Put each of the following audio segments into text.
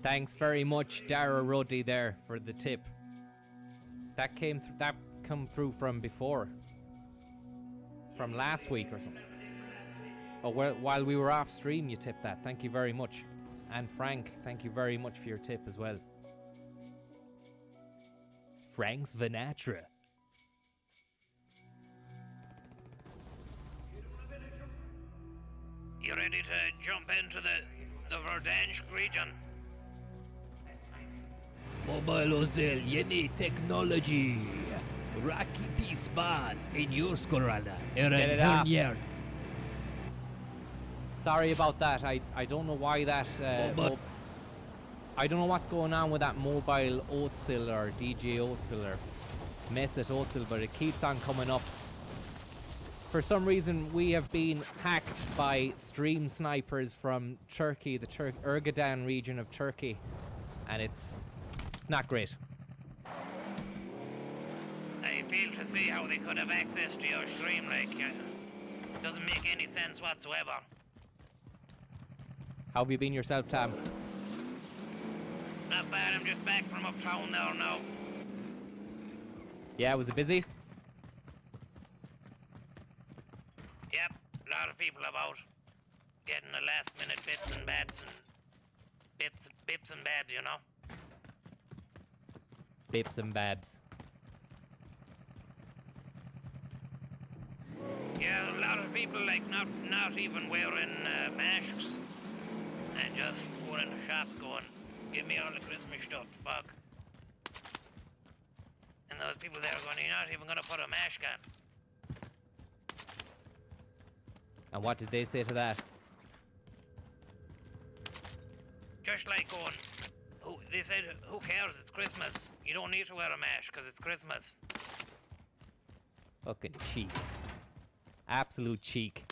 Thanks very much, Dara Ruddy, there for the tip. That come through from before, from last week or something. Oh, well, while we were off stream, you tipped that. Thank you very much. And Frank, thank you very much for your tip as well. Frank's Vanatra. You ready to jump into the Verdansk region? Mobile Ozel, yeni technology. Rocky P-Spas in your skorana. Get it off. Sorry about that. I don't know why that... I don't know what's going on with that mobile Oatsil or DJ Oatsil or Messet Oatsil, but it keeps on coming up. For some reason, we have been hacked by stream snipers from Turkey, the Ergedan region of Turkey, and it's not great. I fail to see how they could have access to your stream, like, it doesn't make any sense whatsoever. How have you been yourself, Tam? Not bad, I'm just back from uptown there now. Yeah, was it busy? Yep, a lot of people about getting the last minute bits and bats and bips and babs, you know? Bips and babs. Yeah, a lot of people like not even wearing masks and just going into shops going, give me all the Christmas stuff, fuck. And those people there going, you're not even gonna put a mask on. And what did they say to that? Just like going, they said, who cares, it's Christmas. You don't need to wear a mask because it's Christmas. Fucking cheek. Absolute cheek.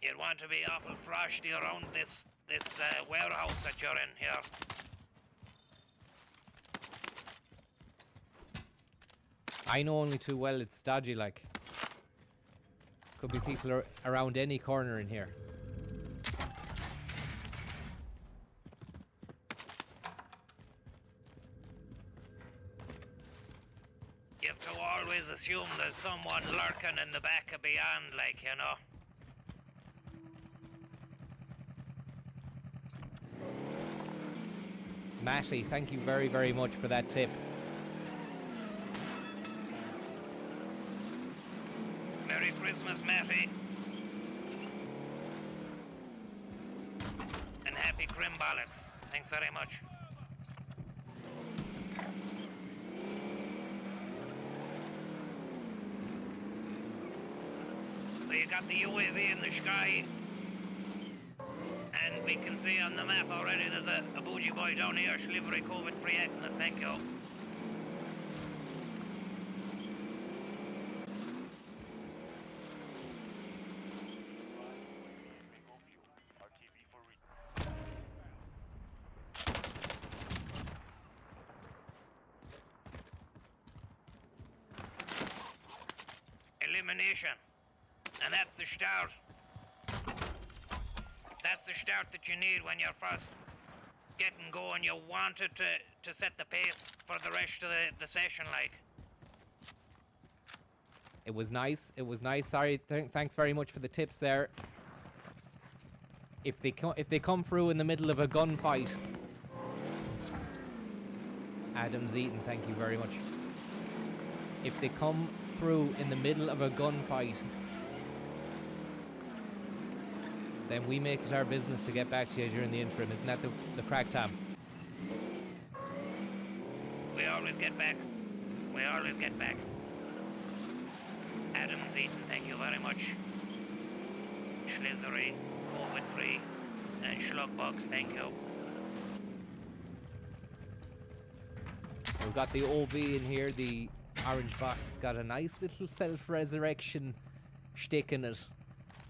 You'd want to be awful frosty around this warehouse that you're in here. I know only too well it's dodgy, like. Could be people around any corner in here. You have to always assume there's someone lurking in the back of beyond, like, you know. Matty, thank you very, very much for that tip. Merry Christmas, Matty. And happy Crimballets. Thanks very much. So you got the UAV in the sky. And we can see on the map already there's a bougie boy down here, Slivery COVID-free Xmas, thank you. Elimination. And that's the start. That's the start that you need when you're first getting going. You want it to set the pace for the rest of the session, like. It was nice. It was nice. Sorry. Thanks very much for the tips there. If they come through in the middle of a gunfight, Adam's Eaton, thank you very much. If they come through in the middle of a gunfight, then we make it our business to get back to you during the interim. Isn't that the crack, Tam? We always get back. We always get back. Adam's Eaton, thank you very much. Slithery, COVID-free, and Shlugbugs, thank you. We've got the OB in here. The orange box has got a nice little self-resurrection shtick in it.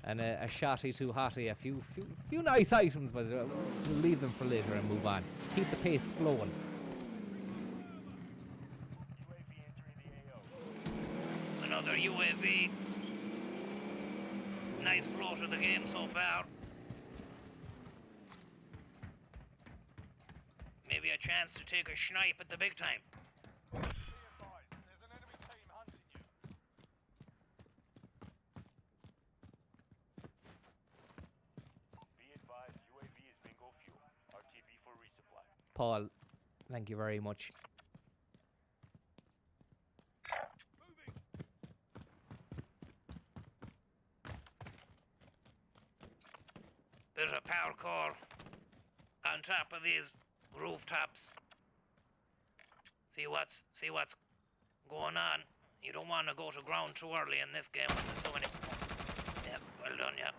And a shotty too hotty, a few nice items, but we'll leave them for later and move on. Keep the pace flowing. another UAV. Nice flow to the game so far. Maybe a chance to take a snipe at the big time. Be advised, there's an enemy team hunting you. Be advised, UAV is bingo fuel. RTB for resupply. Paul, thank you very much. There's a power core on top of these rooftops. See what's going on. You don't want to go to ground too early in this game when there's so many. Yep, well done, yep.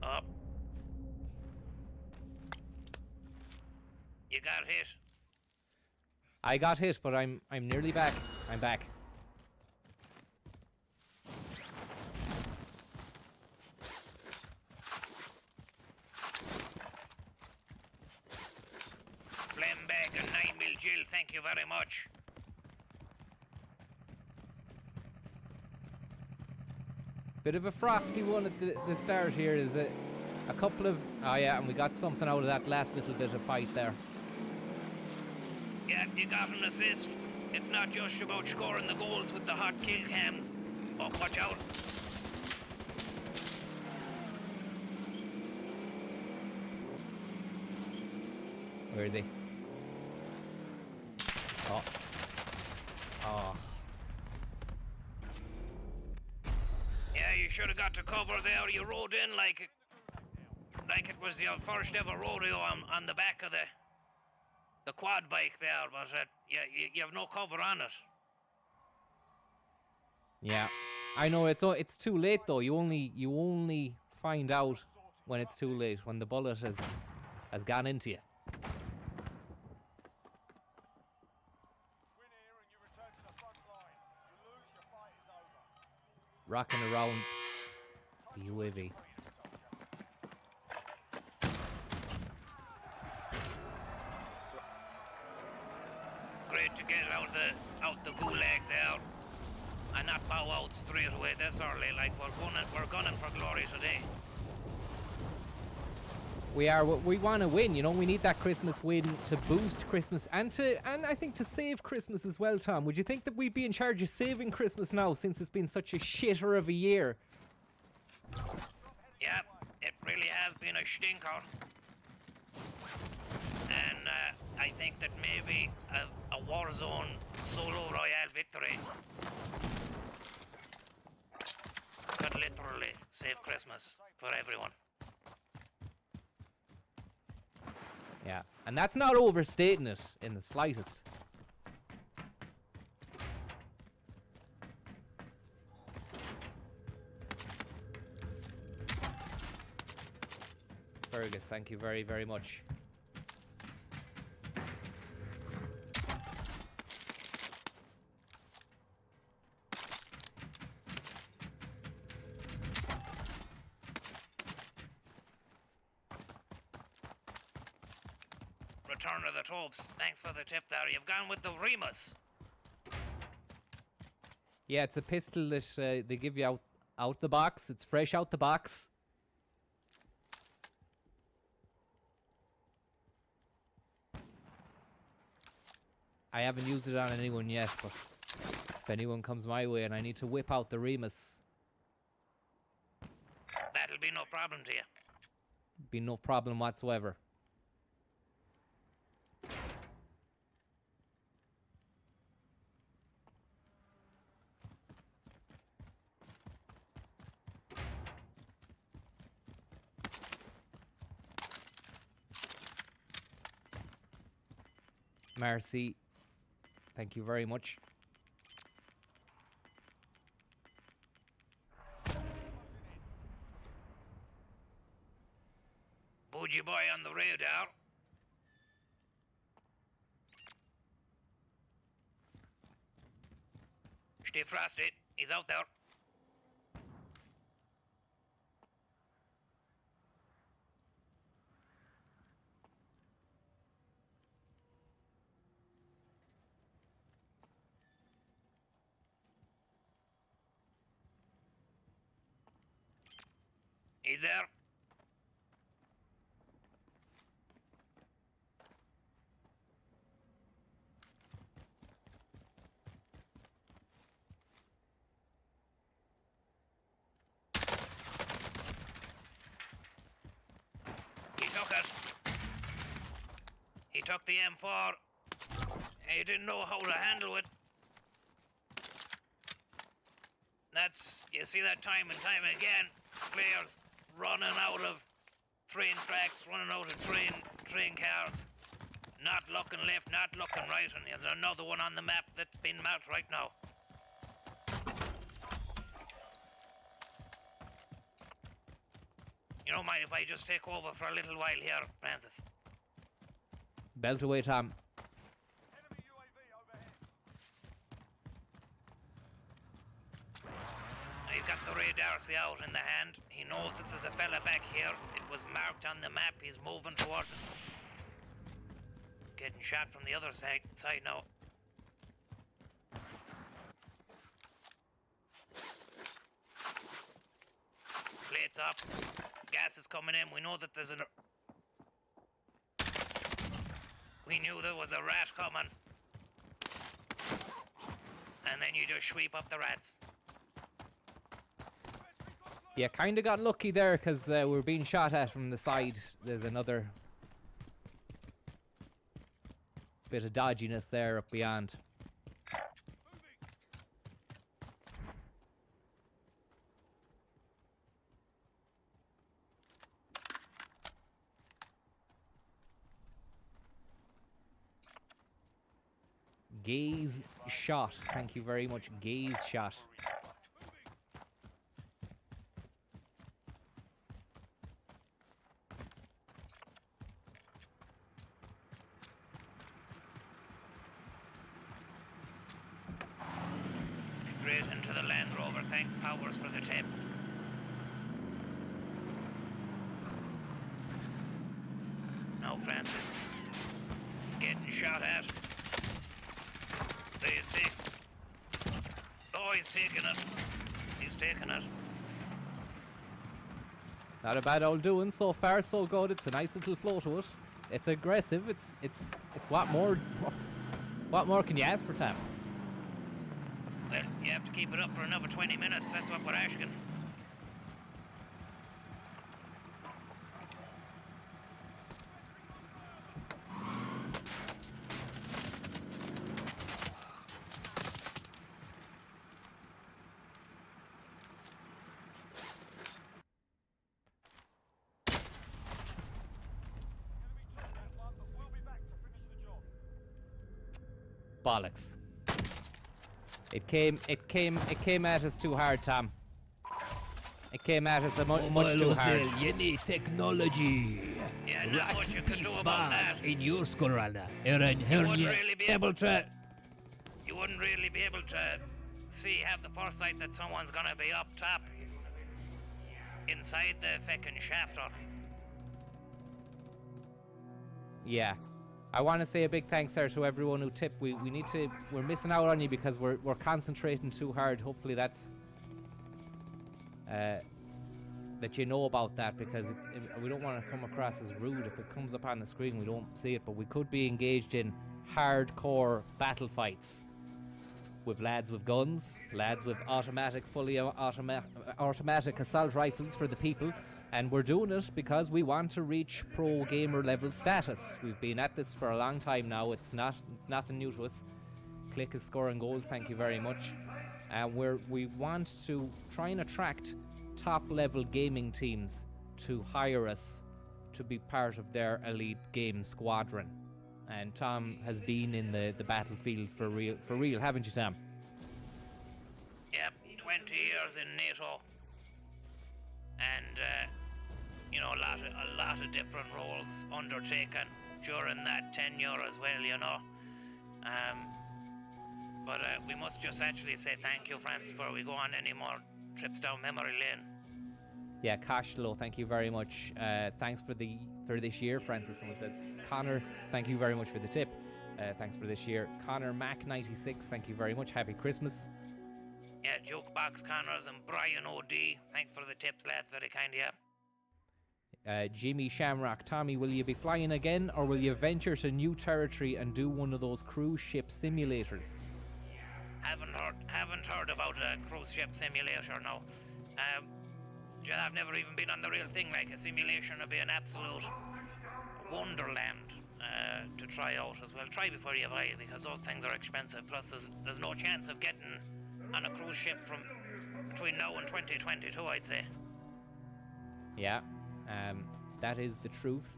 Up. You got hit. I got hit, but I'm nearly back. I'm back. Flame back and 9mm Jill, thank you very much. Bit of a frosty one at the start here. Is it a couple of... Oh yeah, and we got something out of that last little bit of fight there. Yeah, you got an assist. It's not just about scoring the goals with the hot kill cams. Oh, watch out. Where is he? Oh. Oh. Yeah, you should have got to cover there. You rode in like it was your first ever rodeo on the back of the quad bike there, but yeah, you have no cover on it. Yeah. I know it's too late though. You only find out when it's too late, when the bullet has gone into you. Win here and you return to the front line. You lose, your fight is over. Rocking around the UAV. Great to get out the gulag there and not bow out straight away this early. Like we're gunning for glory today. We want to win, you know. We need that Christmas win to boost Christmas and I think to save Christmas as well, Tom. Would you think that we'd be in charge of saving Christmas now, since it's been such a shitter of a year? Yeah, it really has been a stinker. And I think that maybe a Warzone solo royale victory could literally save Christmas for everyone. Yeah, and that's not overstating it in the slightest. Fergus, thank you very, very much. Return of the Topes. Thanks for the tip there. You've gone with the Remus. Yeah, it's a pistol that they give you out the box. It's fresh out the box. I haven't used it on anyone yet, but if anyone comes my way and I need to whip out the Remus, That'll be no problem to you. be no problem whatsoever. Marcy, thank you very much. Bougie boy on the radar. Stay frosty. He's out there. He's there. He took it. He took the M4. He didn't know how to handle it. That's, you see that time and time again. Players running out of train tracks, running out of train cars. Not looking left, not looking right, and there's another one on the map that's been marked right now. You don't mind if I just take over for a little while here, Francis? Belt away, Tom. Enemy UAV overhead. He's got the radar see out in the hand. He knows that there's a fella back here. It was marked on the map. He's moving towards him. Getting shot from the other side now. Plates up. Gas is coming in. We know that there's we knew there was a rat coming. And then you just sweep up the rats. Yeah, kind of got lucky there because we were being shot at from the side. There's another bit of dodginess there up beyond. Gaze shot. Thank you very much. Gaze shot. Straight into the Land Rover. Thanks, Powers, for the tip. Now, Francis. Getting shot at. He's taking... Oh, he's taking it. He's taking it. Not a bad old doing. So far, so good. It's a nice little flow to it. It's aggressive. It's what more can you ask for, Tam? Well, you have to keep it up for another 20 minutes. That's what we're asking. Bollocks. It came at us too hard, Tom. It came at us much too hard. You need technology. Yeah, not much you can do about that. In your scorana. You wouldn't really be able to... You wouldn't really be able to have the foresight that someone's gonna be up top inside the feckin' shafter. Yeah. I want to say a big thanks there to everyone who tipped. We're missing out on you because we're concentrating too hard. Hopefully that's that you know about that, because we don't want to come across as rude. If it comes up on the screen, we don't see it, but we could be engaged in hardcore battle fights with lads with guns, lads with fully automatic assault rifles for the people. And we're doing it because we want to reach pro gamer level status. We've been at this for a long time now. It's nothing new to us. Click is scoring goals. Thank you very much. And we want to try and attract top level gaming teams to hire us to be part of their elite game squadron. And Tom has been in the battlefield for real, haven't you, Tom? Yep, 20 years in NATO. And a lot of different roles undertaken during that tenure as well, you know. But we must just actually say thank you, Francis, before we go on any more trips down memory lane. Yeah, Cashlow, thank you very much. Thanks for this year, Francis. Someone said, Connor, thank you very much for the tip. Thanks for this year. Connor Mac 96, thank you very much. Happy Christmas. Yeah, Jokebox Connors and Brian OD, thanks for the tips, lads. Very kind of you. Jimmy Shamrock. Tommy, will you be flying again, or will you venture to new territory and do one of those cruise ship simulators? Haven't heard about a cruise ship simulator, no. I've never even been on the real thing. Like, a simulation would be an absolute wonderland to try out as well. Try before you buy, because those things are expensive. Plus, there's no chance of getting on a cruise ship from between now and 2022, I'd say. Yeah, that is the truth.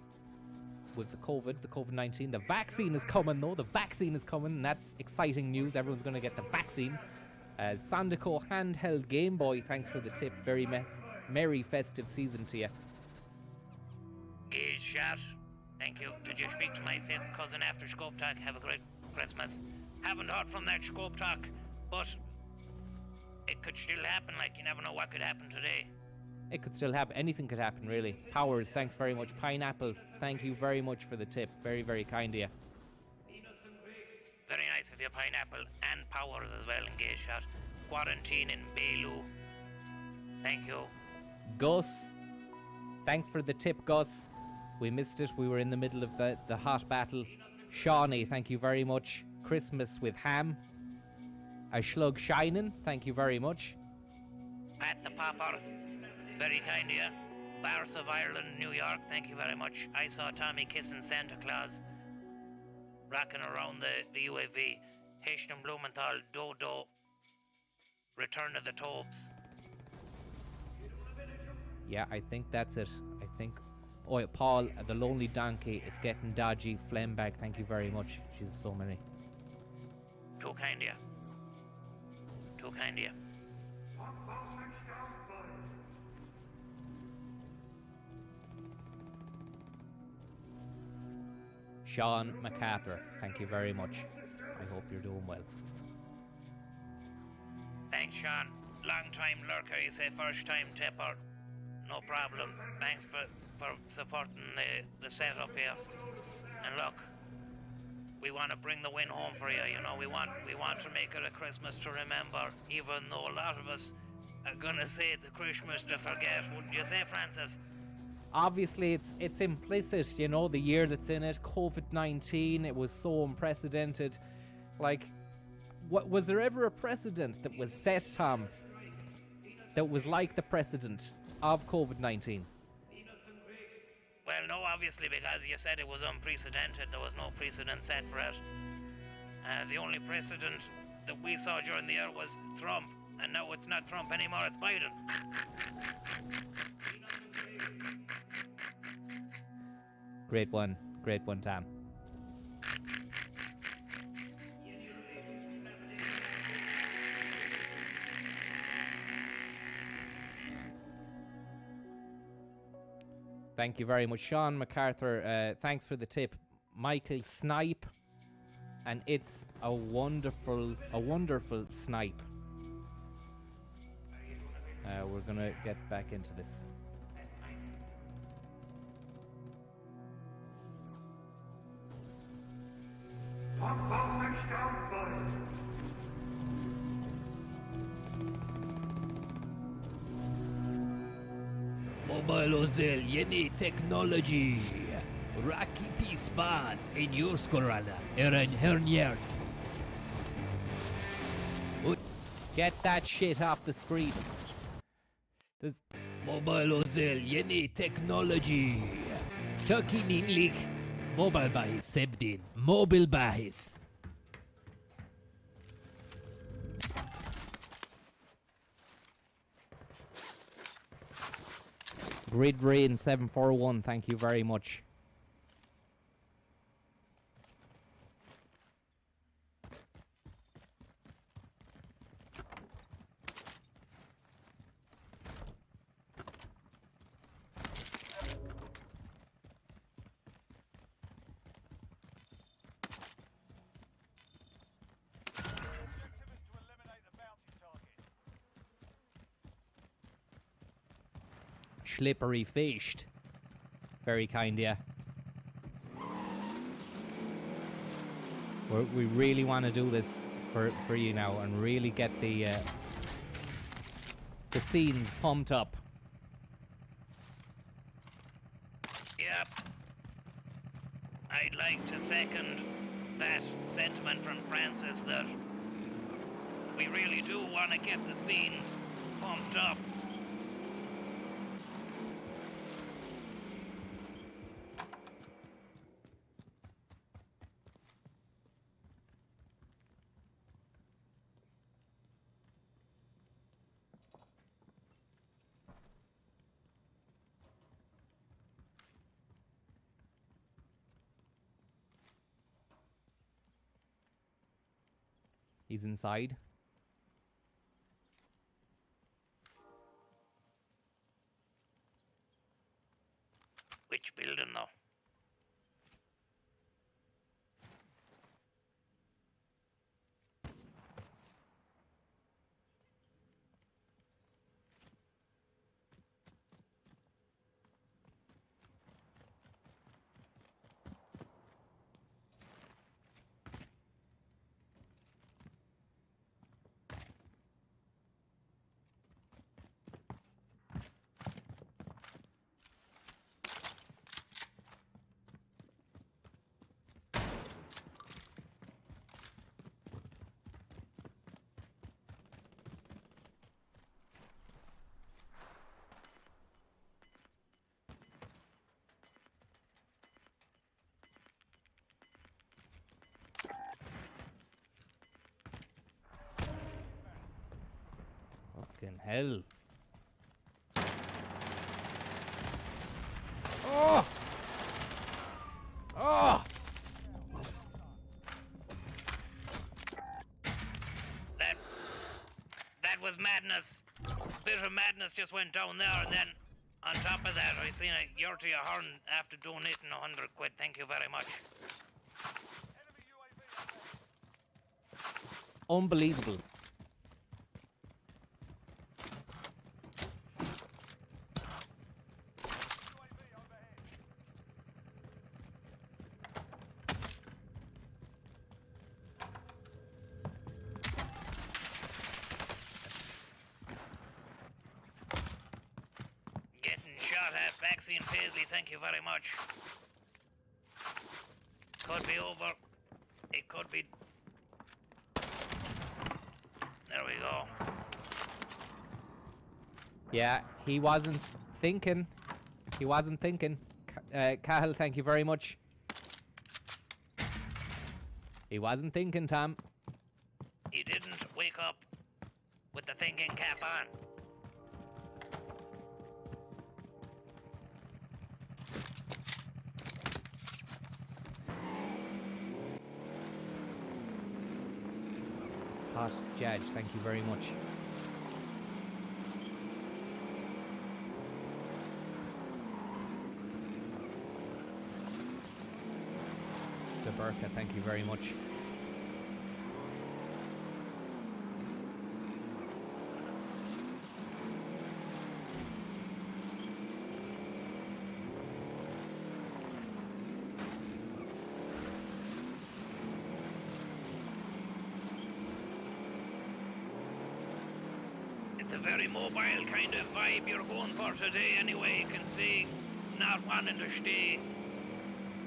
With the COVID-19, the vaccine is coming though. The vaccine is coming, and that's exciting news. Everyone's going to get the vaccine. Sandico handheld Game Boy, thanks for the tip. Very merry festive season to you. Gage Shot, thank you. Did you speak to my fifth cousin after Scope Talk? Have a great Christmas. Haven't heard from that Scope Talk, but it could still happen. Like, you never know what could happen today. It could still happen. Anything could happen, really. Powers, thanks very much. Pineapple, thank you very much for the tip. Very, very kind of you. Very nice of you, Pineapple, and Powers as well. Engage Shot. Quarantine in Bailu. Thank you. Gus, thanks for the tip, Gus. We missed it. We were in the middle of the hot battle. Shawnee, thank you very much. Christmas with ham. A Shlug Shining, thank you very much. Pat the Popper, very kind of you. Bars of Ireland, New York, thank you very much. I saw Tommy kissing Santa Claus, rocking around the UAV. Heshton Blumenthal, Dodo, Return of the Tobes. Yeah, I think that's it. I think... Oh, yeah, Paul, the Lonely Donkey, it's getting dodgy. Flambag, thank you very much. Jeez, so many. Too kind of you. Too kind of you. Sean MacArthur, thank you very much. I hope you're doing well. Thanks, Sean. Long time lurker, you say first time tipper. No problem. Thanks for supporting the setup here. And look, we want to bring the win home for you. You know, we want to make it a Christmas to remember, even though a lot of us are gonna say it's a Christmas to forget. Wouldn't you say, Francis? Obviously, it's implicit, you know, the year that's in it. COVID-19, it was so unprecedented. Like, was there ever a precedent that was set, Tom, that was like the precedent of COVID-19? Well, no, obviously, because you said it was unprecedented. There was no precedent set for it. The only precedent that we saw during the year was Trump, and now it's not Trump anymore, it's Biden. Great one, Tom. Thank you very much, Sean MacArthur. Thanks for the tip, Michael Snipe, and it's a wonderful snipe. We're gonna get back into this. Mobile Ozel, yeni teknoloji. Rakipi spas in your skorana. Eren hernier. Get that shit off the screen. There's Mobile Ozel, yeni teknoloji. Turkey'nin lig. Mobile bahis sebdin. Mobile bahis. Grid Rain 741, thank you very much. Slippery fished. Very kind, yeah. We really want to do this for you now and really get the scenes pumped up. I'd like to second that sentiment from Francis that we really do want to get the scenes pumped up. He's inside. Which building though? Fucking hell. Oh! Oh! That was madness. Bit of madness just went down there, and then on top of that, I seen a Yorty a horn after donating 100 quid. Thank you very much. Enemy UAV overhead. Unbelievable. UAV overhead. Getting shot at. Vaccine Paisley, thank you very much. Could be over. It could be. There we go. Yeah, he wasn't thinking. He wasn't thinking. Cahill, thank you very much. He wasn't thinking, Tom. He didn't wake up with the thinking cap on. Hot Judge, thank you very much. Deburka, thank you very much. It's a very mobile kind of vibe you're going for today anyway. You can see not wanting to stay,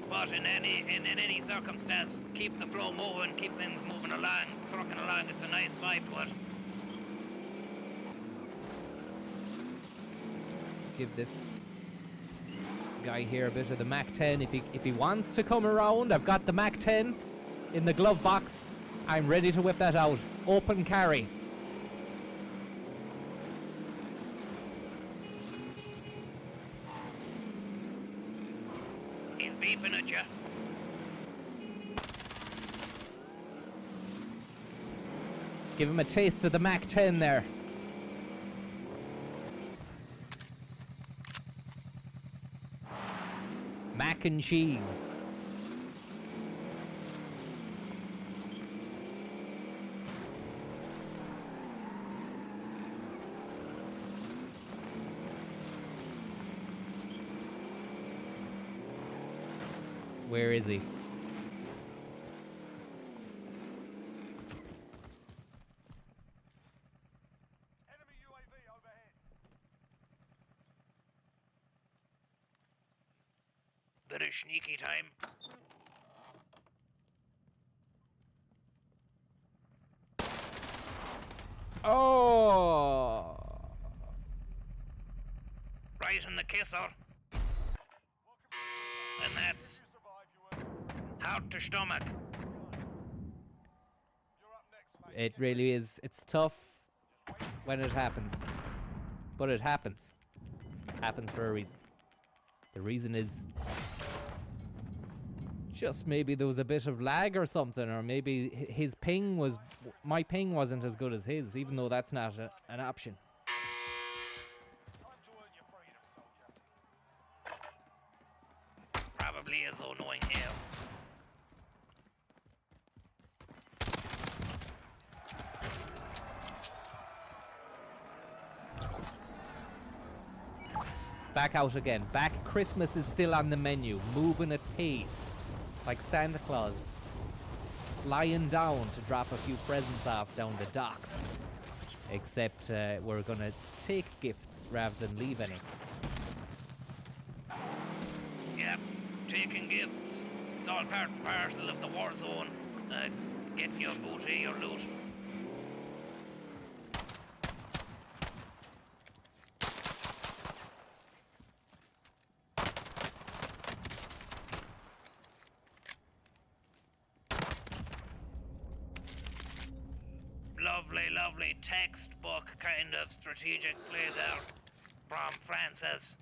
but in any circumstance, keep the flow moving, keep things moving along, trucking along. It's a nice vibe to it. Give this guy here a bit of the Mac 10 if he wants to come around. I've got the Mac 10 in the glove box. I'm ready to whip that out. Open carry. He's beeping at you. Give him a taste of the Mac 10 there. Mac and cheese. Where is he? Enemy UAV overhead. Bit of sneaky time. Oh! Right in the kisser. And that's heart to stomach. It really is. It's tough when it happens. But it happens. Happens for a reason. The reason is just maybe there was a bit of lag or something, or maybe his ping was... My ping wasn't as good as his, even though that's not an option. Time to earn your freedom, soldier. Probably as though knowing him. Back out again. Back. Christmas is still on the menu. Moving at pace. Like Santa Claus. Flying down to drop a few presents off down the docks. Except we're going to take gifts rather than leave any. Yep, taking gifts. It's all part and parcel of the war zone. Getting your booty, your loot. Lovely textbook kind of strategic play there from Francis.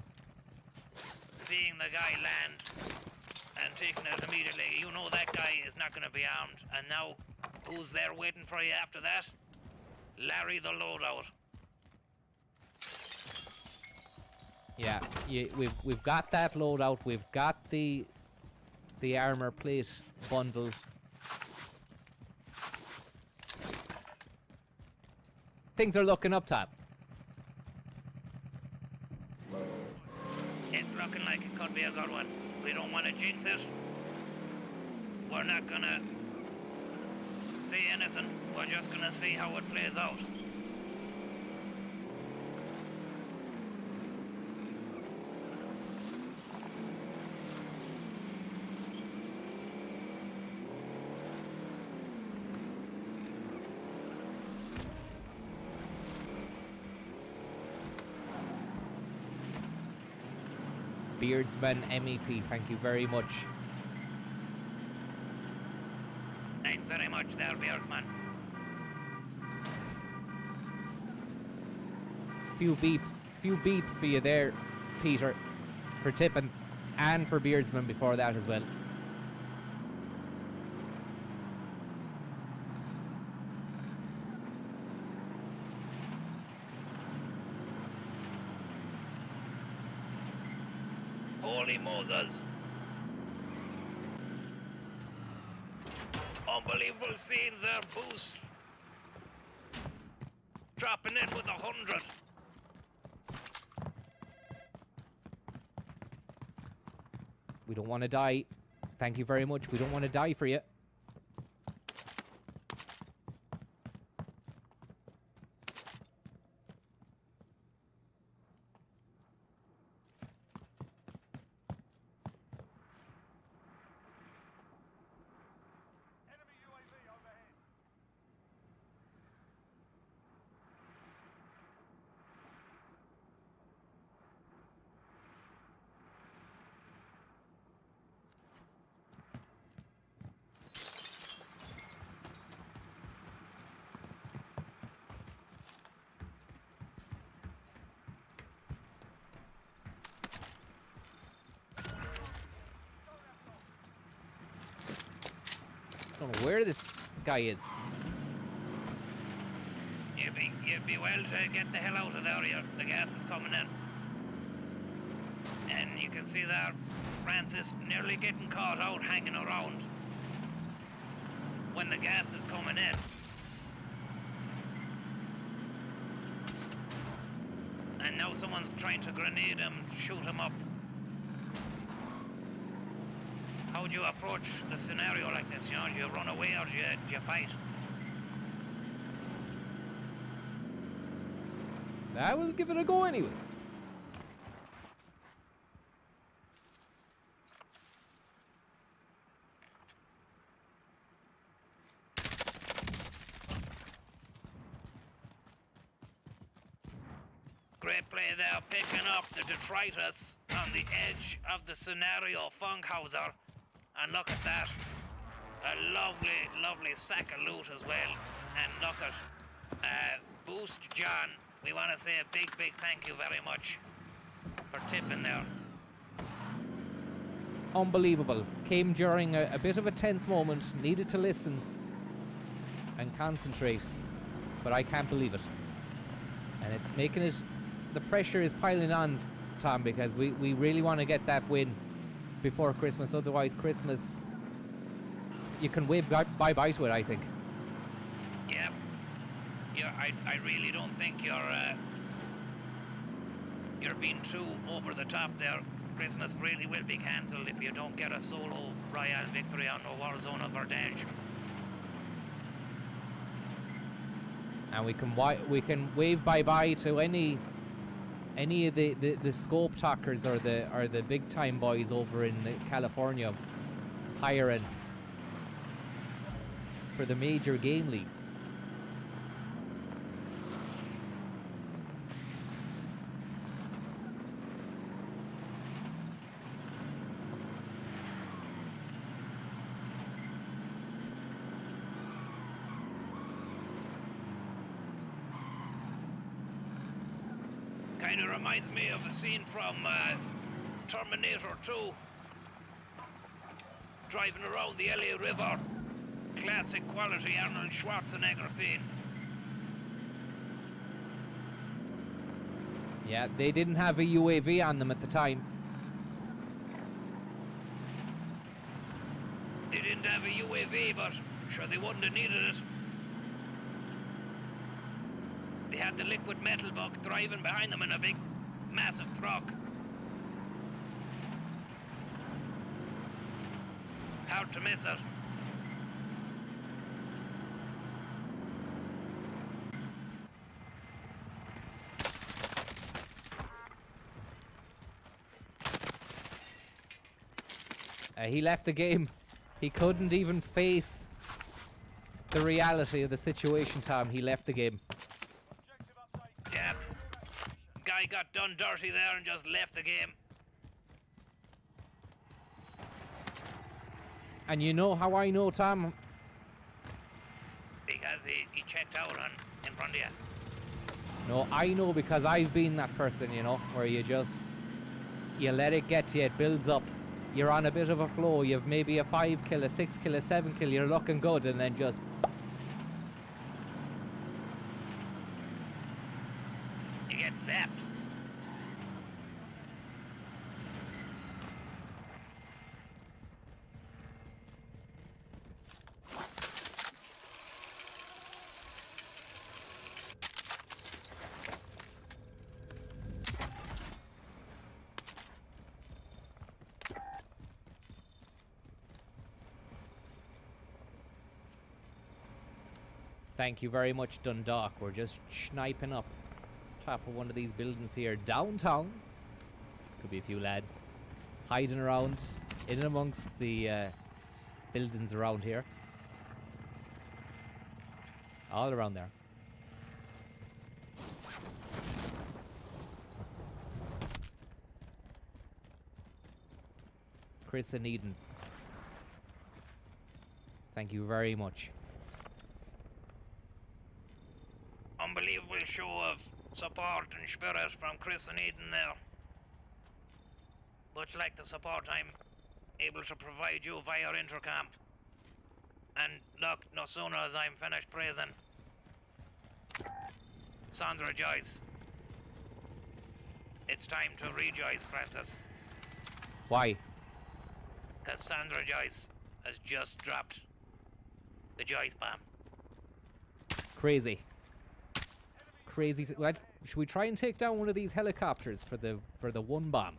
Seeing the guy land and taking it immediately. You know that guy is not going to be armed. And now, who's there waiting for you after that? Larry the loadout. Yeah, we've got that loadout. We've got the armor plate bundle. Things are looking up top. It's looking like it could be a good one. We don't want to jinx it. We're not gonna say anything. We're just gonna see how it plays out. Beardsman MEP, thank you very much. Thanks very much there, Bearsman. Few beeps for you there, Peter, for tipping, and for Beardsman before that as well. Holy Moses. Unbelievable scenes there, boost. Dropping in with 100. We don't want to die. Thank you very much. We don't want to die for you. Enemy UAV overhead. Don't know where this guy is. You'd be well to get the hell out of there. The gas is coming in. And you can see there, Francis nearly getting caught out hanging around when the gas is coming in. And now someone's trying to grenade him, shoot him up. How would you approach the scenario like this? You know, do you run away or do you fight? I will give it a go anyways. Great play there, picking up the detritus on the edge of the scenario Funkhauser. And look at that. A lovely, lovely sack of loot as well. And look at Boost John. We want to say a big, big thank you very much for tipping there. Unbelievable. Came during a bit of a tense moment. Needed to listen and concentrate. But I can't believe it. And it's making it... The pressure is piling on, Tom, because we really want to get that win before Christmas. Otherwise, Christmas... You can wave bye-bye to it, I think. Yeah. Yeah, I really don't think you're being too over the top there. Christmas really will be cancelled if you don't get a solo Royale victory on the Warzone of Verdange. And we can wave bye-bye to any of the scope talkers or the big time boys over in California hiring for the major game leagues. Kind of reminds me of a scene from Terminator 2. Driving around the LA River. Classic quality Arnold Schwarzenegger scene. Yeah, they didn't have a UAV on them at the time. They didn't have a UAV, but sure they wouldn't have needed it. They had the liquid metal buck driving behind them in a big, massive truck. Hard to miss it. He left the game. He couldn't even face the reality of the situation, Tom. He left the game. Yeah. Guy got done dirty there and just left the game. And you know how I know, Tom? Because he checked out in front of you. No, I know because I've been that person, you know, where you let it get to you, it builds up. You're on a bit of a flow, you've maybe a 5 kill, a 6 kill, a 7 kill, you're looking good, and then just... You get zapped. Thank you very much, Dundalk. We're just sniping up top of one of these buildings here downtown. Could be a few lads hiding around in and amongst the buildings around here. All around there. Chris and Eden, thank you very much. Unbelievable show of support and spirit from Chris and Eden there. Much like the support I'm able to provide you via intercom. And look, no sooner as I'm finished praising Sandra Joyce, it's time to rejoice, Francis. Why? Because Sandra Joyce has just dropped the Joyce bomb. Crazy. Crazy. What? Should we try and take down one of these helicopters for the one bomb?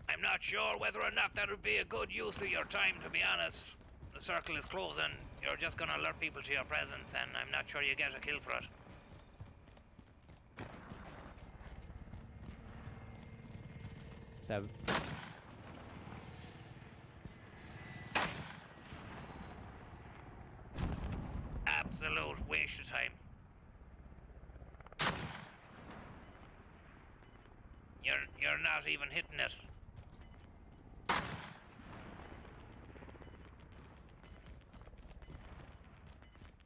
I'm not sure whether or not that would be a good use of your time, to be honest. The circle is closing. You're just going to alert people to your presence, and I'm not sure you get a kill for it. So, Absolute waste of time. even hitting it.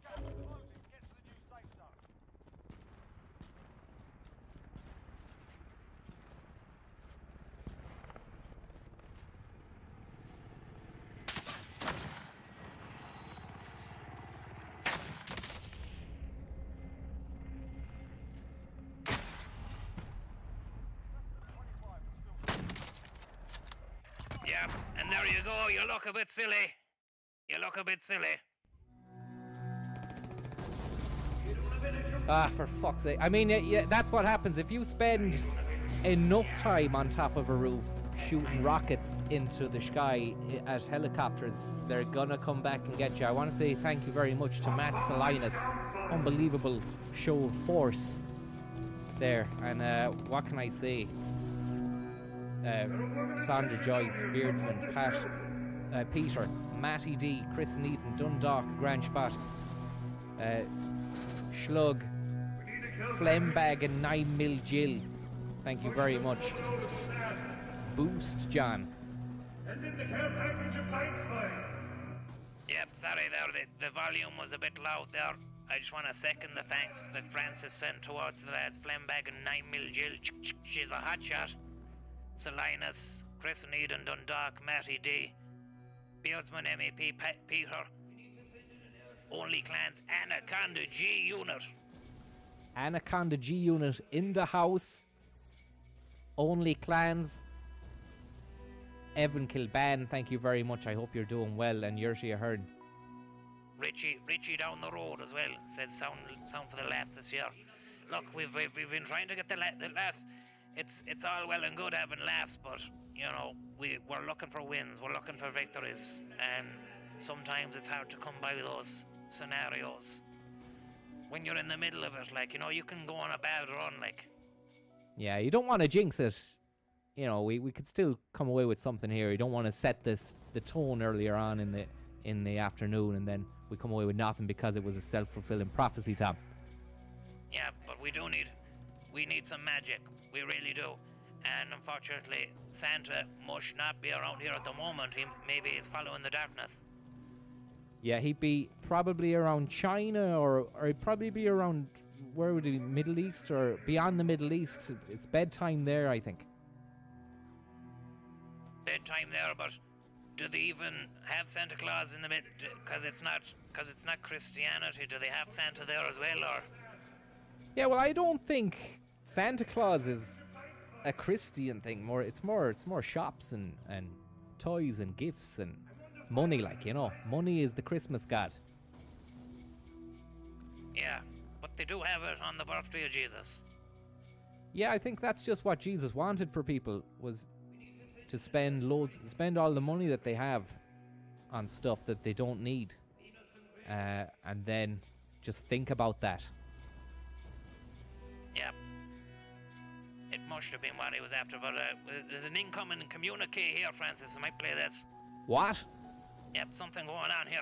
Gas is closing. Get to the new safe zone. Yeah, and there you go. You look a bit silly. You look a bit silly. Ah, for fuck's sake. I mean, yeah, that's what happens. If you spend enough time on top of a roof shooting rockets into the sky at helicopters, they're gonna come back and get you. I want to say thank you very much to Matt Salinas. Unbelievable show of force there. And what can I say? Sandra Joyce, Beardsman, Pat, Peter, Matty D, Chris Neaton, Dundalk, Grand Spot, Shlug, Flembag and 9mm Jill. Thank you very much. Boost John. Yep, sorry there, the volume was a bit loud there. I just want to second the thanks that Francis sent towards the lads. Flembag and 9mm Jill, she's a hot shot. Salinas, Chris Needon, Dundalk, Matty D, Beardsman, MEP, Peter, Only Clans, Anaconda G Unit. Anaconda G Unit in the house. Only Clans. Evan Kilban, thank you very much. I hope you're doing well. And Yershi Ahern. Richie down the road as well. Said sound for the laugh this year. Look, we've been trying to get the laughs. It's all well and good having laughs, but you know we're looking for wins. We're looking for victories, and sometimes it's hard to come by those scenarios when you're in the middle of it. Like, you know, you can go on a bad run. Like, Yeah, you don't want to jinx it. You know, we could still come away with something here. You don't want to set the tone earlier on in the afternoon, and then we come away with nothing because it was a self-fulfilling prophecy, Tom. yeah, but we need some magic. We really do. And unfortunately, Santa must not be around here at the moment. Maybe he's following the darkness. Yeah, he'd be probably around China, or he'd probably be around, where would he be, Middle East or beyond the Middle East. It's bedtime there, I think. Bedtime there, but do they even have Santa Claus in the middle? Because it's not Christianity. Do they have Santa there as well, or? Yeah, well, I don't think Santa Claus is a Christian thing. It's more shops and toys and gifts and money, like, you know. Money is the Christmas god. Yeah, but they do have it on the birthday of Jesus. Yeah, I think that's just what Jesus wanted for people, was to spend all the money that they have on stuff that they don't need, and then just think about that. Yeah. It must have been what he was after, but there's an incoming communique here, Francis. I might play this. What? Yep, something going on here.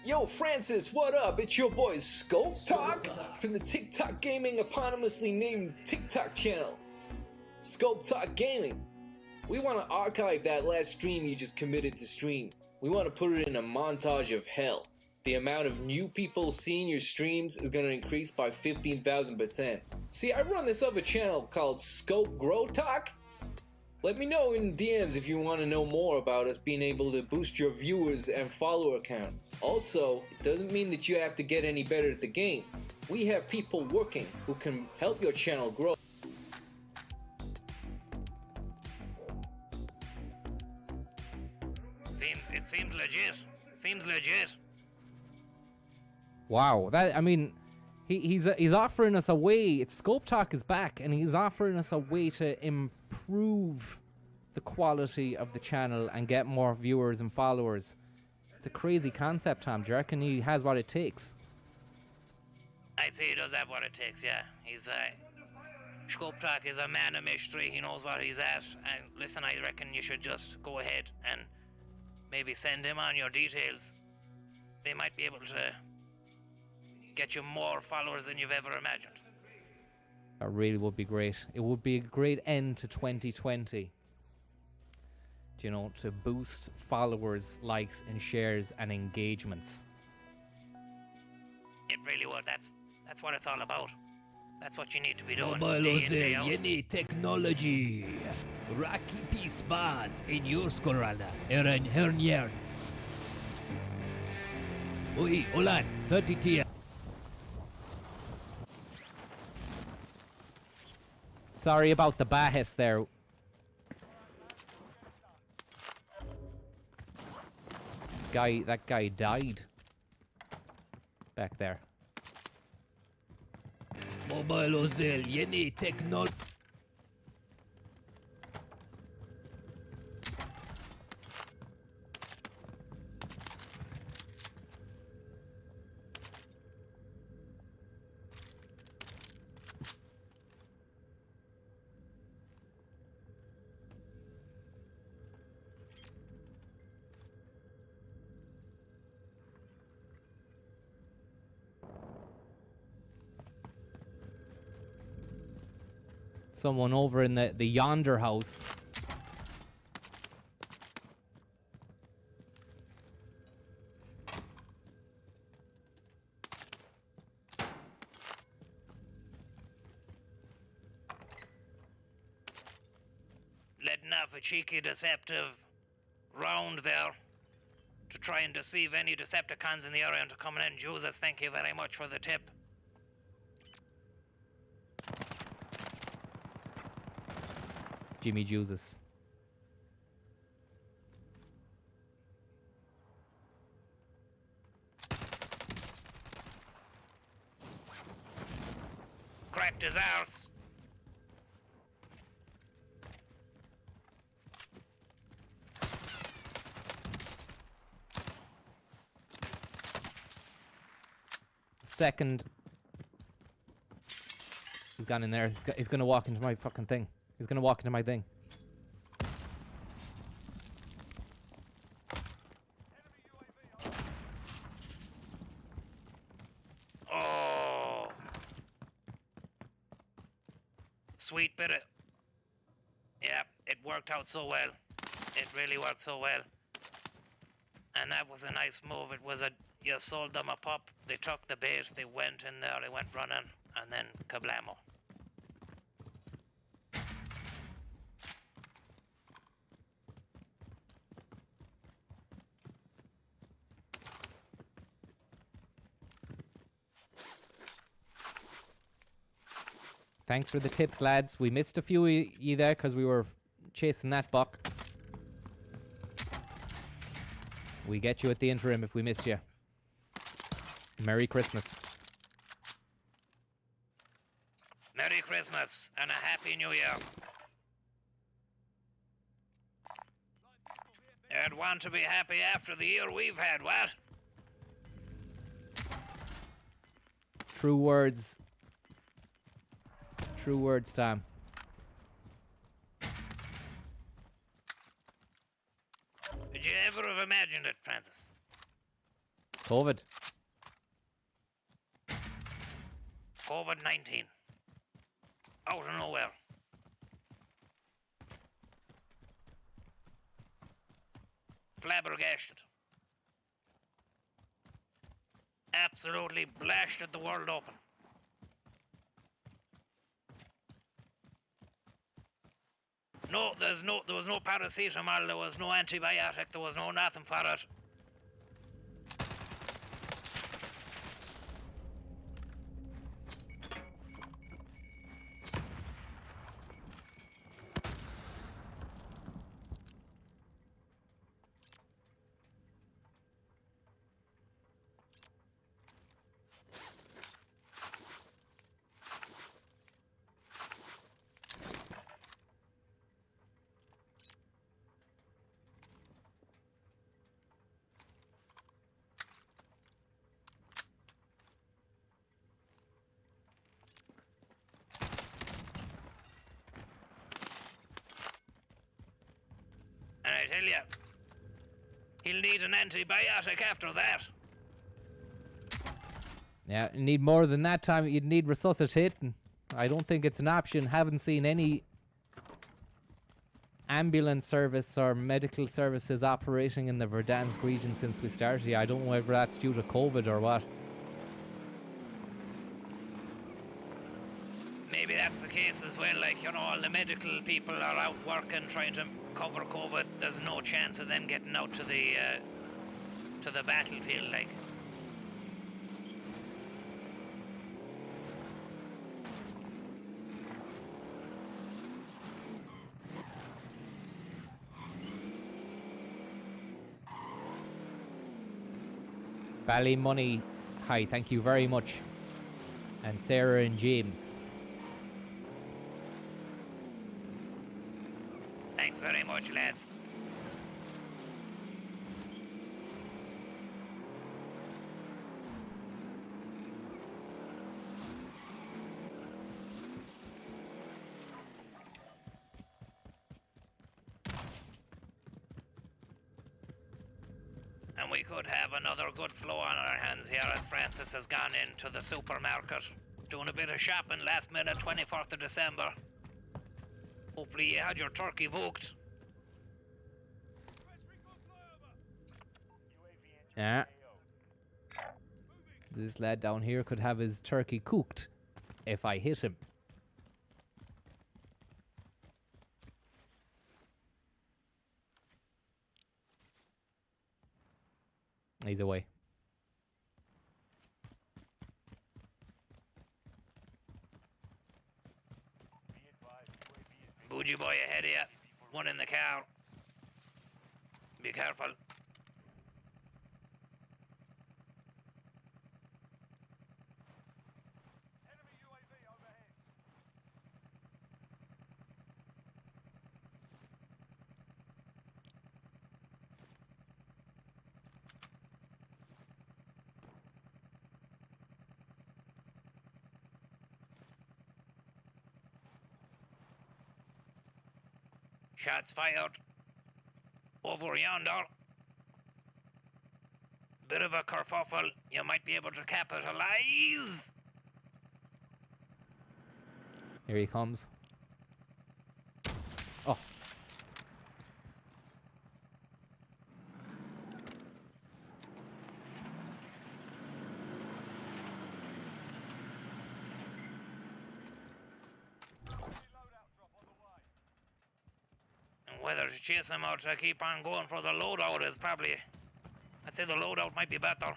Yo, Francis, what up? It's your boy Scope Talk from the TikTok Gaming eponymously named TikTok channel. Scope Talk Gaming. We want to archive that last stream you just committed to stream. We want to put it in a montage of hell. The amount of new people seeing your streams is going to increase by 15,000%. See, I run this other channel called Scope Grow Talk. Let me know in DMs if you want to know more about us being able to boost your viewers and follower count. Also, it doesn't mean that you have to get any better at the game. We have people working who can help your channel grow. It seems legit. It seems legit. Wow, that, I mean, he's offering us a way. It's Scope Talk is back, and he's offering us a way to improve the quality of the channel and get more viewers and followers. It's a crazy concept, Tom. Do you reckon he has what it takes? I'd say he does have what it takes, yeah. He's Scope Talk is a man of mystery. He knows what he's at. And listen, I reckon you should just go ahead and maybe send him on your details. They might be able to get you more followers than you've ever imagined. That really would be great. It would be a great end to 2020. You know, to boost followers, likes, and shares and engagements. It really would. That's what it's all about. That's what you need to be doing. Mobile day in, day Ozel, out. yeni technology. Rocky Peace Bars in your skorana. Eren Hernjern. Oi, Olan, 30 tier. Sorry about the Bahis there. That guy died. Back there. Mobile Ozel, yeni technology. Someone over in the yonder house. Letting off a cheeky deceptive round there to try and deceive any Decepticons in the area into coming in. Jesus, thank you very much for the tip. Jimmy Jesus. Cracked his arse. Second. He's gone in there. He's gonna walk into my fucking thing. He's gonna walk into my thing. Oh. Sweet bit of... Yeah, it worked out so well. It really worked so well. And that was a nice move. It was you sold them a pup, they took the bait, they went in there, they went running, and then kablamo. Thanks for the tips, lads. We missed a few of you there because we were chasing that buck. We get you at the interim if we missed you. Merry Christmas. Merry Christmas and a Happy New Year. I'd want to be happy after the year we've had, what? True words. True words, Tom. Could you ever have imagined it, Francis? COVID. COVID-19. Out of nowhere. Flabbergasted. Absolutely blasted the world open. No, there was no paracetamol, there was no antibiotic, there was no nothing for it. And I tell you, he'll need an antibiotic after that. Yeah, you need more than that time. You'd need resuscitating. I don't think it's an option. Haven't seen any ambulance service or medical services operating in the Verdansk region since we started here. I don't know whether that's due to COVID or what. Maybe that's the case as well, like, you know, all the medical people are out working trying to cover COVID. There's no chance of them getting out to the battlefield, like. Ballymoney, hi, thank you very much. And Sarah and James. Thanks very much, lads. And we could have another good flow on our hands here as Francis has gone into the supermarket. Doing a bit of shopping last minute, 24th of December. Hopefully you had your turkey booked. Yeah. This lad down here could have his turkey cooked if I hit him. He's away. Bougie boy ahead of you. One in the car. Be careful. Enemy UAV overhead. Shots fired. Over yonder. Bit of a kerfuffle. You might be able to capitalize. Here he comes. Oh. And whether to chase him or to keep on going for the loadout is probably... I'd say the loadout might be better.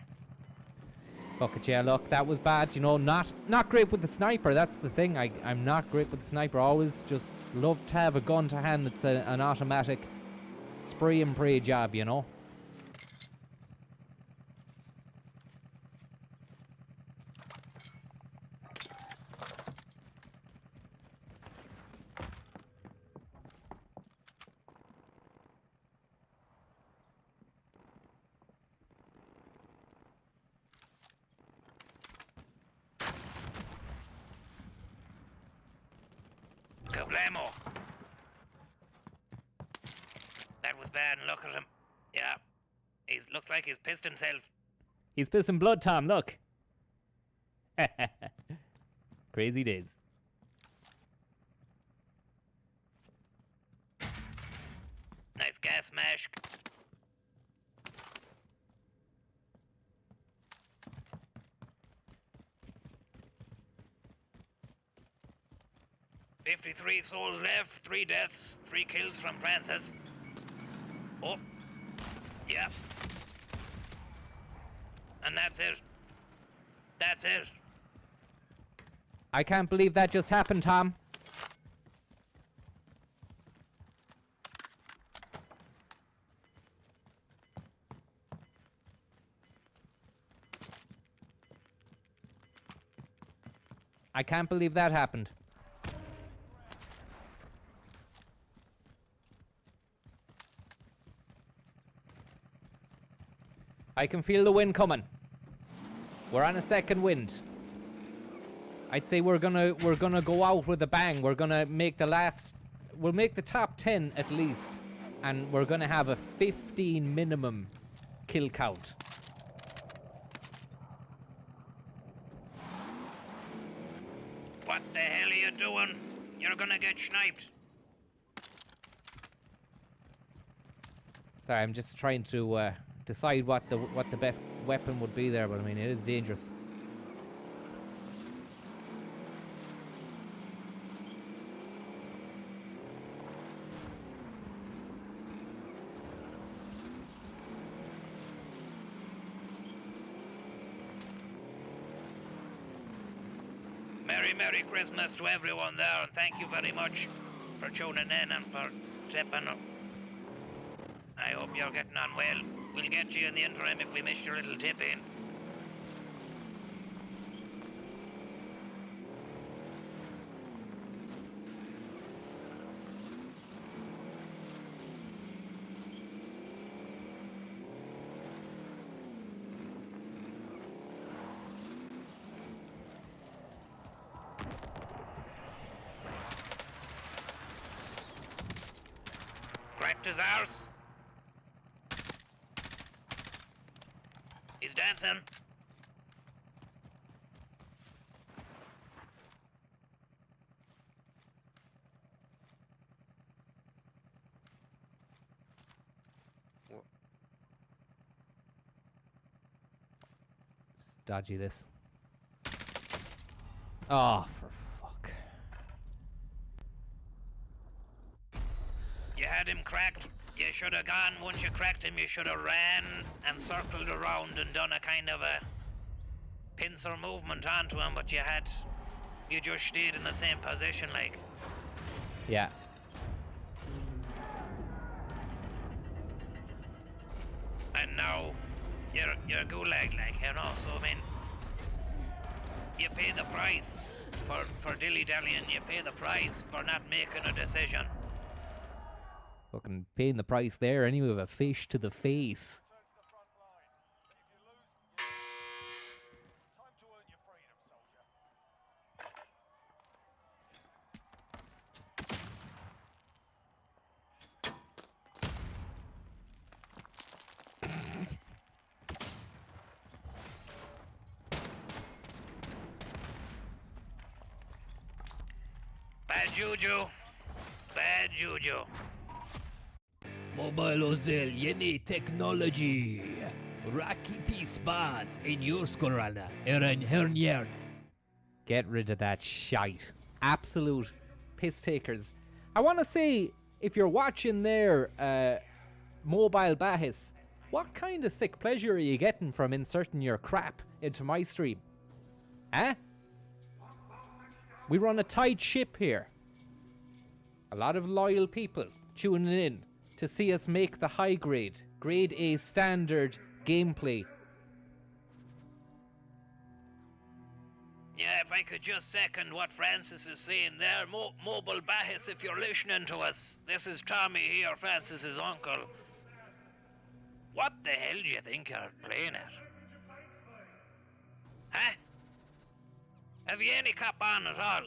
Look at you, look, that was bad, you know, not great with the sniper, that's the thing. I'm not great with the sniper, always just love to have a gun to hand that's an automatic spray and pray job, you know. Kablamo. That was bad, and look at him. Yeah. Looks like he's pissed himself. He's pissing blood, Tom, look. Crazy days. Nice gas mask. "53 souls left, 3 deaths, 3 kills from Francis." Oh, yeah. And that's it. That's it. I can't believe that just happened, Tom. I can't believe that happened. I can feel the wind coming. We're on a second wind. I'd say we're gonna go out with a bang. We're gonna make we'll make the top 10 at least, and we're gonna have a 15 minimum kill count. What the hell are sniped. Sorry, I'm just trying to decide what the best weapon would be there, but I mean, it is dangerous. Merry Christmas to everyone there, and thank you very much for tuning in and for tipping up. I hope you're getting on well. We'll get you in the interim if we missed your little tip in. Cracked his arse. He's dancing. It's dodgy, this. Oh, for fuck. You had him cracked. You should have gone. Once you cracked him, you should have ran and circled around and done a kind of a pincer movement onto him, but you just stayed in the same position, like. Yeah. And now you're gulag, like, you know. So I mean, you pay the price for dilly-dallying. You pay the price for not making a decision. Fucking paying the price there anyway with a fish to the face. Return to the front line. But if you lose, time to earn your freedom, soldier. Bad juju. Bad juju. Mobile Ozel, yeni technology. Rocky Peace Bars in your skorana. Hernjerd. Get rid of that shite. Absolute piss takers. I want to say, if you're watching there, Mobile Bahis, what kind of sick pleasure are you getting from inserting your crap into my stream? Eh? We run a tight ship here. A lot of loyal people tuning in to see us make the high grade A standard gameplay. Yeah, if I could just second what Francis is saying there. Mobile Bahis, if you're listening to us, this is Tommy here, Francis's uncle. What the hell do you think you're playing at? Huh? Have you any cap on at all?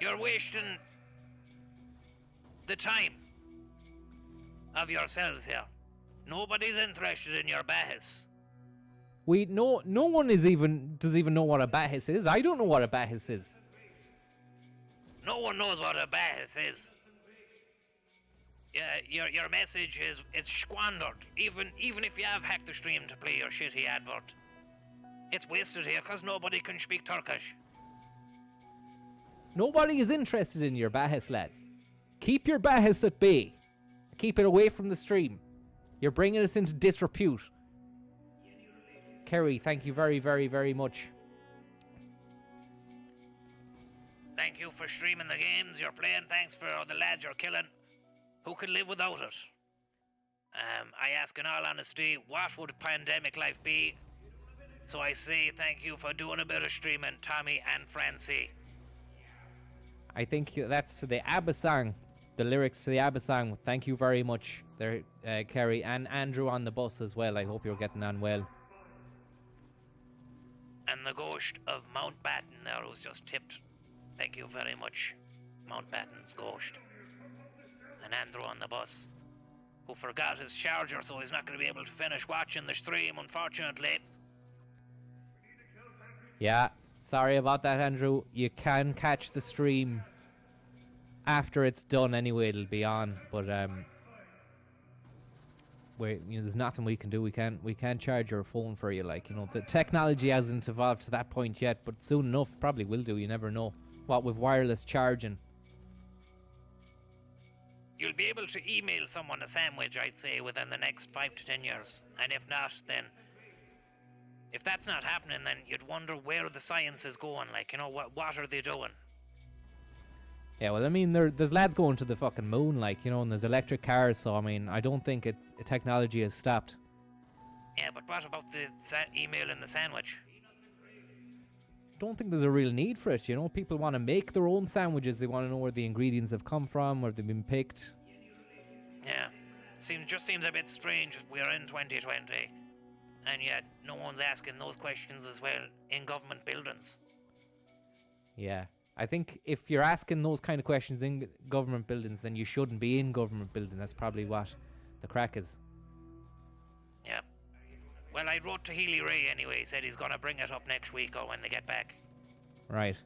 You're wasting the time of yourselves here. Nobody's interested in your Bahis. No one does even know what a Bahis is. I don't know what a Bahis is. No one knows what a Bahis is. Yeah, your message is it's squandered. Even if you have hacked the stream to play your shitty advert, it's wasted here because nobody can speak Turkish. Nobody is interested in your Bahis, lads. Keep your Bahis at bay. Keep it away from the stream. You're bringing us into disrepute. Kerry, thank you very, very, very much. Thank you for streaming the games you're playing. Thanks for the lads you're killing. Who could live without it? I ask in all honesty, what would pandemic life be? So I say thank you for doing a bit of streaming, Tommy and Francie. I think that's to the ABBA song. The lyrics to the ABBA song. Thank you very much there, Kerry, and Andrew on the bus as well. I hope you're getting on well. And the ghost of Mountbatten there was just tipped. Thank you very much, Mountbatten's ghost. And Andrew on the bus, who forgot his charger, so he's not going to be able to finish watching the stream, unfortunately. Yeah, sorry about that, Andrew. You can catch the stream after it's done anyway, it'll be on. But there's nothing we can do. We can't charge your phone for you. Like, the technology hasn't evolved to that point yet, but soon enough, probably will do. You never know. What with wireless charging. You'll be able to email someone a sandwich, I'd say, within the next 5 to 10 years. And if not, then... If that's not happening, then you'd wonder where the science is going. Like, what are they doing? Yeah, well, I mean, there's lads going to the fucking moon, like, and there's electric cars, so, I mean, I don't think technology has stopped. Yeah, but what about the email in the sandwich? Don't think there's a real need for it, People want to make their own sandwiches. They want to know where the ingredients have come from, where they've been picked. Yeah, just seems a bit strange if we're in 2020, and yet no one's asking those questions as well in government buildings. Yeah. I think if you're asking those kind of questions in government buildings, then you shouldn't be in government building. That's probably what the crack is. Yeah. Well, I wrote to Healy Ray anyway. He said he's going to bring it up next week or when they get back. Right.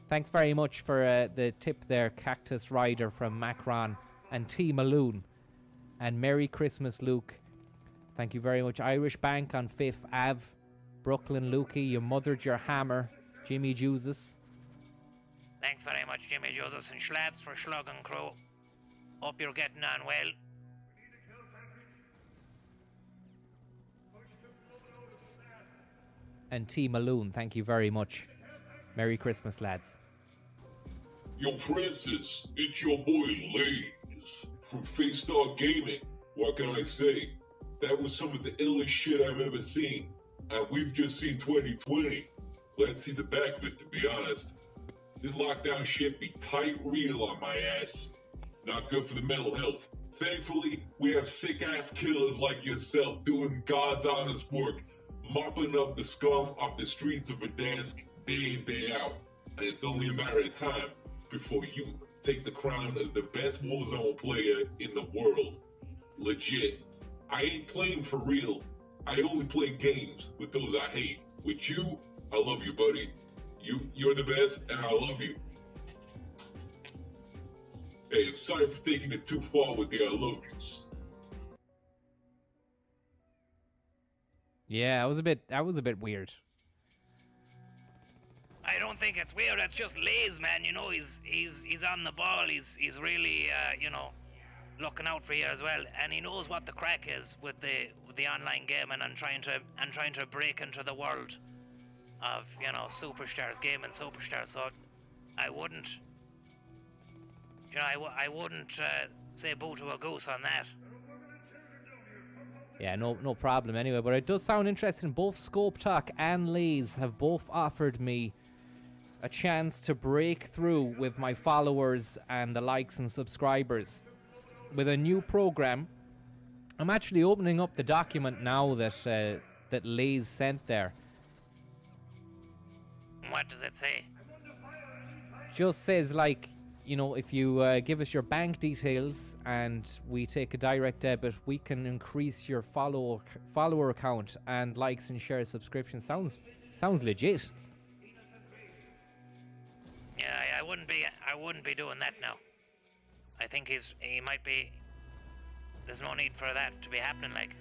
Thanks very much for the tip there, Cactus Rider from Macron and T. Maloon. And Merry Christmas, Luke. Thank you very much. Irish Bank on 5th Ave. Brooklyn Lukey, you mothered your hammer. Jimmy Jesus. Thanks very much, Jimmy Joseph and Schlaps for Shlugzone crew. Hope you're getting on well. And T. Maloon, thank you very much. Merry Christmas, lads. Yo, Francis, it's your boy Lays from Face Star Gaming. What can I say? That was some of the illest shit I've ever seen. And we've just seen 2020. Glad to see the back of it, to be honest. This lockdown shit be tight real on my ass. Not good for the mental health. Thankfully, we have sick-ass killers like yourself doing God's honest work, mopping up the scum off the streets of Verdansk day in, day out. And it's only a matter of time before you take the crown as the best Warzone player in the world. Legit. I ain't playing for real. I only play games with those I hate. With you, I love you, buddy. You're the best, and I love you. Hey, I'm sorry for taking it too far with the I love yous. Yeah, that was a bit weird. I don't think it's weird. It's just Lays, man. He's on the ball. He's really looking out for you as well, and he knows what the crack is with the online gaming and trying to break into the world of superstars, gaming superstars. So I wouldn't say boo to a goose on that. Yeah, no problem anyway, but it does sound interesting. Both Scope Talk and Lays have both offered me a chance to break through with my followers and the likes and subscribers with a new program. I'm actually opening up the document now that Lays sent there. What does it say? Just says, like, if you give us your bank details and we take a direct debit, we can increase your follower count and likes and share subscriptions. Sounds legit. Yeah, I wouldn't be doing that now. I think he might be. There's no need for that to be happening, like.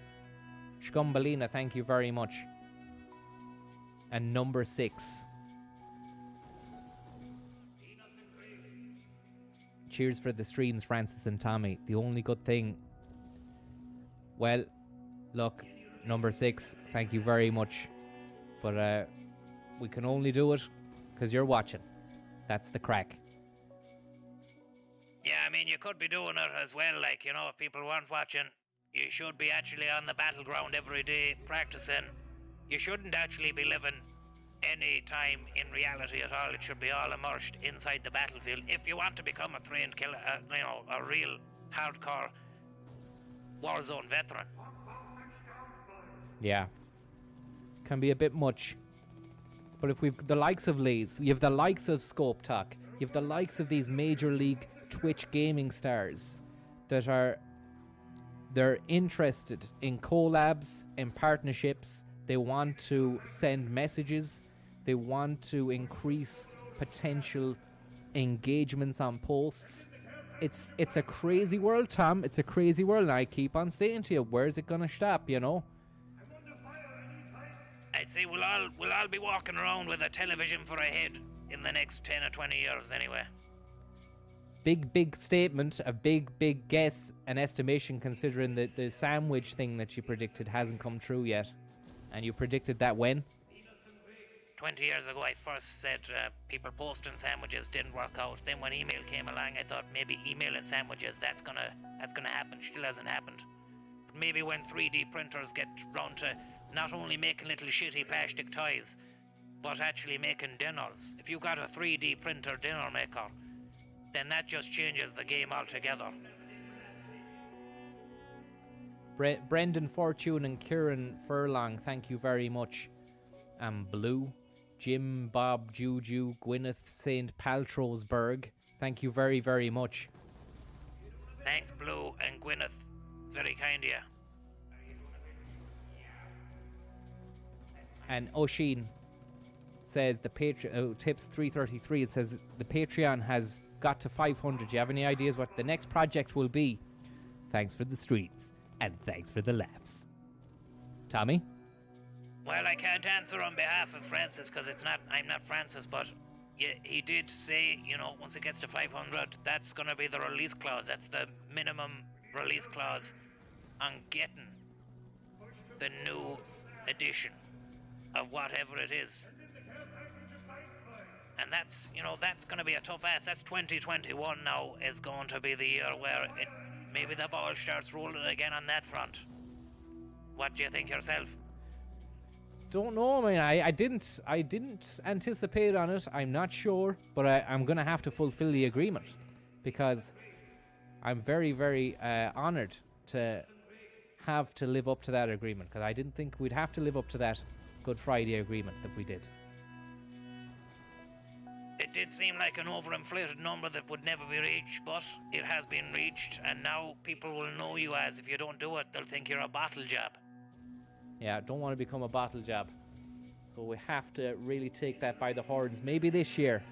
Shkumbalina, thank you very much. And number 6. Cheers for the streams, Francis and Tommy. The only good thing... Well, look, number 6, thank you very much. But we can only do it because you're watching. That's the crack. Yeah, I mean, you could be doing it as well, like, if people weren't watching, you should be actually on the battleground every day, practicing. You shouldn't actually be living any time in reality at all. It should be all immersed inside the battlefield if you want to become a trained killer, a real hardcore Warzone veteran. Yeah. Can be a bit much. But if we've the likes of Lays, you have the likes of Scope Talk, you have the likes of these major league Twitch gaming stars that they're interested in collabs, in partnerships. They want to send messages. They want to increase potential engagements on posts. It's a crazy world, Tom. It's a crazy world, and I keep on saying to you, where's it gonna stop, you know? I'd say we'll all be walking around with a television for a head in the next 10 or 20 years anyway. Big statement, a big guess, an estimation, considering that the sandwich thing that you predicted hasn't come true yet. And you predicted that when? 20 years ago, I first said people posting sandwiches didn't work out. Then when email came along, I thought maybe email and sandwiches, that's gonna happen. Still hasn't happened. But maybe when 3D printers get round to not only making little shitty plastic toys, but actually making dinners. If you got a 3D printer dinner maker, then that just changes the game altogether. Brendan Fortune and Kieran Furlong, thank you very much. Blue, Jim, Bob, Juju, Gwyneth, St. Paltrowsburg, thank you very, very much. Thanks, Blue and Gwyneth. Very kind of you. And O'Sheen says the Patreon, tips 333, it says the Patreon has got to 500. Do you have any ideas what the next project will be? Thanks for the streams, and thanks for the laughs. Tommy? Well, I can't answer on behalf of Francis because I'm not Francis, but yeah, he did say, once it gets to 500, that's going to be the release clause. That's the minimum release clause on getting the new edition of whatever it is. And that's going to be a tough ask. That's 2021 now is going to be the year where maybe the ball starts rolling again on that front. What do you think yourself? Don't know, man. I didn't anticipate on it. I'm not sure, but I'm gonna have to fulfill the agreement because I'm very, very honored to have to live up to that agreement, because I didn't think we'd have to live up to that Good Friday agreement that we did. It did seem like an overinflated number that would never be reached, but it has been reached, and now people will know you as, if you don't do it, they'll think you're a bottle job. Yeah, don't want to become a bottle job. So we have to really take that by the horns. Maybe this year.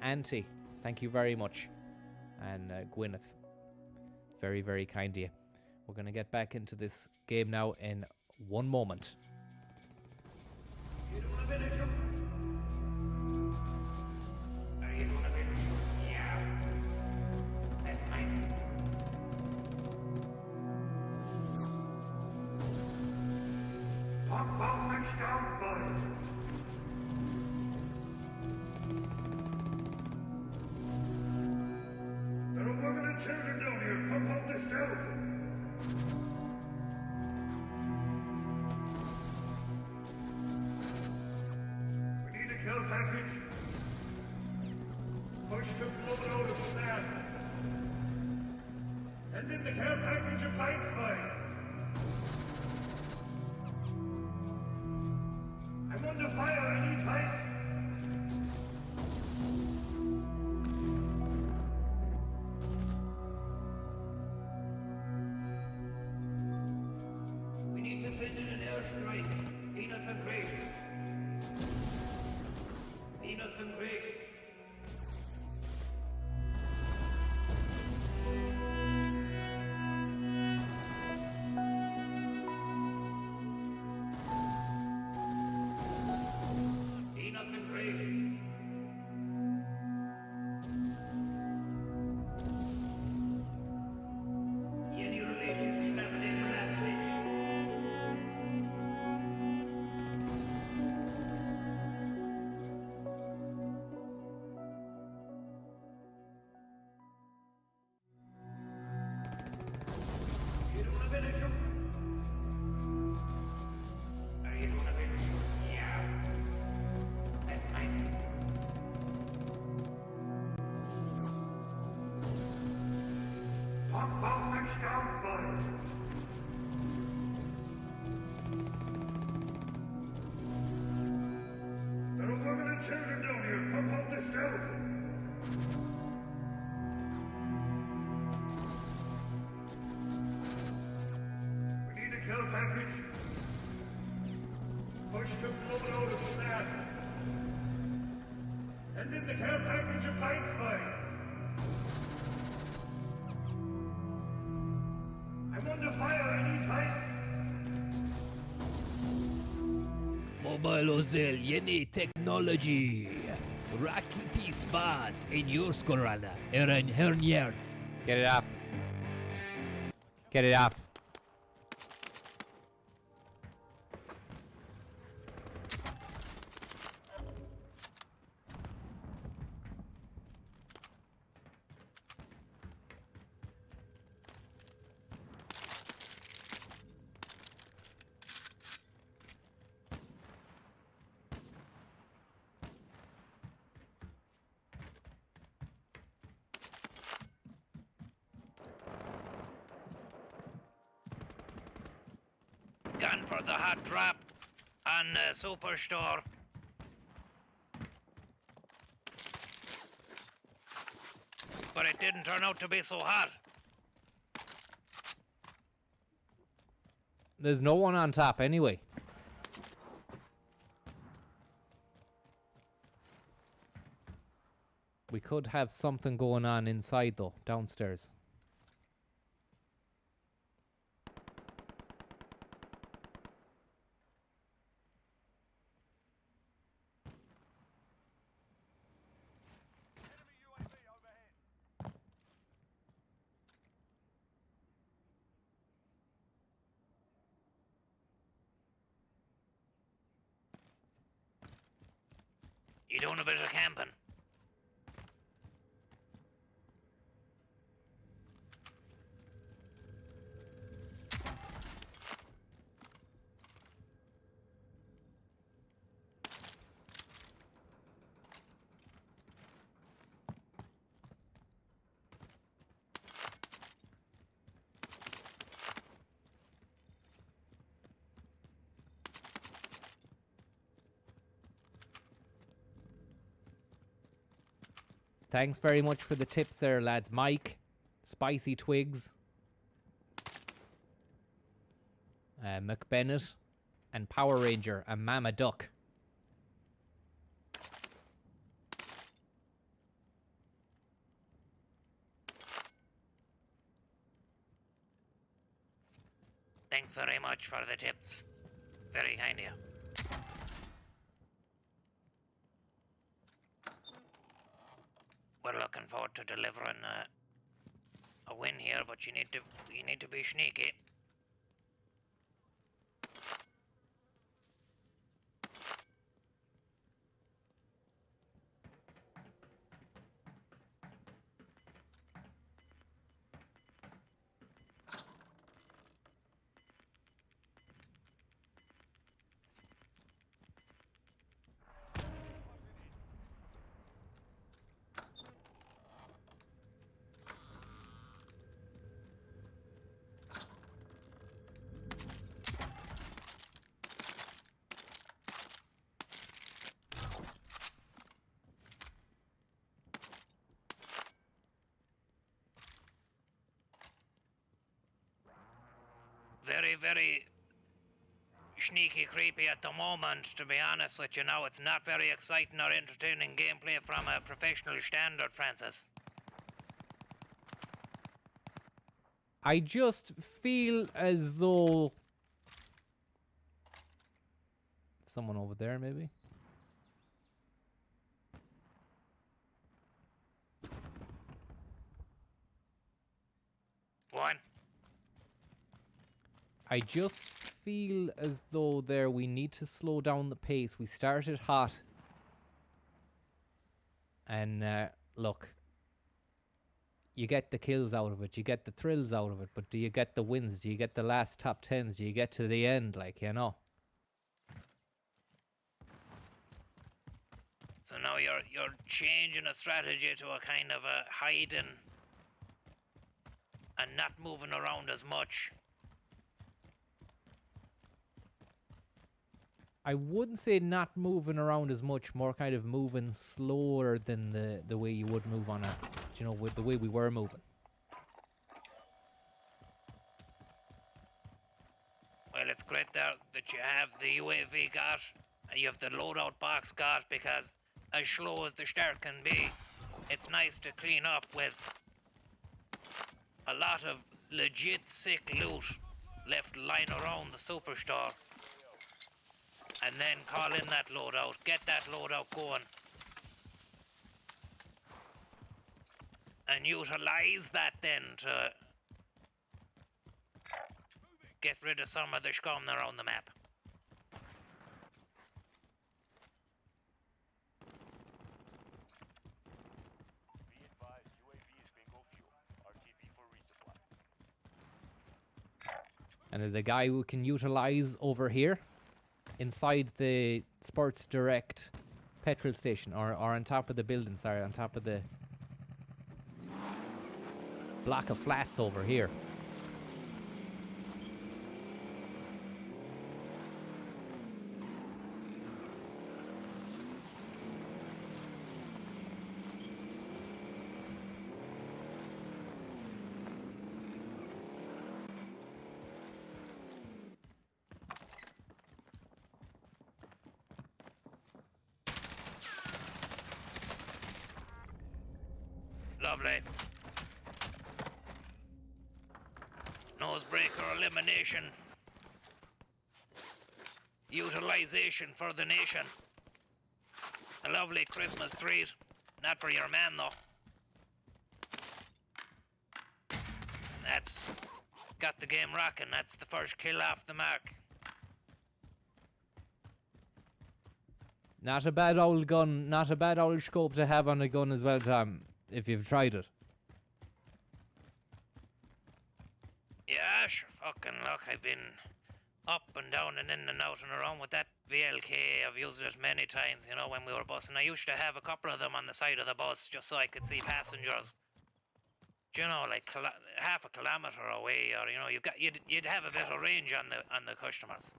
Auntie, thank you very much. And Gwyneth, very, very kind to you. We're going to get back into this game now in one moment. There are women and children down here. Pump out the stove. We need a kill package. Push the blood out of the stand. Send in the care package of pints, boy. I'm under fire. I need pints. We need to send in an airstrike. Peanuts and gracious. Peanuts and gracious. Peanuts and gracious. Any relations snapping in the last week? You don't want to finish 'em? Are you going to finish 'em? Yeah. That's fine. Pop out the scout button. There are women and children down here. Pump out the stove. We need a kill package. Push the blood out of the stand. Send in the care package of pints, boy. I'm under fire, I need pints. Mobile Ozel, yeni teknoloji. Rakipi spas in your skorana. Eren hernjerd. Get it off. Get it off. Gone for the hot drop on Superstore. But it didn't turn out to be so hot. There's no one on top anyway. We could have something going on inside though, downstairs. Enemy UAV overhead. You doing a bit of camping? Thanks very much for the tips there, lads. Mike, Spicy Twigs, McBennett, and Power Ranger, and Mama Duck. Thanks very much for the tips. Very kind of you. We're looking forward to delivering a win here, but you need to be sneaky. Very, very sneaky creepy at the moment, to be honest with you now. It's not very exciting or entertaining gameplay from a professional standard, Francis. I just feel as though... Someone over there, maybe? One. I just feel as though there we need to slow down the pace. We started hot. And look, you get the kills out of it, you get the thrills out of it, but do you get the wins? Do you get the last top tens? Do you get to the end, like, you know? So now you're changing a strategy to a kind of a hiding and not moving around as much. I wouldn't say not moving around as much, more kind of moving slower than the way you would move on a, you know, with the way we were moving. Well, it's great there that you have the UAV got, and you have the loadout box got, because as slow as the start can be. It's nice to clean up with a lot of legit sick loot left lying around the superstore. And then call in that loadout, get that loadout going. And utilize that then to get rid of some of the scum around the map. Be advised, UAV is bingo fuel. RTB for resupply. And there's a guy who can utilize over here inside the Sports Direct petrol station, or on top of the building, sorry, on top of the block of flats over here. Lovely. Nosebreaker elimination. Utilization for the nation. A lovely Christmas treat. Not for your man, though. That's got the game rocking. That's the first kill off the mark. Not a bad old gun, not a bad old scope to have on a gun as well, Tom, if you've tried it. Yeah, sure, fucking look, I've been up and down and in and out and around with that VLK. I've used it many times, you know, when we were busing. I used to have a couple of them on the side of the bus just so I could see passengers. Do you know, like half a kilometre away, or you know, you'd have a better range on the customers.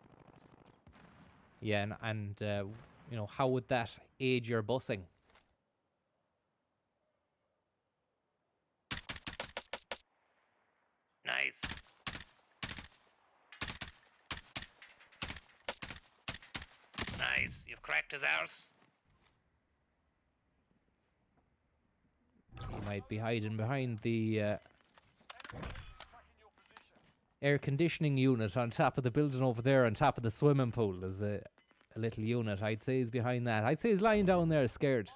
Yeah, and you know, how would that aid your busing? Nice. Nice. You've cracked his arse. He might be hiding behind the Tracking your position. air conditioning unit on top of the building over there, on top of the swimming pool. There's a little unit. I'd say he's behind that. I'd say he's lying down there scared.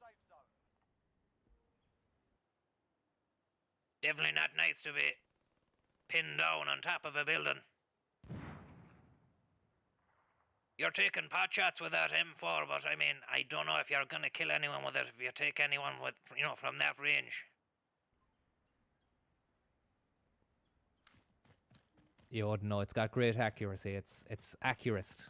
Marking new safe zone. Definitely not nice to be pinned down on top of a building. You're taking pot shots with that M4, but I mean, I don't know if you're gonna kill anyone with it if you take anyone with, you know, from that range. You wouldn't know. It's got great accuracy. It's accurate.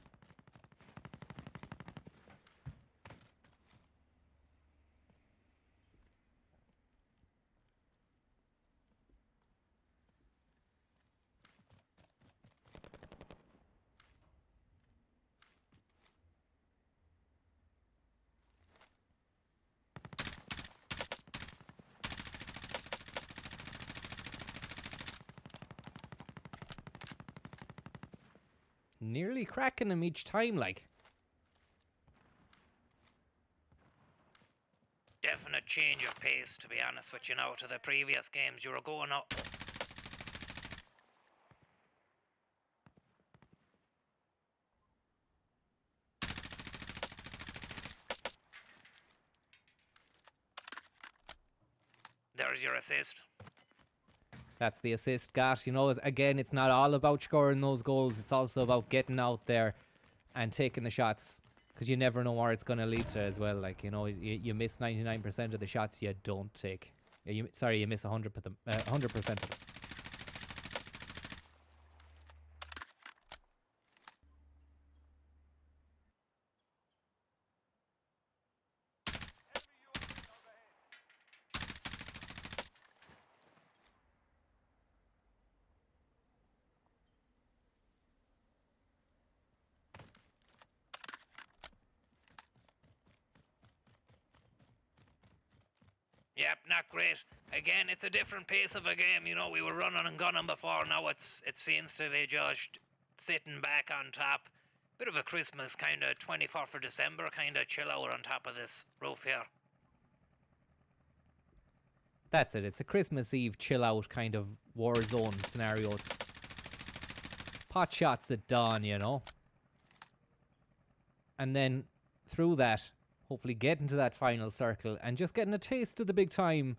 Nearly cracking him each time, like. Definite change of pace, to be honest with you now, to the previous games. You were going up. There's your assist. That's the assist got. You know, again, it's not all about scoring those goals. It's also about getting out there and taking the shots, because you never know where it's going to lead to as well. Like, you know, you miss 99% of the shots you don't take. You miss 100% of them. Enemy UAV overhead. Yep, not great. Again, it's a different pace of a game. You know, we were running and gunning before. Now it seems to be just sitting back on top, Bit of a Christmas kind of 24th of December kind of chill out on top of this roof here. That's it. It's a Christmas Eve chill out kind of war zone scenario. It's pot shots at dawn, you know. And then through that, hopefully getting to that final circle and just getting a taste of the big time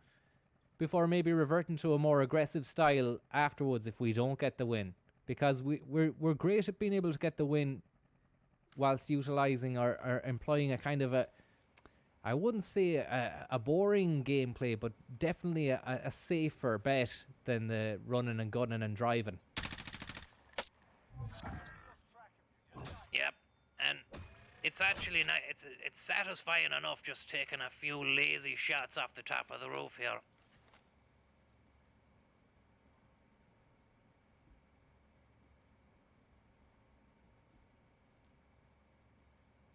before maybe reverting to a more aggressive style afterwards if we don't get the win. Because we're great at being able to get the win whilst utilising or employing a kind of a, I wouldn't say a boring gameplay, but definitely a safer bet than the running and gunning and driving. Yep, and it's actually it's satisfying enough just taking a few lazy shots off the top of the roof here.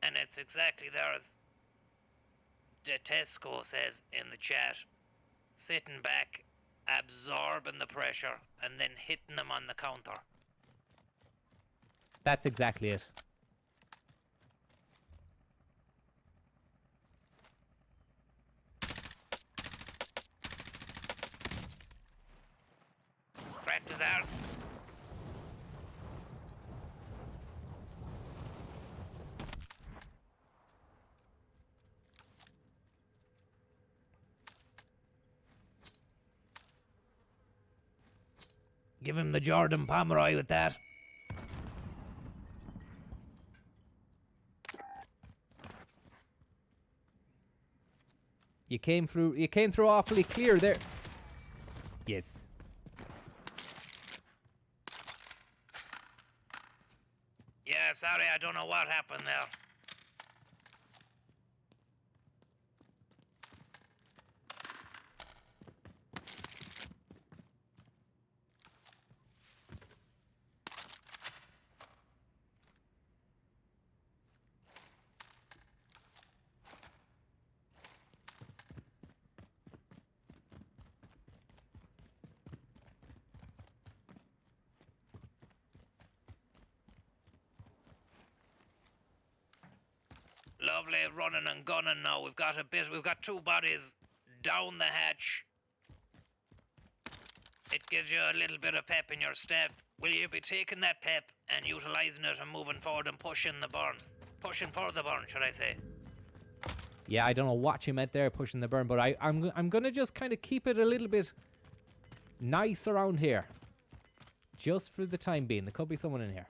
And it's exactly there as Detesco says in the chat, sitting back, absorbing the pressure, and then hitting them on the counter. That's exactly it. Practice ours. Give him the Jordan Pomeroy with that. You came through awfully clear there. Yes. Yeah, sorry, I don't know what happened there. Lovely running and gunning now. We've got two bodies down the hatch. It gives you a little bit of pep in your step. Will you be taking that pep and utilising it and moving forward and pushing the burn? Pushing for the burn, should I say? Yeah, I don't know what you meant there, pushing the burn, but I'm gonna just kind of keep it a little bit nice around here. Just for the time being. There could be someone in here.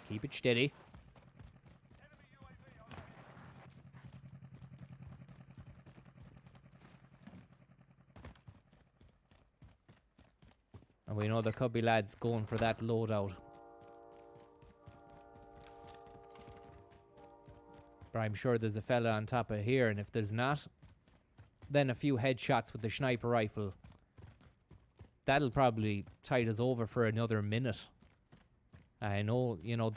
Keep it steady. And we know there could be lads going for that loadout. But I'm sure there's a fella on top of here, and if there's not, then a few headshots with the sniper rifle. That'll probably tide us over for another minute. I know, you know,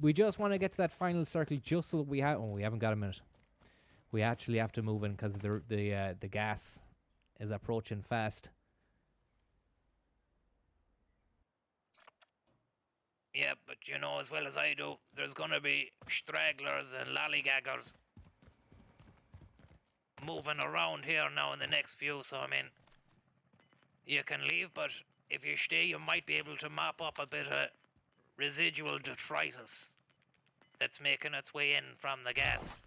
we just want to get to that final circle just so that we haven't got a minute. We actually have to move in because the gas is approaching fast. Yeah, but you know as well as I do, there's gonna be stragglers and lollygaggers moving around here now in the next few, so I mean, you can leave, but if you stay, you might be able to mop up a bit of residual detritus that's making its way in from the gas.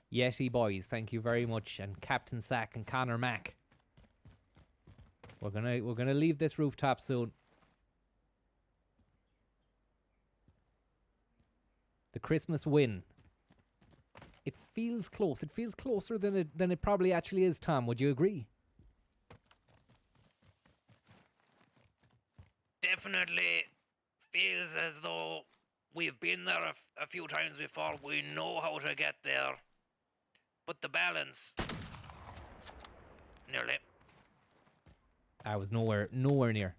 Yeti boys, thank you very much, and Captain Sack and Connor Mack. We're gonna leave this rooftop soon. The Christmas win. It feels close. It feels closer than it probably actually is, Tom. Would you agree? definitely feels as though we've been there a few times before. We know how to get there. But the balance... Nearly. I was nowhere near.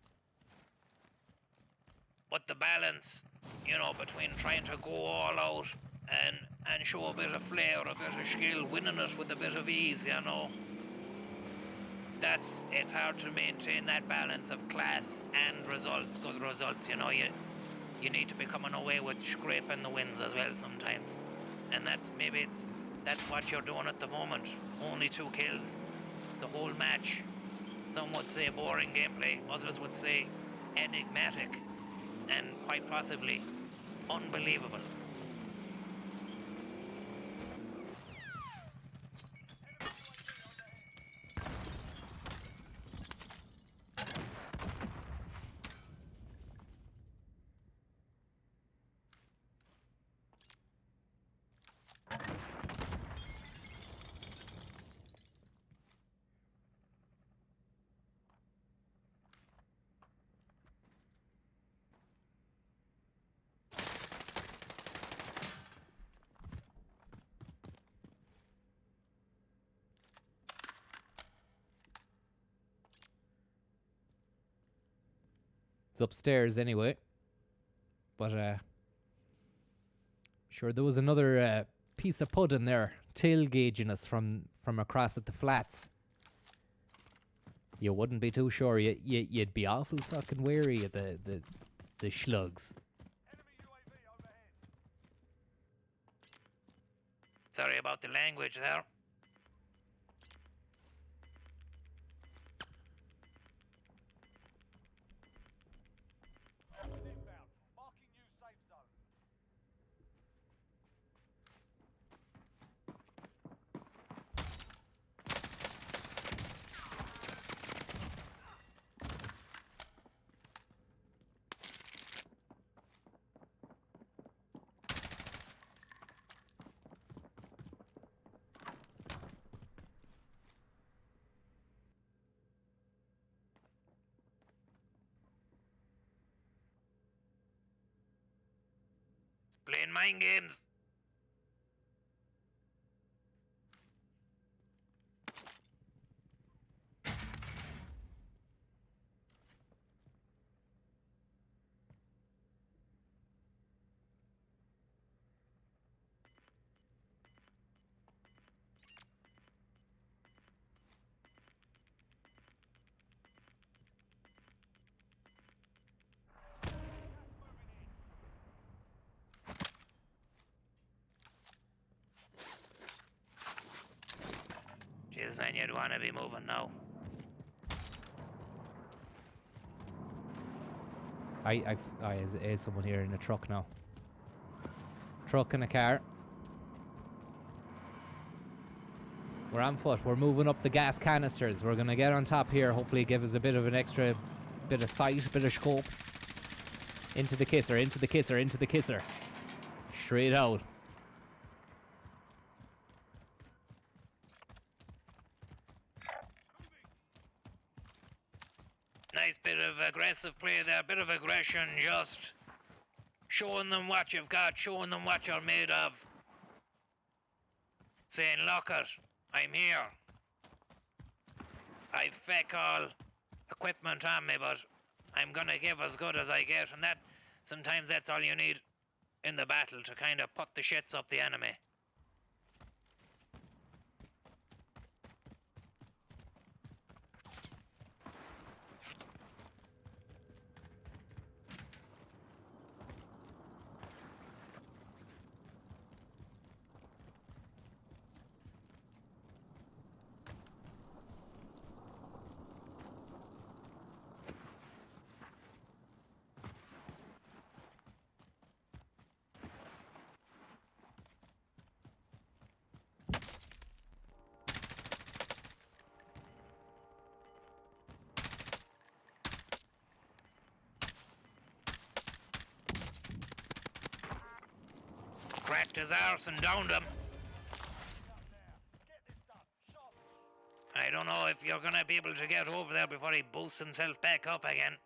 But the balance, you know, between trying to go all out and show a bit of flair, a bit of skill, winning it with a bit of ease, you know. It's hard to maintain that balance of class and results, good results, you know. You need to be coming away with scraping the wins as well sometimes. And that's what you're doing at the moment. Only 2 kills the whole match. Some would say boring gameplay, others would say enigmatic, and quite possibly unbelievable. It's upstairs anyway. But sure, there was another piece of pudding there, tailgaging us from across at the flats. You wouldn't be too sure. You'd be awful fucking wary of the Shlugs. Enemy UAV overhead. Sorry about the language there. Gas is inbound. Marking new safe zone. Playing mind games. Jeez, man, you'd want to be moving now. Is someone here in a truck now. Truck and a car. We're on foot. We're moving up the gas canisters. We're gonna get on top here. Hopefully, give us a bit of an extra bit of sight, a bit of scope. Into the kisser. Into the kisser. Into the kisser. Straight out. Nice bit of aggressive play there, bit of aggression, just showing them what you've got, showing them what you're made of. Saying, look it, I'm here. I've feck all equipment on me, but I'm gonna give as good as I get, and that sometimes that's all you need in the battle to kind of put the shits up the enemy. Cracked his arse and downed him. Get this done. Sharp. I don't know if you're gonna be able to get over there before he boosts himself back up again.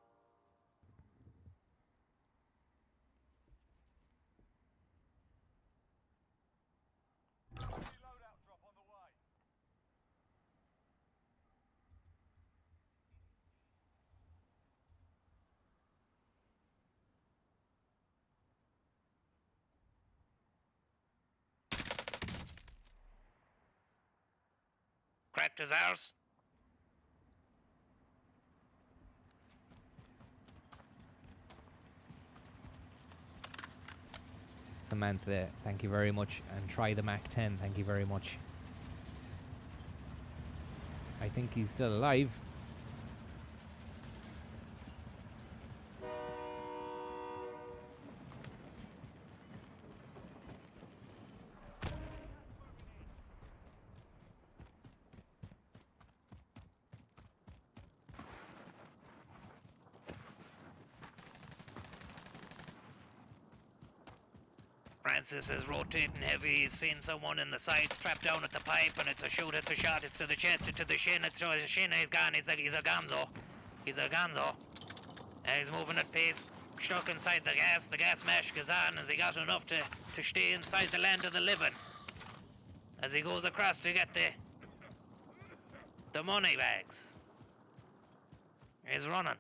marked as ours. Samantha, thank you very much. And try the Mac 10, thank you very much. I think he's still alive. Francis is rotating heavy. He's seen someone in the side strapped down at the pipe, and it's a shoot, it's a shot, it's to the chest, it's to the shin, it's to the shin, he's gone, he's a gonzo. He's a gonzo. And he's moving at pace, stuck inside the gas mask goes on as he got enough to stay inside the land of the living. As he goes across to get the money bags. He's running.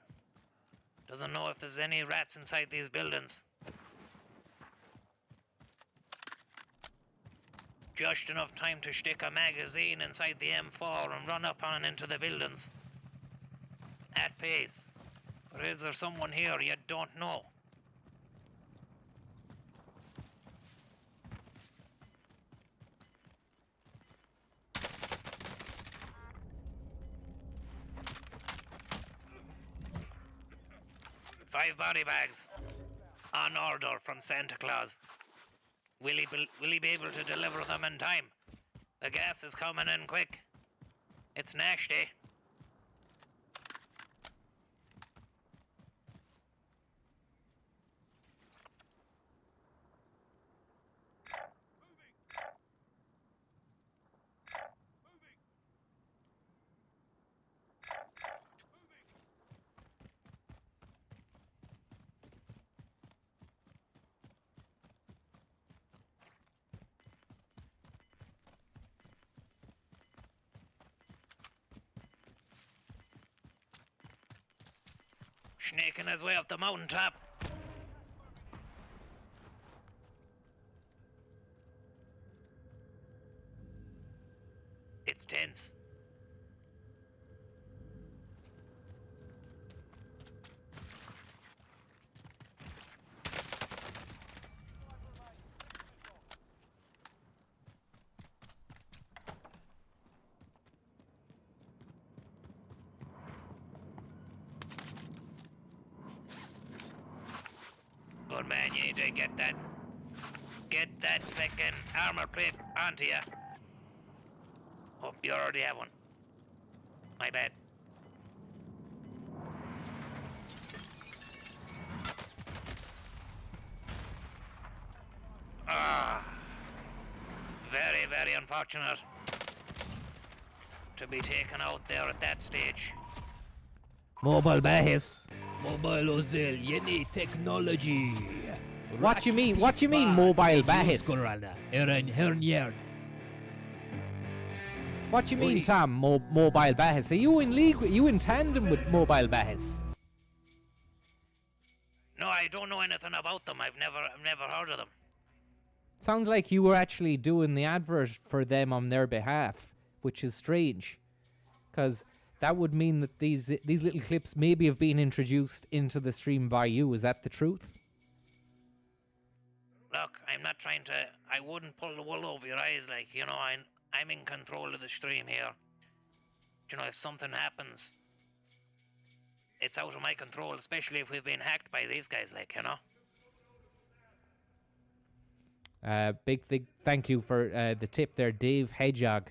Doesn't know if there's any rats inside these buildings. Just enough time to stick a magazine inside the M4 and run up on into the buildings. At pace. But is there someone here you don't know? Five body bags. On order from Santa Claus. Will he be able to deliver them in time? The gas is coming in quick. It's nasty. Snaking his way up the mountaintop. It's tense. Good man, you need to get that flicking armor plate onto you. Oh, you already have one. My bad. Ah, very, very unfortunate to be taken out there at that stage. Mobile Bahis. Mobile Ozil, yeni technology. What you mean? What you mean, mobile Bahis? What you mean, Tom? Mobile Bahis? Are you in league? Are you in tandem with Mobile Bahis? No, I don't know anything about them. I've never heard of them. Sounds like you were actually doing the advert for them on their behalf, which is strange, because that would mean that these little clips maybe have been introduced into the stream by you. Is that the truth? Look, I'm not trying to. I wouldn't pull the wool over your eyes, like, you know. I'm in control of the stream here. You know, if something happens, it's out of my control, especially if we've been hacked by these guys, like, you know. Big thank you for the tip there, Dave Hedgehog.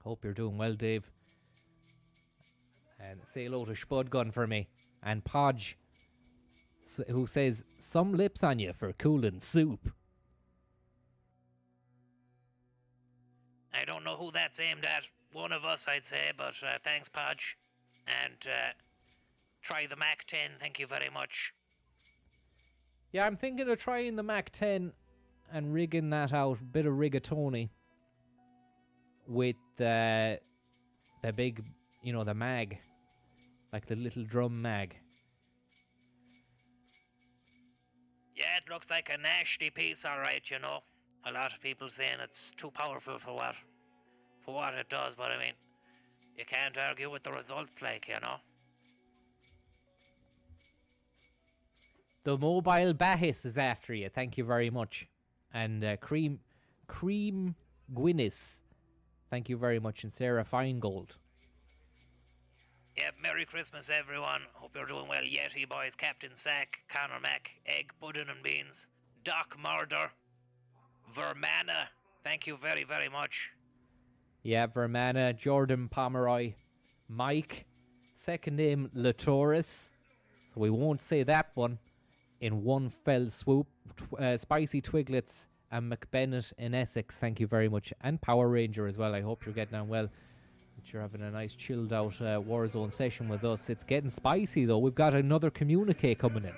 Hope you're doing well, Dave. And say hello to Spudgun for me. And Podge, who says, some lips on you for cooling soup. I don't know who that's aimed at. One of us, I'd say, but thanks, Podge. And try the Mac 10, thank you very much. Yeah, I'm thinking of trying the Mac 10 and rigging that out. Bit of rigatoni with the big, you know, the mag. Like the little drum mag. Yeah, it looks like a nasty piece, alright, you know. A lot of people saying it's too powerful for what it does, but I mean, you can't argue with the results, like, you know. The mobile Bahis is after you. Thank you very much. And Cream Gwynnis. Thank you very much. And Sarah Feingold. Yep, Merry Christmas, everyone. Hope you're doing well. Yeti Boys, Captain Sack, Connor Mack, Egg, Pudding and Beans, Doc Murder, Vermana. Thank you very, very much. Yeah, Vermana, Jordan Pomeroy, Mike, second name Latoris. So we won't say that one in one fell swoop. Spicy Twiglets and McBennett in Essex. Thank you very much. And Power Ranger as well. I hope you're getting on well. That you're having a nice chilled out Warzone session with us. It's getting spicy though. We've got another communique coming in.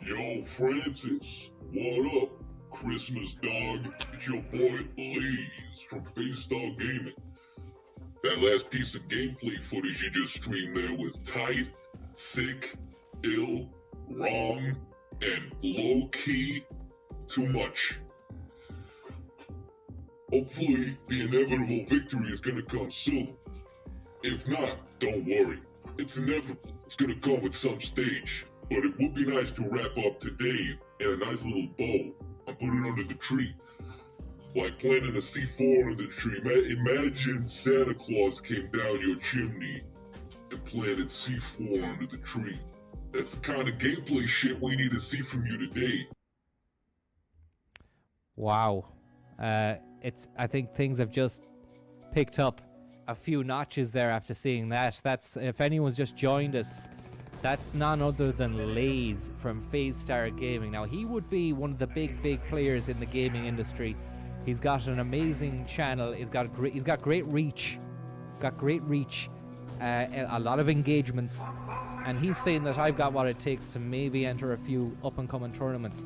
Yo, Francis, what up? Christmas dog, it's your boy Blaze from Face-Star Gaming. That last piece of gameplay footage you just streamed there was tight, sick, ill, wrong, and low-key too much. Hopefully, the inevitable victory is gonna come soon. If not, don't worry. It's inevitable. It's gonna come at some stage. But it would be nice to wrap up today in a nice little bow and put it under the tree. Like planting a C4 under the tree. Imagine Santa Claus came down your chimney and planted C4 under the tree. That's the kind of gameplay shit we need to see from you today. Wow. I think things have just picked up a few notches there after seeing that. That's, if anyone's just joined us, that's none other than Lays from Phase Star Gaming. Now, he would be one of the big players in the gaming industry. He's got an amazing channel. He's got great reach. A lot of engagements. And he's saying that I've got what it takes to maybe enter a few up-and-coming tournaments.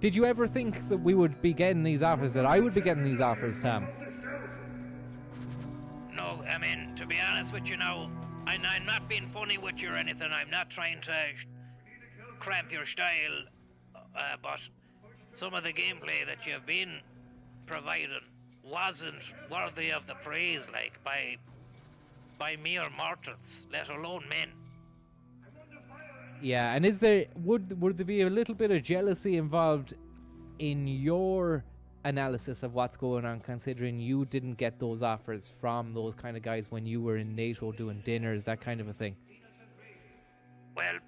Did you ever think that we would be getting these offers, that I would be getting these offers, Tom? No, I mean, to be honest with you now, I'm not being funny with you or anything. I'm not trying to cramp your style, but some of the gameplay that you've been providing wasn't worthy of the praise, like, by mere mortals, let alone men. Yeah, and is there would there be a little bit of jealousy involved in your analysis of what's going on, considering you didn't get those offers from those kind of guys when you were in NATO doing dinners, that kind of a thing? Well,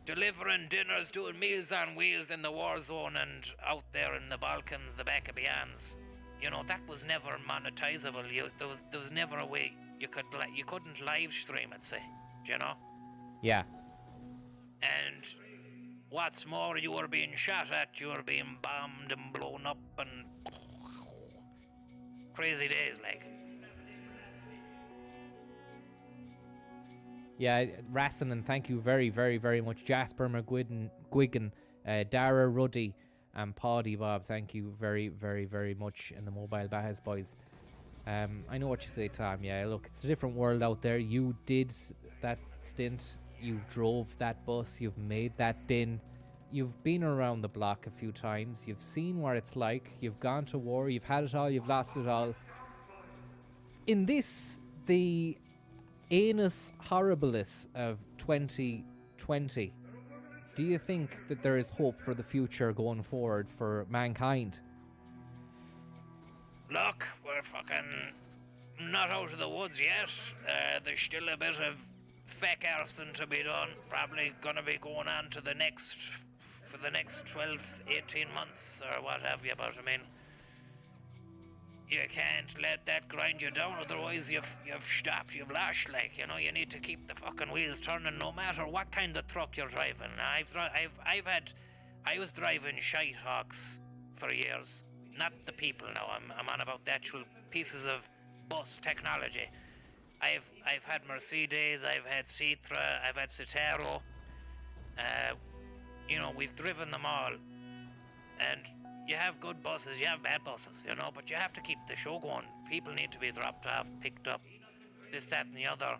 delivering dinners, doing meals on wheels in the war zone and out there in the Balkans, the back of Beyonds, you know, that was never monetizable. There was never a way you couldn't live stream it, say, you know? Yeah. And what's more, you were being shot at, you were being bombed and blown up and crazy days, like. Yeah, Rassanen, thank you very, very, very much. Jasper McGuigan, Dara Ruddy, and Paddy Bob, thank you very, very, very much. In the Mobile Bahas boys. I know what you say, Tom. Yeah, look, it's a different world out there. You did that stint. You drove that bus. You've made that din. You've been around the block a few times. You've seen what it's like. You've gone to war. You've had it all. You've lost it all. In this, the annus horribilis of 2020, do you think that there is hope for the future going forward for mankind? Look, we're fucking not out of the woods yet. There's still a bit of feck arsing to be done. Probably gonna be going on to for the next 12, 18 months or what have you. But I mean, you can't let that grind you down, otherwise you've stopped, you've lost, like, you know. You need to keep the fucking wheels turning no matter what kind of truck you're driving. I was driving shite hawks for years. Not the people now, I'm on about the actual pieces of bus technology. I've had Mercedes, I've had Citra, I've had Citaro. You know, we've driven them all. And you have good buses, you have bad buses, you know, but you have to keep the show going. People need to be dropped off, picked up, this, that, and the other.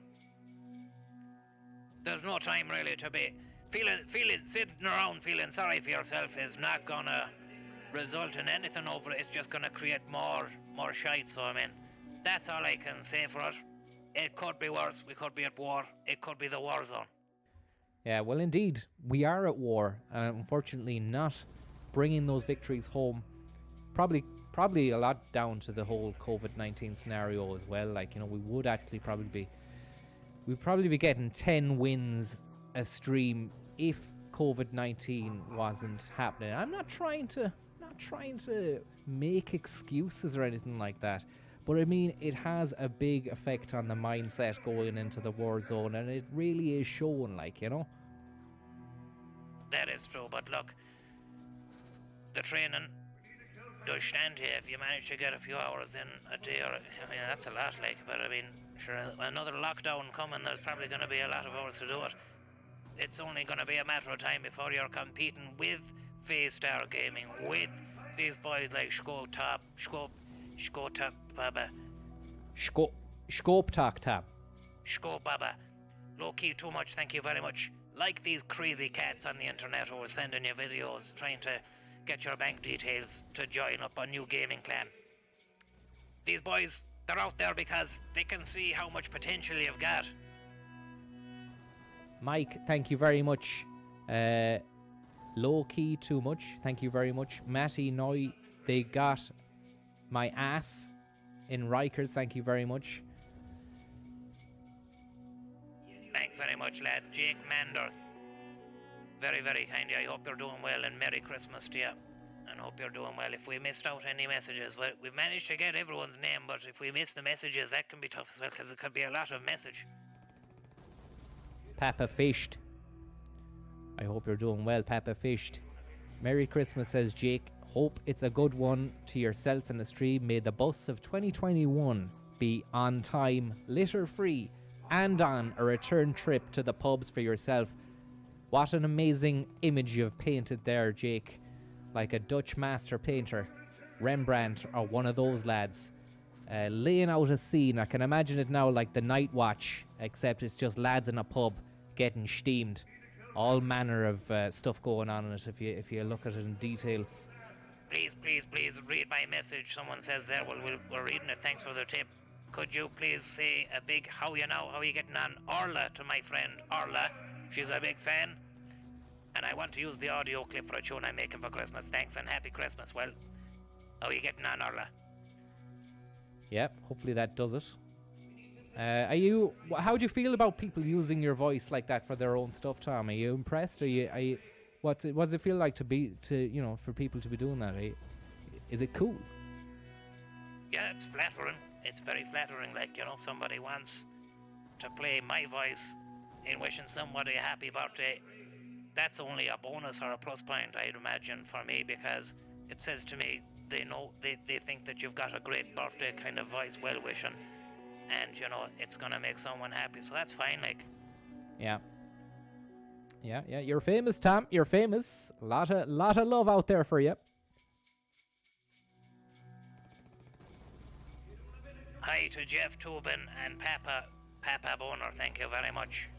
There's no time really to be sitting around feeling sorry for yourself is not gonna result in anything over it. It's just gonna create more shite. So I mean, That's all I can say for it. It could be worse. We could be at war. It could be the war zone. Yeah, well, indeed, we are at war. Unfortunately, not bringing those victories home. Probably a lot down to the whole COVID-19 scenario as well. Like, you know, we would actually we'd probably be getting 10 wins a stream if COVID-19 wasn't happening. I'm not trying to make excuses or anything like that. But I mean, it has a big effect on the mindset going into the war zone, and it really is shown, like, you know. That is true, but look, the training does stand here if you manage to get a few hours in a day, or, I mean, that's a lot, like, but I mean, sure, another lockdown coming, there's probably going to be a lot of hours to do it. It's only going to be a matter of time before you're competing with Phase Star Gaming, with these boys like Scope Talk Tab. Baba. Low key too much, thank you very much. Like these crazy cats on the internet who are sending you videos trying to get your bank details to join up a new gaming clan. These boys, they're out there because they can see how much potential you've got. Mike, thank you very much. Low key too much, thank you very much. Matty Noy, they got my ass in Rikers, thank you very much. Thanks very much, lads. Jake Mander, very, very kind of you. I hope you're doing well, and Merry Christmas to you. And hope you're doing well. If we missed out any messages, well, we've managed to get everyone's name, but if we miss the messages, that can be tough as well, because it could be a lot of message. Papa Fished. I hope you're doing well, Papa Fished. Merry Christmas, says Jake. Hope it's a good one to yourself and the stream. May the bus of 2021 be on time, litter free, and on a return trip to the pubs for yourself. What an amazing image you've painted there, Jake. Like a Dutch master painter, Rembrandt, or one of those lads. Laying out a scene. I can imagine it now like the Night Watch, except it's just lads in a pub getting steamed. All manner of stuff going on in it if you look at it in detail. Please read my message. Someone says there, well, we're reading it. Thanks for the tip. Could you please say a big how are you getting on, Orla, to my friend Orla? She's a big fan, and I want to use the audio clip for a tune I'm making for Christmas. Thanks and happy Christmas. Well, how are you getting on, Orla? Yep, hopefully that does it. How do you feel about people using your voice like that for their own stuff, Tom? Are you impressed? What does it feel like for people to be doing that? Is it cool? Yeah, it's flattering. It's very flattering, like, somebody wants to play my voice in wishing somebody a happy birthday. That's only a bonus or a plus point, I'd imagine, for me, because it says to me they think that you've got a great birthday kind of voice, well-wishing, and, it's gonna make someone happy, so that's fine, like. Yeah. Yeah, you're famous, Tom. You're famous. Lot of love out there for you. Hi to Jeff Tobin and Papa Boner. Thank you very much.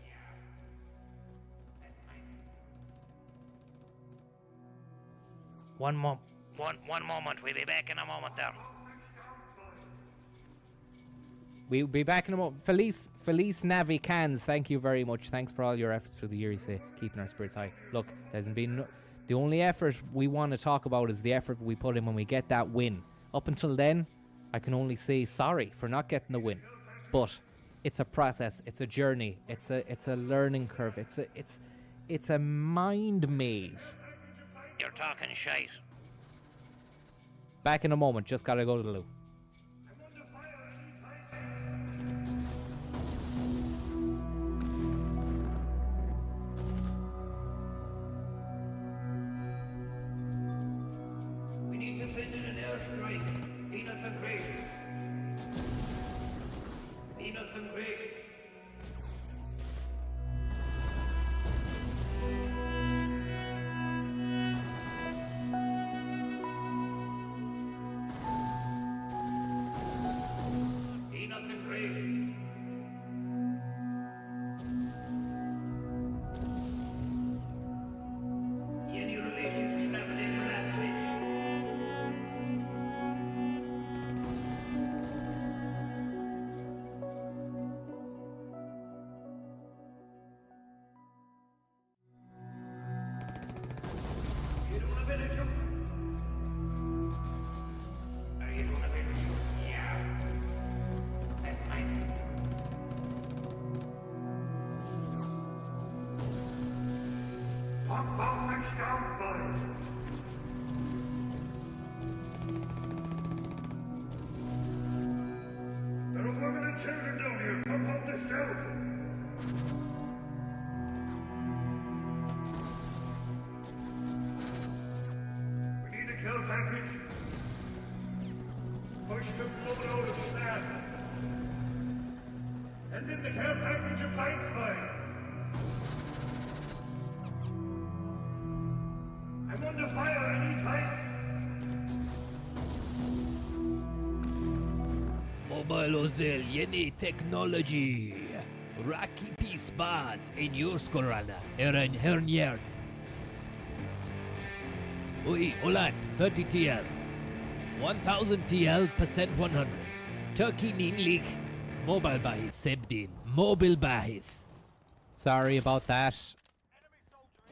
One moment. We'll be back in a moment there. We'll be back in a moment. Felice Navi Cans, thank you very much. Thanks for all your efforts through the year, you say, keeping our spirits high. Look, the only effort we want to talk about is the effort we put in when we get that win. Up until then, I can only say sorry for not getting the win. But it's a process, it's a journey, it's a learning curve, it's a mind maze. You're talking shite. Back in a moment, just gotta go to the loo. There are women and children down here. Pump out the stove. We need a kill package. Push the blood out of staff. Send in the care package of bites, boy. I'm under fire. I need bites. Mobile Ozel, yeni technology. Rocky Peace Bars in your skorana. Eren Hernier. Ui, Olan, 30 TL. 1000 TL percent 100. Turkey Ninlik. Mobile bahis Sebdin. Mobile bahis. Sorry about that.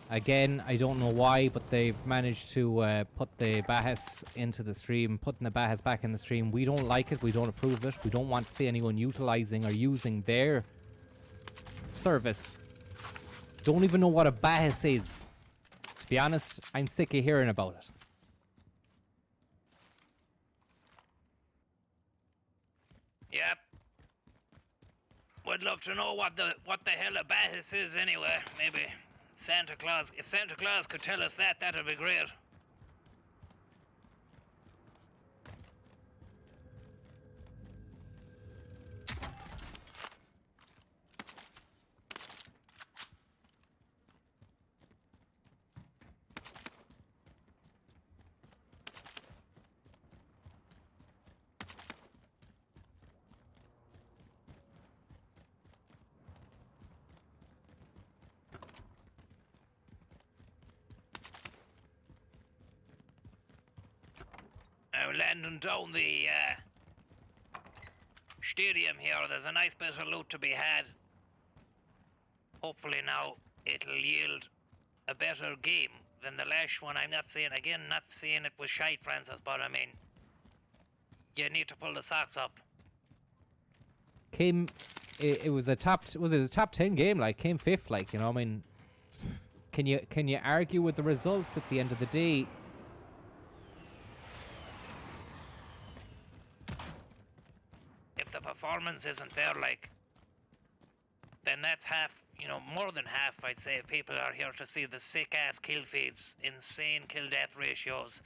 Again, I don't know why, but they've managed to put the Bahas into the stream, putting the Bahas back in the stream. We don't like it, we don't approve it, we don't want to see anyone utilizing or using their service. Don't even know what a Bahas is. To be honest, I'm sick of hearing about it. Yep. Would love to know what the hell a Bahis is anyway. Maybe Santa Claus. If Santa Claus could tell us that, that'd be great. I'm landing down the stadium here. There's a nice bit of loot to be had. Hopefully now it'll yield a better game than the last one. I'm not saying it was shite, Francis, but I mean, you need to pull the socks up. It was a top 10 game, like, came fifth, like, you know, I mean, can you argue with the results at the end of the day? If the performance isn't there, like, then that's half, you know, more than half, I'd say. People are here to see the sick-ass kill feeds, insane kill-death ratios,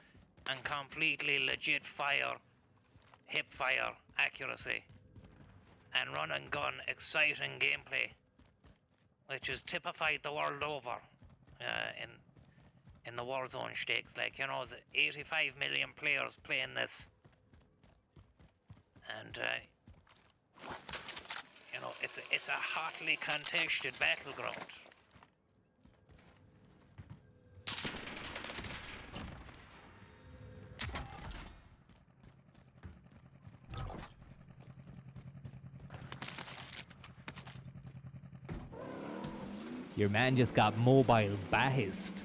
and completely legit fire, hip-fire accuracy, and run-and-gun exciting gameplay, which is typified the world over in the Warzone stakes. Like, you know, 85 million players playing this, and you know, it's a hotly contested battleground. Your man just got mobile bahist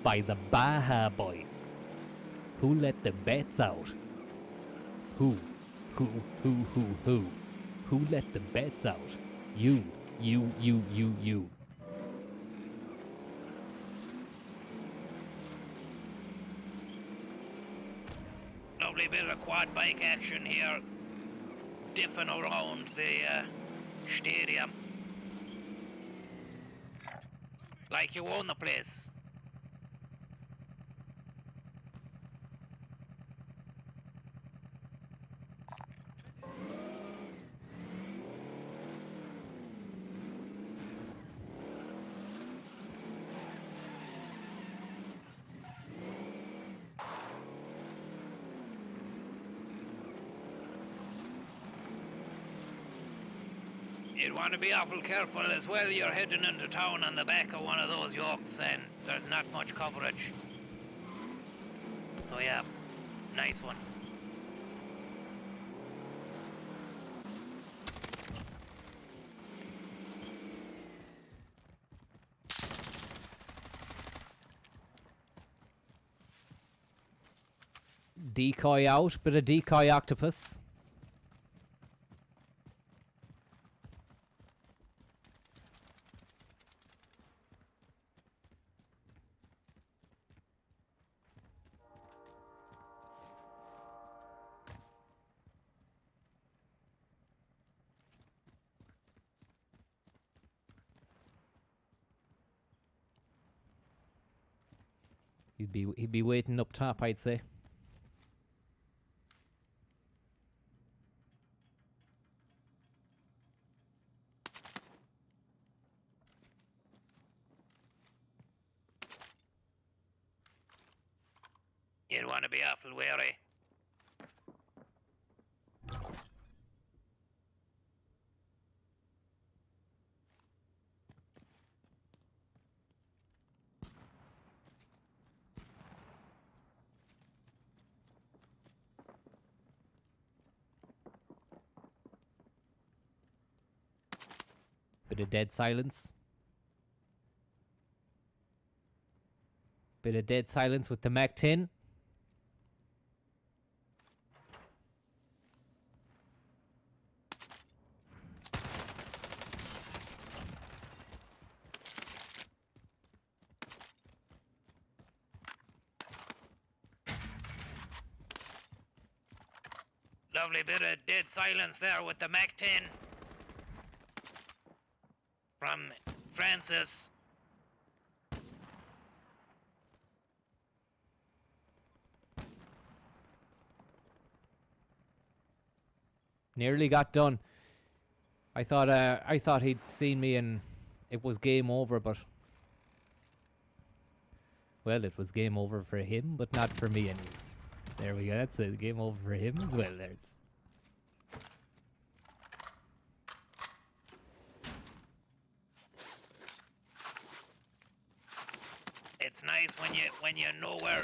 by the Baha boys. Who let the bets out? Who? Who let the bets out? You. Lovely bit of quad bike action here, diffing around the stadium. Like you own the place. You'd want to be awful careful as well. You're heading into town on the back of one of those yokes and there's not much coverage. So yeah, nice one. Decoy out, bit of decoy octopus. He'd be waiting up top, I'd say. You'd want to be awful wary. Bit of dead silence. Bit of dead silence with the Mac 10. Lovely bit of dead silence there with the Mac 10. From Francis. Nearly got done. I thought he'd seen me and it was game over, but well, it was game over for him, but not for me anyways. There we go. That's it. Game over for him as well. There's. It's nice when you know where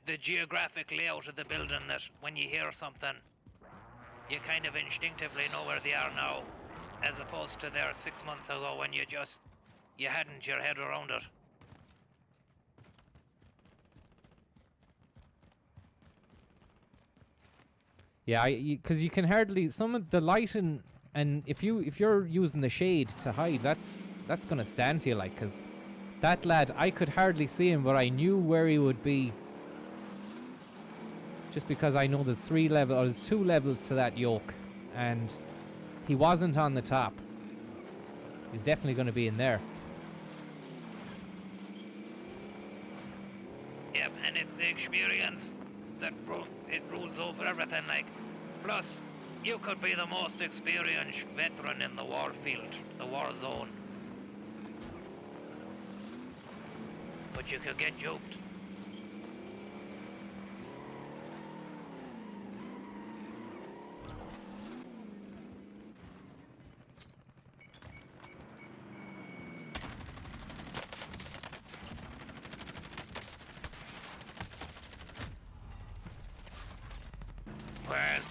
the geographic layout of the building, that when you hear something, you kind of instinctively know where they are now, as opposed to there 6 months ago when you hadn't your head around it. Yeah, because you can hardly, some of the lighting, and if you're using the shade to hide, that's gonna stand to you, like, because that lad, I could hardly see him, but I knew where he would be, just because I know there's 2 levels to that yoke, and he wasn't on the top. He's definitely going to be in there. Yep, and it's the experience that it rules over everything, like. Plus, you could be the most experienced veteran in the war field, the war zone. But you could get juked. Well,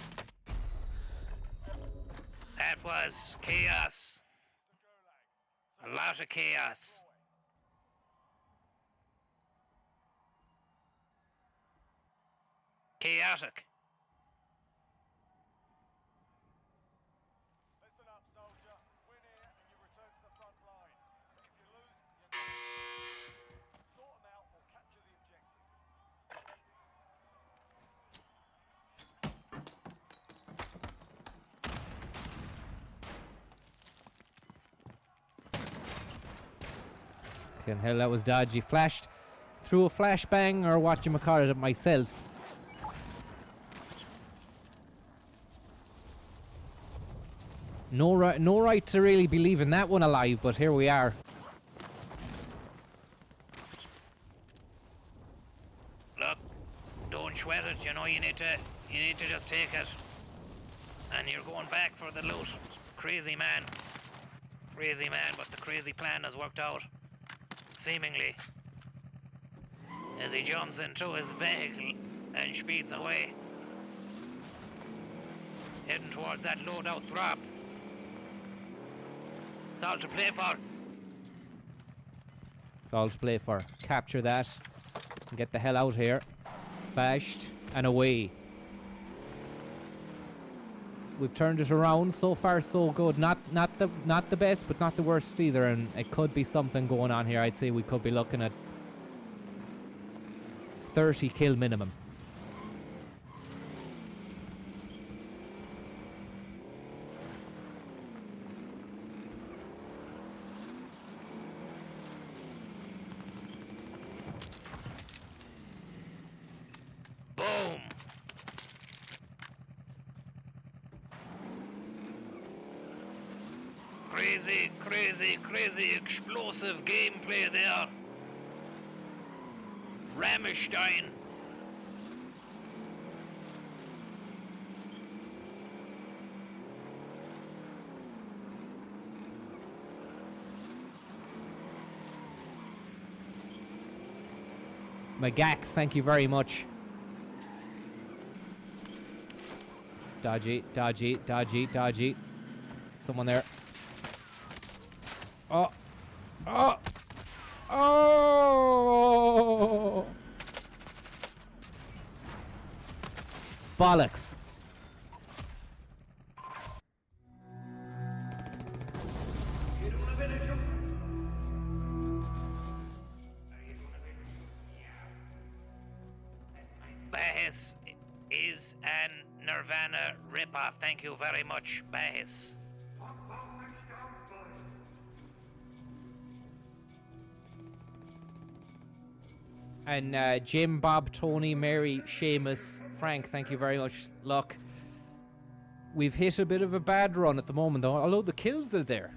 that was chaos. A lot of chaos. Chaotic. Listen up, soldier. Win here and you return to the front line. But if you lose, you sort them out or capture the objective. Fucking hell, that was dodgy. Flashed through a flashbang, or whatchamacallit it myself. No right to really be leaving that one alive, but here we are. Look, don't sweat it, you know, you need to just take it. And you're going back for the loot. Crazy man, but the crazy plan has worked out. Seemingly. As he jumps into his vehicle and speeds away. Heading towards that loadout drop. It's all to play for. It's all to play for. Capture that and get the hell out here. Fast. and away. We've turned it around. So far, so good. Not the best, but not the worst either. And it could be something going on here. I'd say we could be looking at 30 kill minimum. Boom! Crazy, crazy, crazy explosive gameplay there. Rammstein. Magax, thank you very much. Dodgy, dodgy, dodgy, dodgy. Someone there. Oh. Oh. Oh. Bollocks. Bahis is an Nirvana ripoff. Thank you very much, Bahis. And Jim, Bob, Tony, Mary, Seamus, Frank, thank you very much. Look, we've hit a bit of a bad run at the moment, though, although the kills are there.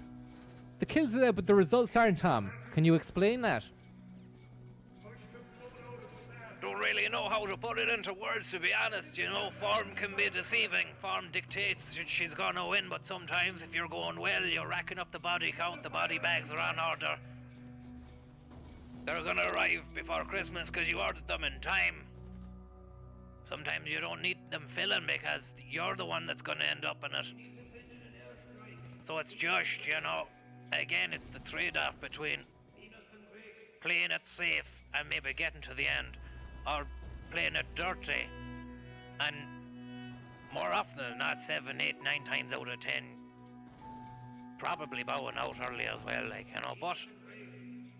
The kills are there, but the results aren't, Tom. Can you explain that? Don't really know how to put it into words, to be honest. You know, form can be deceiving. Form dictates that she's gonna win, but sometimes if you're going well, you're racking up the body count, the body bags are on order. They're gonna arrive before Christmas because you ordered them in time. Sometimes you don't need them filling because you're the one that's gonna end up in it. So it's just, you know, again, it's the trade-off between playing it safe and maybe getting to the end, or playing it dirty and more often than not, 7, 8, 9 times out of 10, probably bowing out early as well, like, you know, but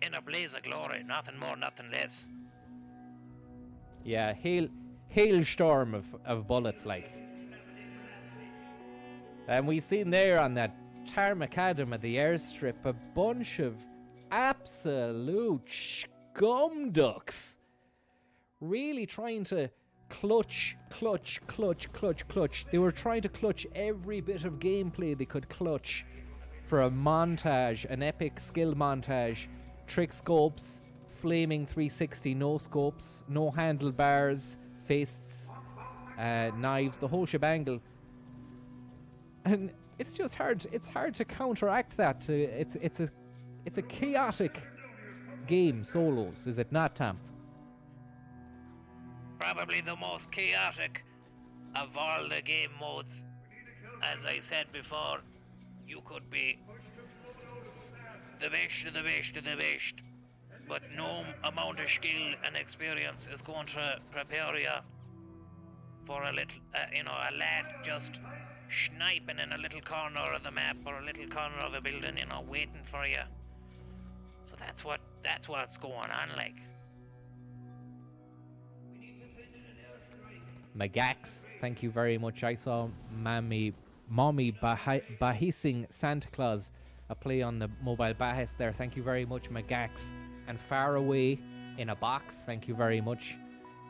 in a blaze of glory, nothing more, nothing less. Yeah, hailstorm of bullets, like. And we've seen there on that Tarmac Adam at the airstrip a bunch of absolute scumducks really trying to clutch. They were trying to clutch every bit of gameplay they could clutch for a montage, an epic skill montage. Trick scopes, flaming 360 no scopes, no handlebars, fists, knives, the whole shebangle. And it's just hard. It's hard to counteract that. It's a chaotic game, solos, is it not, Tom? Probably the most chaotic of all the game modes. As I said before, you could be the best, but no amount of skill and experience is going to prepare you for a little, a lad just sniping in a little corner of the map or a little corner of a building, waiting for you. So that's what's going on, like. Magax, thank you very much. I saw Mommy Bahissing Santa Claus a play on the mobile Bahis there. Thank you very much, Magax. And Far Away in a Box, thank you very much.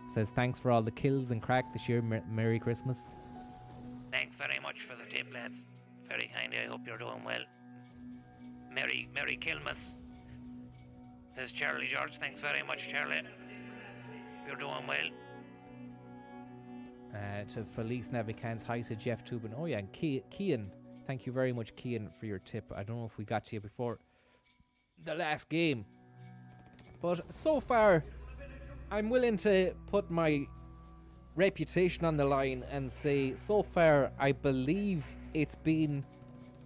Says thanks for all the kills and crack this year. Merry Christmas. Thanks very much for the tip, lads. Very kind. I hope you're doing well. Merry Kilmas. Says Charlie George. Thanks very much, Charlie. You're doing well. To Felice Navicans, hi to Jeff Tubin. Oh yeah, and Kian. Thank you very much, Kian, for your tip. I don't know if we got to you before the last game. But so far, I'm willing to put my reputation on the line and say, so far, I believe it's been,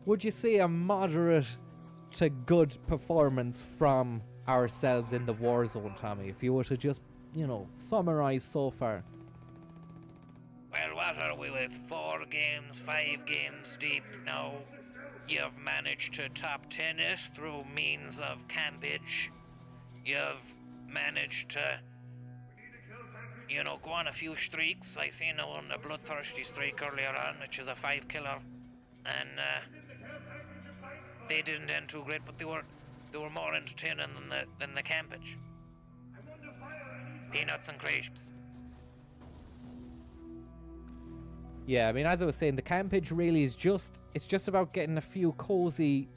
would you say, a moderate to good performance from ourselves in the Warzone, Tommy? If you were to just, summarize so far. what are we with? 4 games, 5 games deep now. You've managed to top 10 it through means of campage. You've managed to, go on a few streaks. I seen a bloodthirsty streak earlier on, which is a 5 killer, and they didn't end too great, but they were more entertaining than the campage. Peanuts and crisps. Yeah, I mean, as I was saying, the campage really is just about getting a few cozy,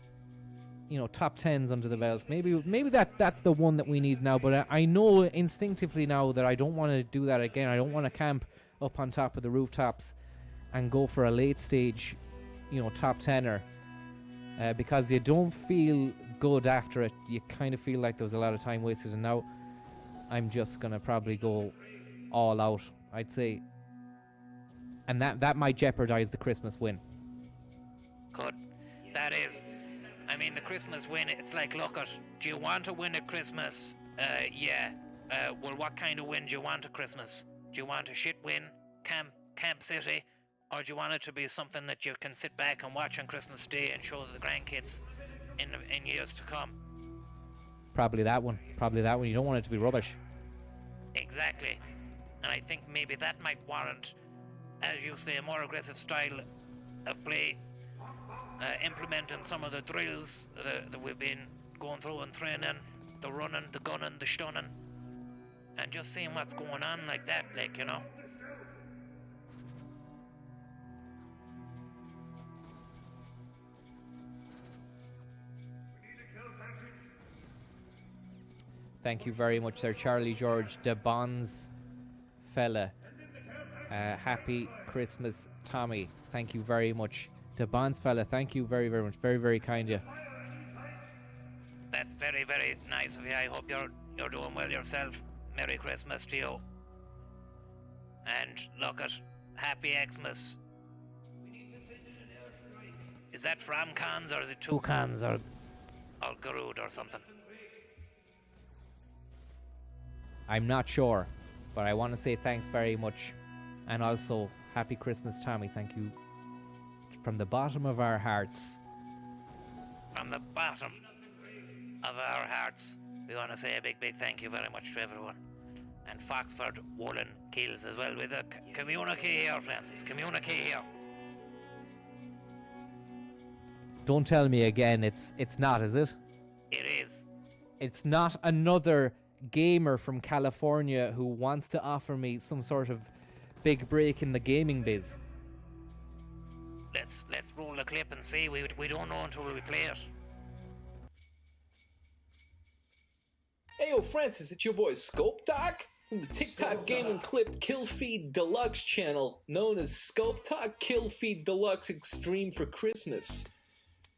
top 10s under the belt. Maybe that's the one that we need now, but I know instinctively now that I don't want to do that again. I don't want to camp up on top of the rooftops and go for a late stage, top 10er, because you don't feel good after it. You kind of feel like there was a lot of time wasted, and now I'm just going to probably go all out, I'd say. And that might jeopardize the Christmas win. Good. That is. I mean, the Christmas win, it's like, look at, do you want to win at Christmas? Yeah. Well, what kind of win do you want at Christmas? Do you want a shit win, Camp City? Or do you want it to be something that you can sit back and watch on Christmas Day and show the grandkids in years to come? Probably that one. You don't want it to be rubbish. Exactly. And I think maybe that might warrant, as you say, a more aggressive style of play, implementing some of the drills that we've been going through and training, the running, the gunning, the stunning, and just seeing what's going on like that, Thank you very much, Sir Charlie George, the Bonds fella. Happy Christmas, Tommy. Thank you very much. The Bonds fella, thank you very, very much. Very, very kind of you. That's very, very nice of you. I hope you're doing well yourself. Merry Christmas to you. And look at Happy Xmas. Is that from cans or is it 2 cans or Garud or something? I'm not sure, but I want to say thanks very much. And also, Happy Christmas, Tommy. Thank you from the bottom of our hearts. From the bottom of our hearts, we want to say a big, big thank you very much to everyone. And Foxford Woolen Kills as well with a communique here, Francis. Communique here. Don't tell me again it's not, is it? It is. It's not another gamer from California who wants to offer me some sort of big break in the gaming biz. Let's roll the clip and see. We don't know until we play it. Hey yo, Francis, it's your boy Scope Talk from the TikTok Gaming Clip Kill Feed Deluxe channel, known as Scope Talk Kill Feed Deluxe Extreme for Christmas.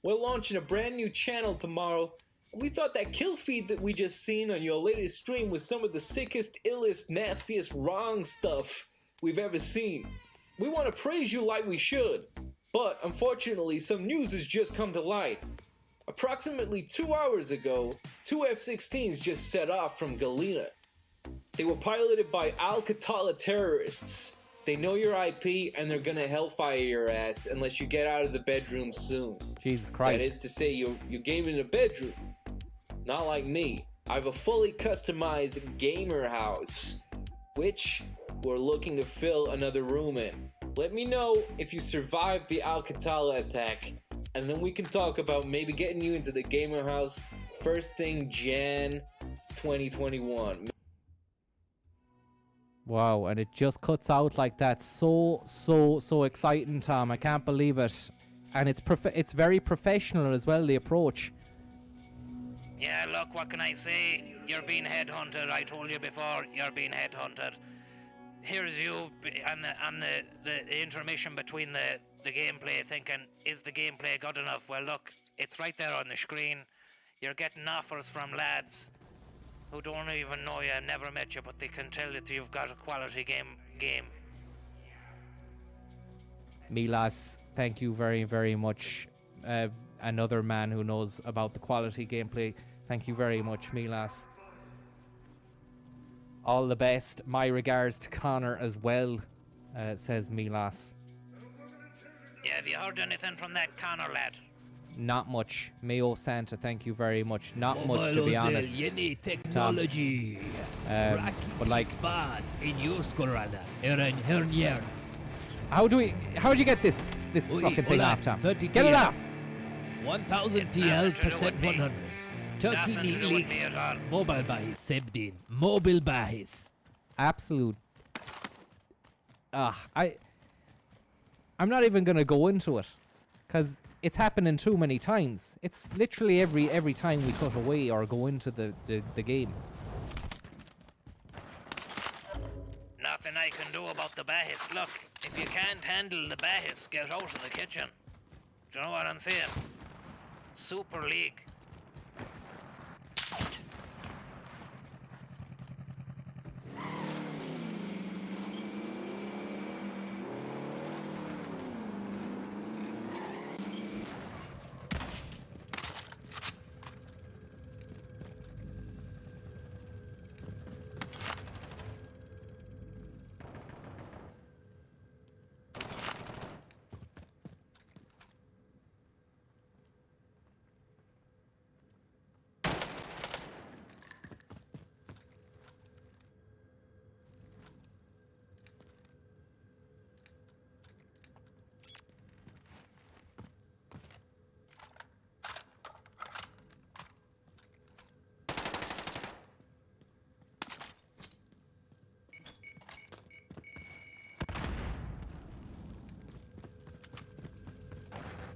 We're launching a brand new channel tomorrow. We thought that kill feed that we just seen on your latest stream was some of the sickest, illest, nastiest, wrong stuff we've ever seen. We want to praise you like we should, but unfortunately some news has just come to light. Approximately 2 hours ago, 2 F-16s just set off from Galena. They were piloted by Al-Qatala terrorists. They know your IP and they're gonna hellfire your ass unless you get out of the bedroom soon. Jesus Christ. That is to say, you're gaming in a bedroom. Not like me. I have a fully customized gamer house, which we're looking to fill another room in. Let me know if you survived the Al-Qatala attack, and then we can talk about maybe getting you into the gamer house first thing Jan 2021. Wow, and it just cuts out like that. So exciting, Tom. I can't believe it. And it's very professional as well, the approach. Yeah, look, what can I say? You're being headhunted. I told you before, you're being headhunted. Here's you on the intermission between the gameplay, thinking, is the gameplay good enough? Well, look, it's right there on the screen. You're getting offers from lads who don't even know you, never met you, but they can tell that you've got a quality game. Milas, thank you very, very much. Another man who knows about the quality gameplay. Thank you very much, Milas. All the best. My regards to Connor as well. says Milas. Yeah, have you heard anything from that Connor lad? Not much. Mayo Santa, thank you very much. Not much, to Mobile be Ozil, honest. Yeni technology. But like, Spas in your scorana. Hernjern. how'd you get this fucking thing off, Tom? 30 Get it TL. off! 1000 It's TL nothing to do percent with me. 100. Turkey Nothing to do with League. me at all. Mobile bahis Sebdin. Mobile bahis. Absolute. I'm not even gonna go into it, cause it's happening too many times. It's literally every time we cut away or go into the game. Nothing I can do about the bahis. Look, if you can't handle the bahis, get out of the kitchen. Do you know what I'm saying? Super League.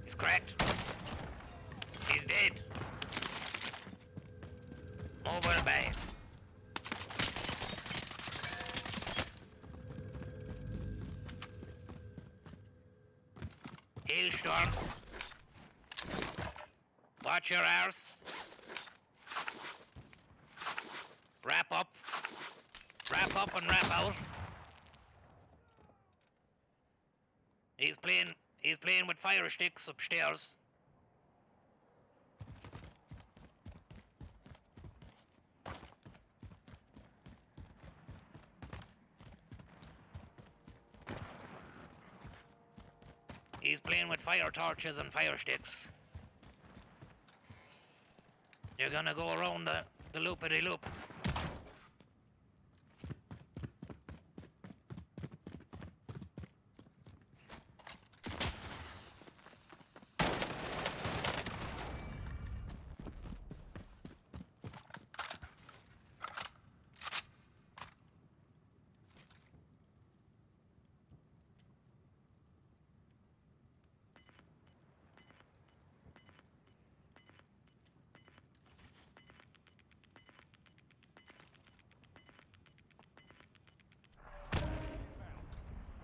He's cracked. He's dead. Mobile bahis. Hailstorm. Watch your arse. Wrap up. Wrap up and wrap out. He's playing with fire sticks upstairs. He's playing with fire torches and fire sticks. You're gonna go around the loopity-loop.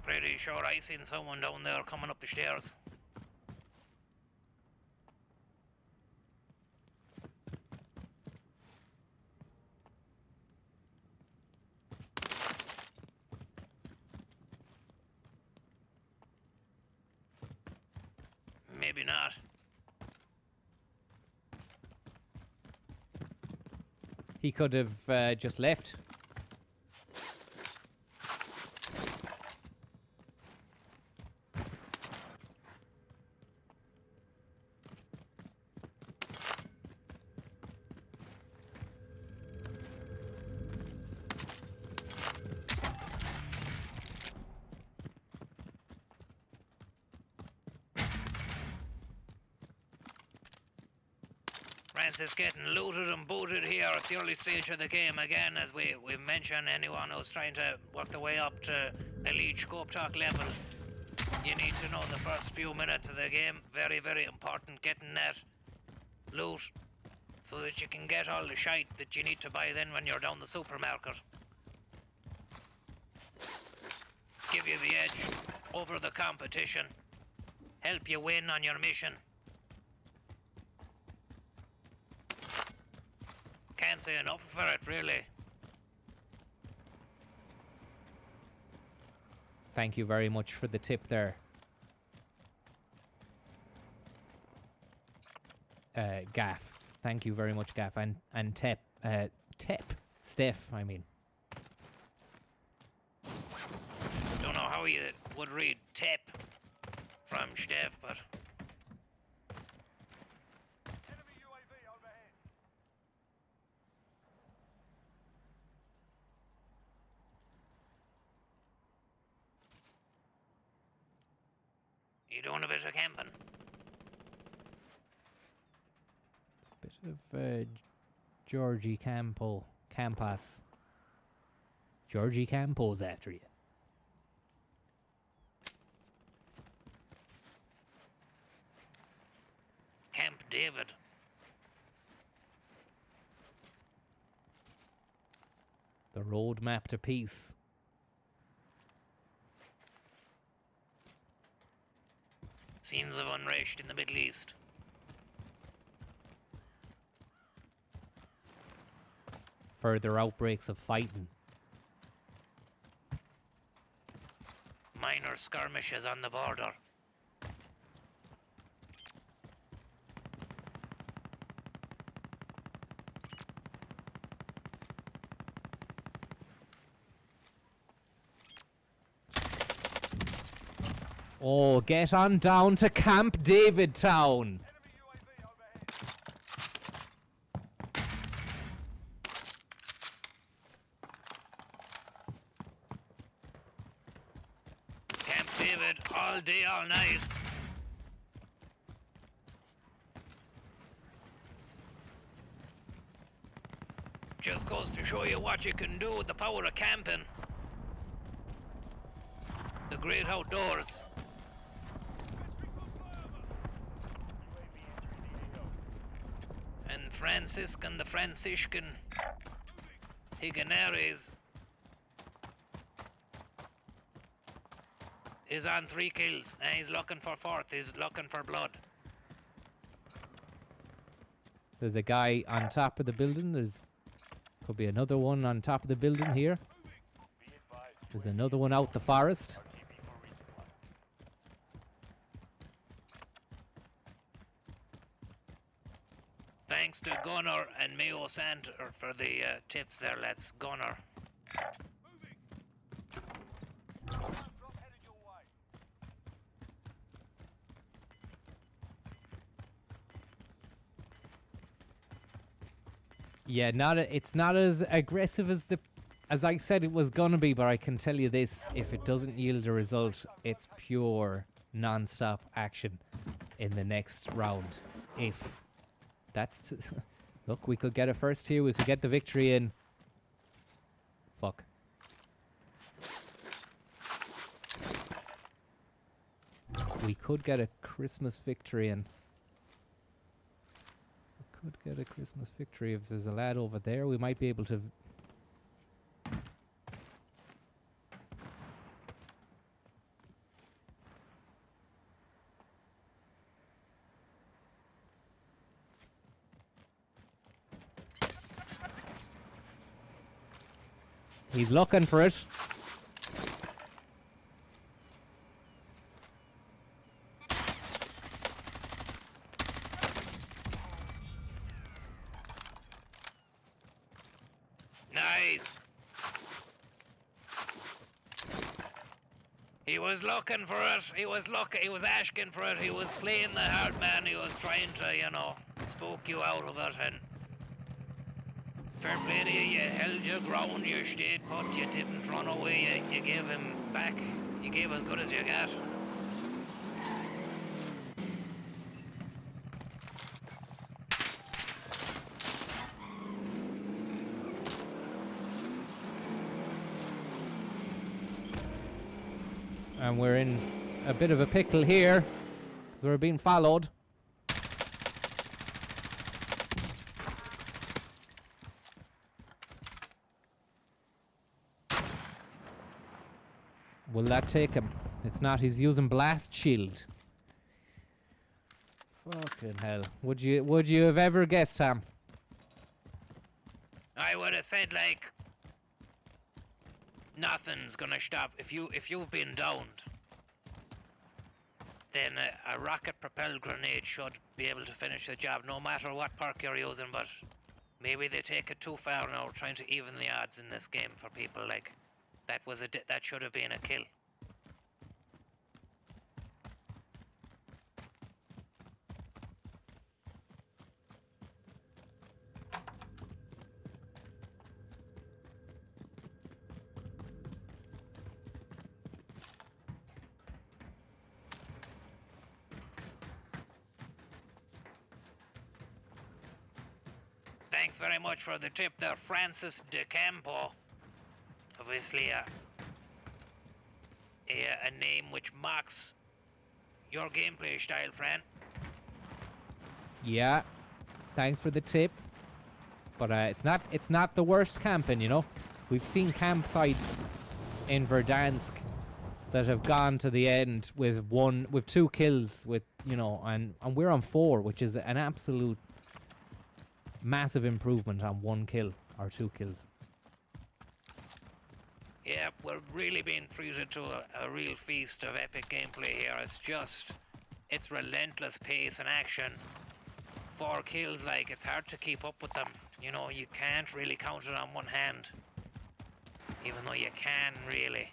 Pretty sure I seen someone down there coming up the stairs. Maybe not. He could have just left. Francis getting looted and booted here at the early stage of the game again, as we've mentioned. Anyone who's trying to work their way up to elite scope talk level, you need to know the first few minutes of the game. Very, very important getting that loot so that you can get all the shite that you need to buy then when you're down the supermarket. Give you the edge over the competition. Help you win on your mission. Can't say enough for it, really. Thank you very much for the tip there. Gaff. Thank you very much, Gaff. And Steph, I mean. Don't know how how you would read tip from Steph, but Enemy UAV overhead. you doing a bit of camping? It's a bit of Georgie Campas. Georgie Campo's after you. Camp David. The roadmap to peace. Scenes of unrest in the Middle East. Further outbreaks of fighting. Minor skirmishes on the border. Oh, get on down to Camp David Town. Enemy UAV overhead. Camp David all day, all night. Just goes to show you what you can do with the power of camping. The great outdoors. And Franciscan, the Franciscan Higaneres is on 3 kills and he's looking for 4th. He's looking for blood. There's a guy on top of the building. Could be another one on top of the building here. There's another one out the forest. Thanks to Gunnar and Mayo Center for the tips there, lads. Gunnar. Drop headed your way. Yeah, it's not as aggressive as I said it was gonna be, but I can tell you this: if it doesn't yield a result, it's pure non-stop action in the next round. If that's look, we could get a first here. We could get the victory in. Fuck. We could get a Christmas victory in. We could get a Christmas victory if there's a lad over there. We might be able to. He's looking for it. Nice. He was looking for it. He was asking for it. He was playing the hard man. He was trying to, spook you out of it. And fair play to you. You held your ground. You stayed put. You didn't run away. You gave him back. You gave as good as you got. And we're in a bit of a pickle here, because we're being followed. Will that take him? It's not. He's using blast shield. Fucking hell. Would you have ever guessed, Tom? I would have said, nothing's gonna stop. If you've been downed, then a rocket-propelled grenade should be able to finish the job, no matter what perk you're using. But maybe they take it too far now, trying to even the odds in this game for people. That should have been a kill. Thanks very much for the tip there, Francis De Campo. Obviously, a name which mocks your gameplay style, friend. Yeah, thanks for the tip. But it's not the worst camping, you know. We've seen campsites in Verdansk that have gone to the end with 2 kills, with, you know, and we're on 4, which is an absolute massive improvement on 1 kill or 2 kills. Yeah, we're really being treated to a real feast of epic gameplay here. It's relentless pace and action. 4 kills, like, it's hard to keep up with them. You know, you can't really count it on one hand. Even though you can, really.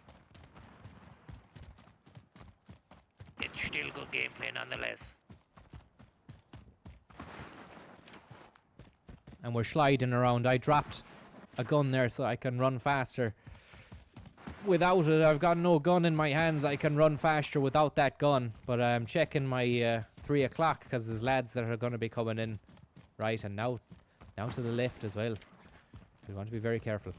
It's still good gameplay nonetheless. And we're sliding around. I dropped a gun there so I can run faster. Without it, I've got no gun in my hands. I can run faster without that gun. But I'm checking my 3 o'clock because there's lads that are going to be coming in. Right, and now to the left as well. We want to be very careful.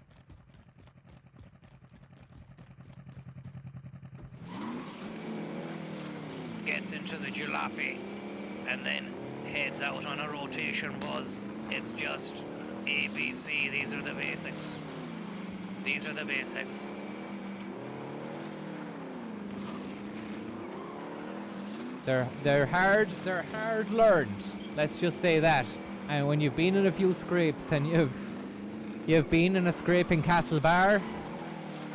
Gets into the jalopy and then heads out on a rotation buzz. It's just ABC. These are the basics. These are the basics. They're hard learned. Let's just say that. And when you've been in a few scrapes, and you've been in a scrape in Castlebar,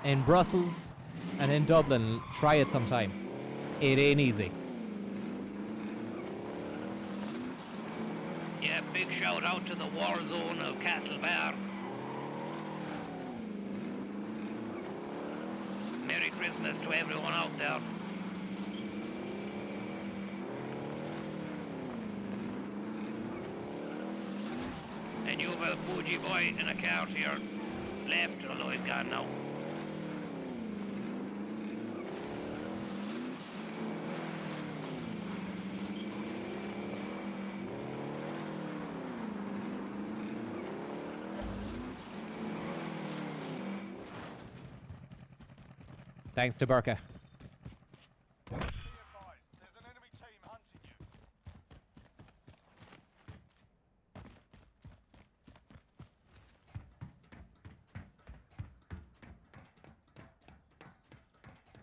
in Brussels, and in Dublin, try it sometime. It ain't easy. Yeah, big shout out to the war zone of Castlebar. Merry Christmas to everyone out there. And you have a bougie boy in a car to your left, although he's gone now. Thanks to Burka. Be advised, there's an enemy team hunting you.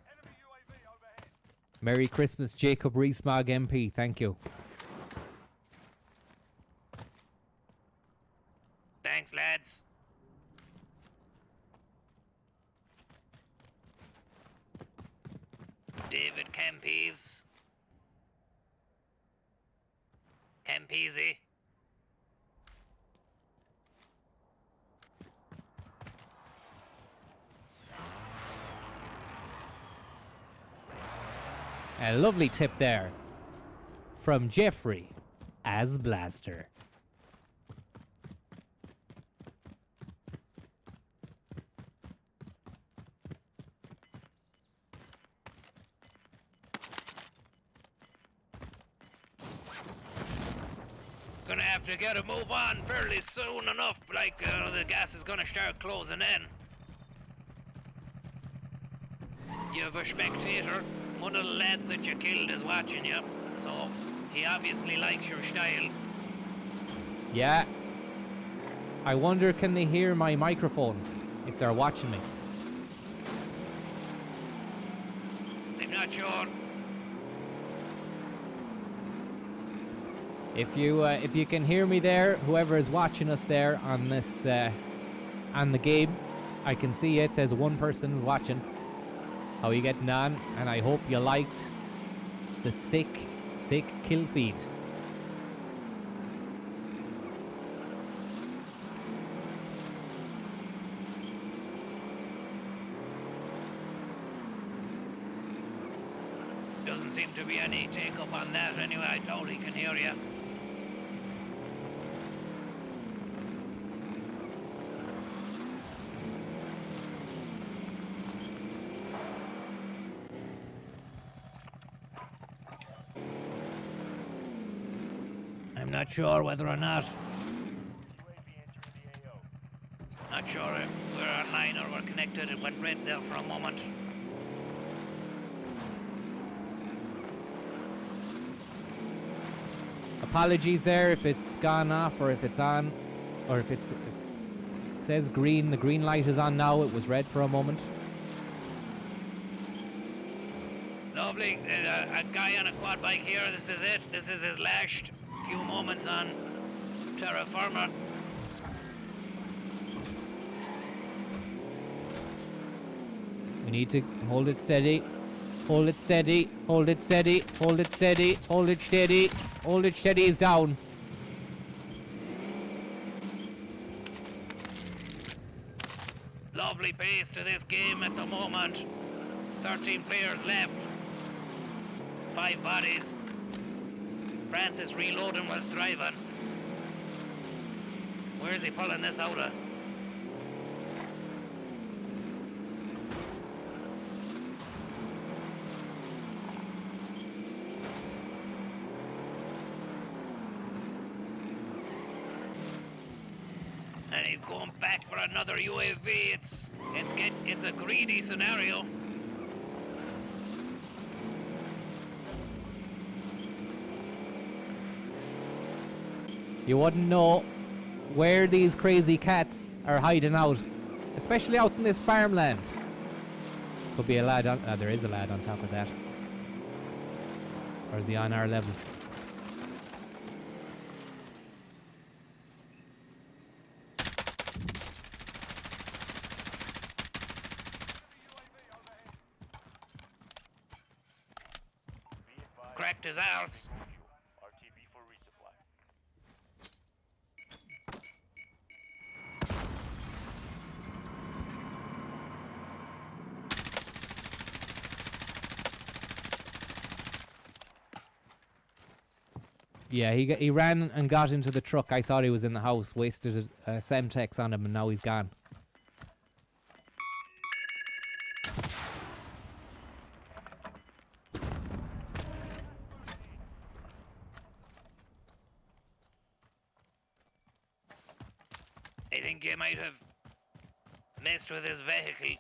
Enemy UAV overhead. Merry Christmas, Jacob Rees-Mogg MP. Thank you. Thanks, lads. David Campese. Campese. A lovely tip there from Jeffrey as Blaster. Gonna have to get a move on fairly soon enough, like the gas is gonna start closing in. You have a spectator, one of the lads that you killed is watching you, so he obviously likes your style. Yeah. I wonder, can they hear my microphone if they're watching me? I'm not sure. If you can hear me there, whoever is watching us there on this on the game, I can see it says one person watching. How are you getting on? And I hope you liked the sick kill feed. Doesn't seem to be any take up on that anyway. I doubt he can hear you. I'm not sure whether or not sure we're online or we're connected. It went red there for a moment. Apologies there if it's gone off or if it's on, or if it says green. The green light is on now. It was red for a moment. Lovely. A guy on a quad bike here. This is it. This is his last few moments on terra firma. We need to hold it steady. Hold it steady. Hold it steady. Hold it steady. Hold it steady. Hold it steady is down. Lovely pace to this game at the moment. 13 players left. 5 bodies. Francis reloading whilst driving. Where is he pulling this out of? And he's going back for another UAV. It's a greedy scenario. You wouldn't know where these crazy cats are hiding out, especially out in this farmland. Could be a lad on... there is a lad on top of that. Or is he on our level? Cracked his arse. RTB for resupply. Yeah, he ran and got into the truck. I thought he was in the house. Wasted a Semtex on him and now he's gone. I think you might have messed with his vehicle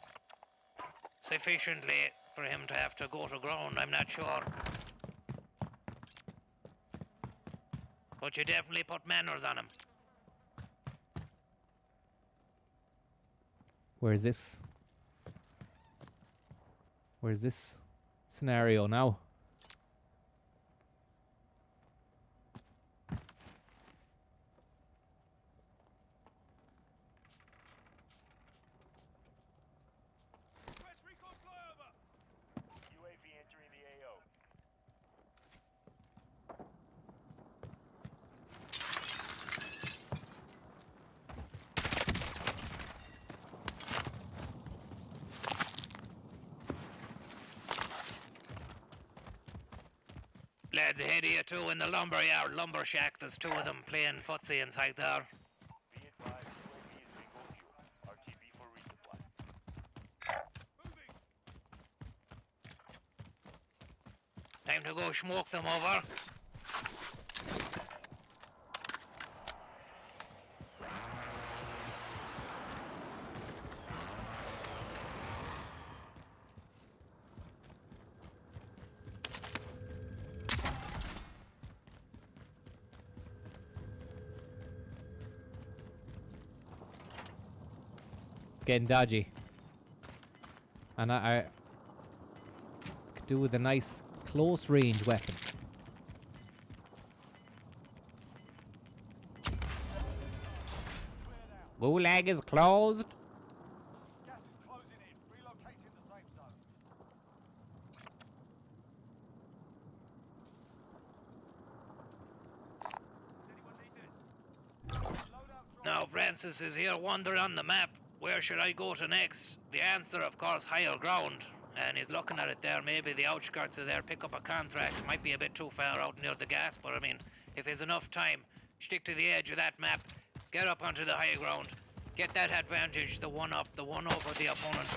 sufficiently for him to have to go to ground. I'm not sure. But you definitely put manners on him. Where's this scenario now? Request recon flyover. UAV entering the AO. Lads ahead of you too in the lumberyard, lumber shack. There's 2 of them playing footsie inside there. Be advised, UAV is bingo fuel. RTB for resupply. Moving. Time to go smoke them over. It's getting dodgy. And I could do with a nice close range weapon. Gulag is closed. Gas is closing in. Relocating the safe zone. Does anyone need this? Loadout drop. Now Francis is here wandering on the map. Where should I go to next? The answer, of course, higher ground. And he's looking at it there. Maybe the outskirts of there, pick up a contract. Might be a bit too far out near the gas, but I mean, if there's enough time, stick to the edge of that map, get up onto the high ground, get that advantage, the one up, the one over the opponent.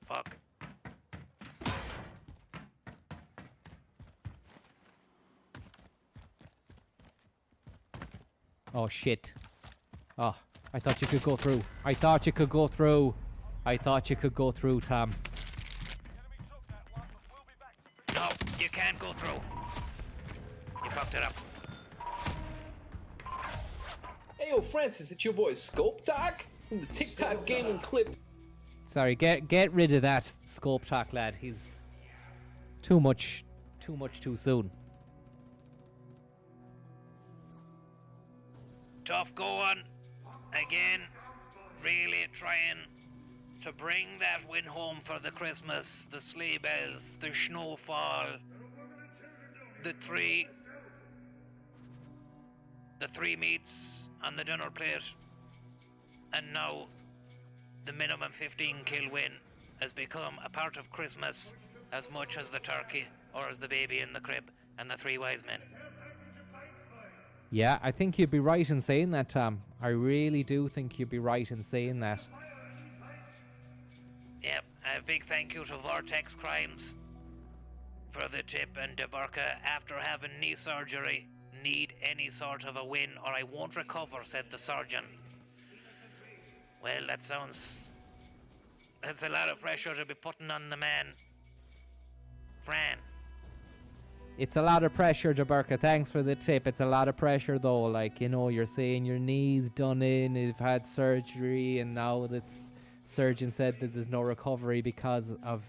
Fuck. Oh shit. Oh, I thought you could go through. I thought you could go through. I thought you could go through, Tom. No, you can't go through. You fucked it up. Hey yo, Francis, it's your boy Scope Doc from the TikTok gaming clip. Sorry, get rid of that scope talk, lad. He's too much too soon. Tough going. Again, really trying to bring that win home for the Christmas, the sleigh bells, the snowfall, the three meats on the dinner plate, and now the minimum 15 kill win has become a part of Christmas as much as the turkey or as the baby in the crib and the three wise men. Yeah, I think you'd be right in saying that, Tom. I really do think you'd be right in saying that. Yep, a big thank you to Vortex Crimes for the tip, and DeBurka, after having knee surgery, need any sort of a win or I won't recover, said the surgeon. Well, that's a lot of pressure to be putting on the man, Fran. It's a lot of pressure, Jaburka. Thanks for the tip. It's a lot of pressure, though. Like, you know, you're saying your knee's done in, you've had surgery, and now the surgeon said that there's no recovery because of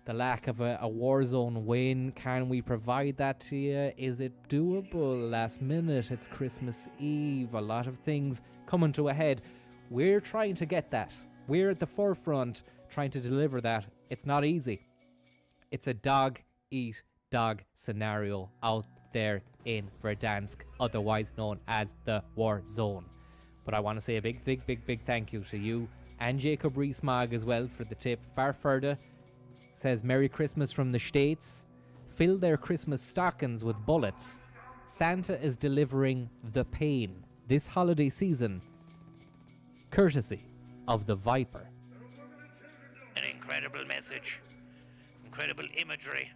the lack of a Warzone win. Can we provide that to you? Is it doable? Last minute, it's Christmas Eve. A lot of things coming to a head. We're trying to get that. We're at the forefront trying to deliver that. It's not easy. It's a dog-eat-dog scenario out there in Verdansk, otherwise known as the War Zone. But I want to say a big thank you to you and Jacob Rees-Mogg as well for the tip. Farfurda says, Merry Christmas from the States. Fill their Christmas stockings with bullets. Santa is delivering the pain this holiday season, courtesy of the Viper. An incredible message, incredible imagery.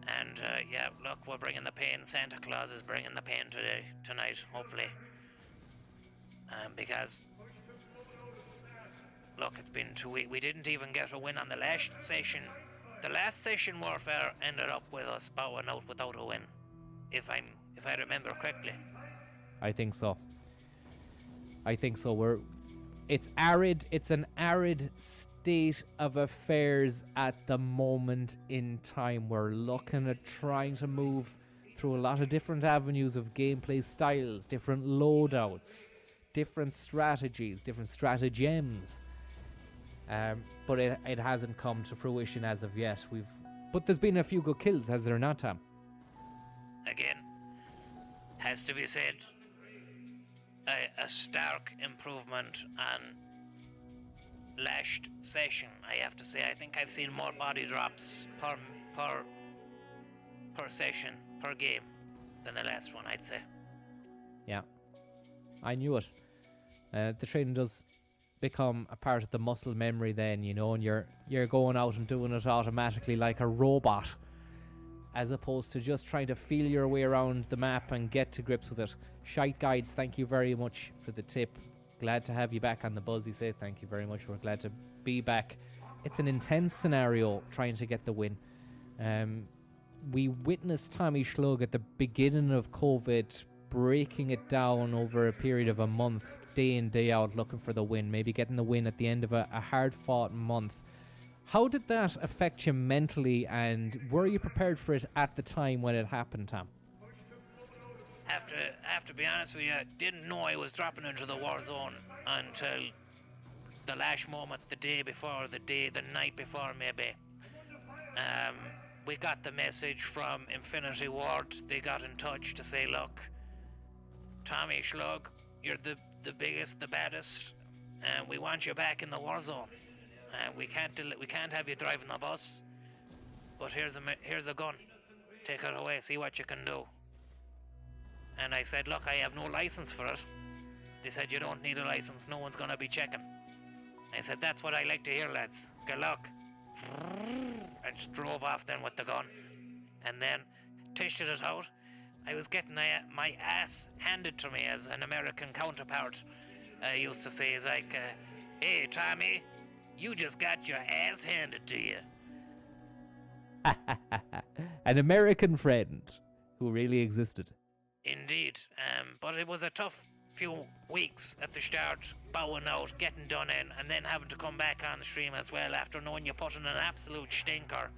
And yeah, look, we're bringing the pain. Santa Claus is bringing the pain tonight, hopefully. Because, look, it's been 2 weeks. We didn't even get a win on the last session. The last session warfare ended up with us bowing out without a win, if I remember correctly. I think so. It's arid. It's an arid state of affairs at the moment in time. We're looking at trying to move through a lot of different avenues of gameplay styles, different loadouts, different strategies, different stratagems. But it hasn't come to fruition as of yet. But there's been a few good kills, has there not, Tom? Again, has to be said, a stark improvement on last session, I have to say. I think I've seen more body drops per session, per game, than the last one, I'd say. Yeah, I knew it. The training does become a part of the muscle memory then, you know, and you're going out and doing it automatically like a robot, as opposed to just trying to feel your way around the map and get to grips with it. Shite Guides, thank you very much for the tip. Glad to have you back on the buzz, you say. Thank you very much. We're glad to be back. It's an intense scenario trying to get the win. We witnessed Tommy Shlug at the beginning of COVID breaking it down over a period of a month, day in, day out, looking for the win, maybe getting the win at the end of a hard-fought month. How did that affect you mentally, and were you prepared for it at the time when it happened, Tom? Have to be honest with you, I didn't know I was dropping into the war zone until the last moment, the night before maybe. We got the message from Infinity Ward. They got in touch to say, look, Tommy Shlug, you're the biggest, the baddest, and we want you back in the war zone. We can't have you driving the bus, but here's a gun. Take it away, see what you can do. And I said, look, I have no license for it. They said, you don't need a license, no one's gonna be checking. I said, that's what I like to hear, lads. Good luck. And just drove off then with the gun. And then tished it out. I was getting my ass handed to me as an American counterpart used to say is like, hey, Tommy, you just got your ass handed to you. An American friend who really existed. Indeed. But it was a tough few weeks at the start, bowing out, getting done in, and then having to come back on the stream as well after knowing you put in an absolute stinker.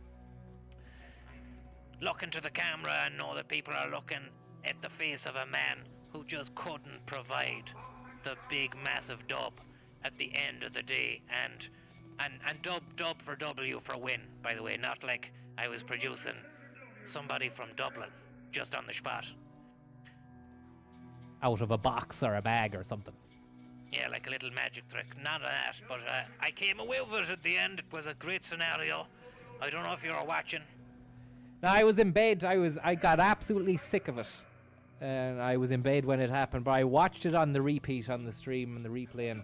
Look into the camera and know that people are looking at the face of a man who just couldn't provide the big massive dub at the end of the day, and dub for W for win, by the way, not like I was producing somebody from Dublin just on the spot. Out of a box or a bag or something. Yeah, like a little magic trick. None of that, but I came away with it at the end. It was a great scenario. I don't know if you were watching. No, I was in bed. I got absolutely sick of it. And I was in bed when it happened, but I watched it on the repeat on the stream and the replay, and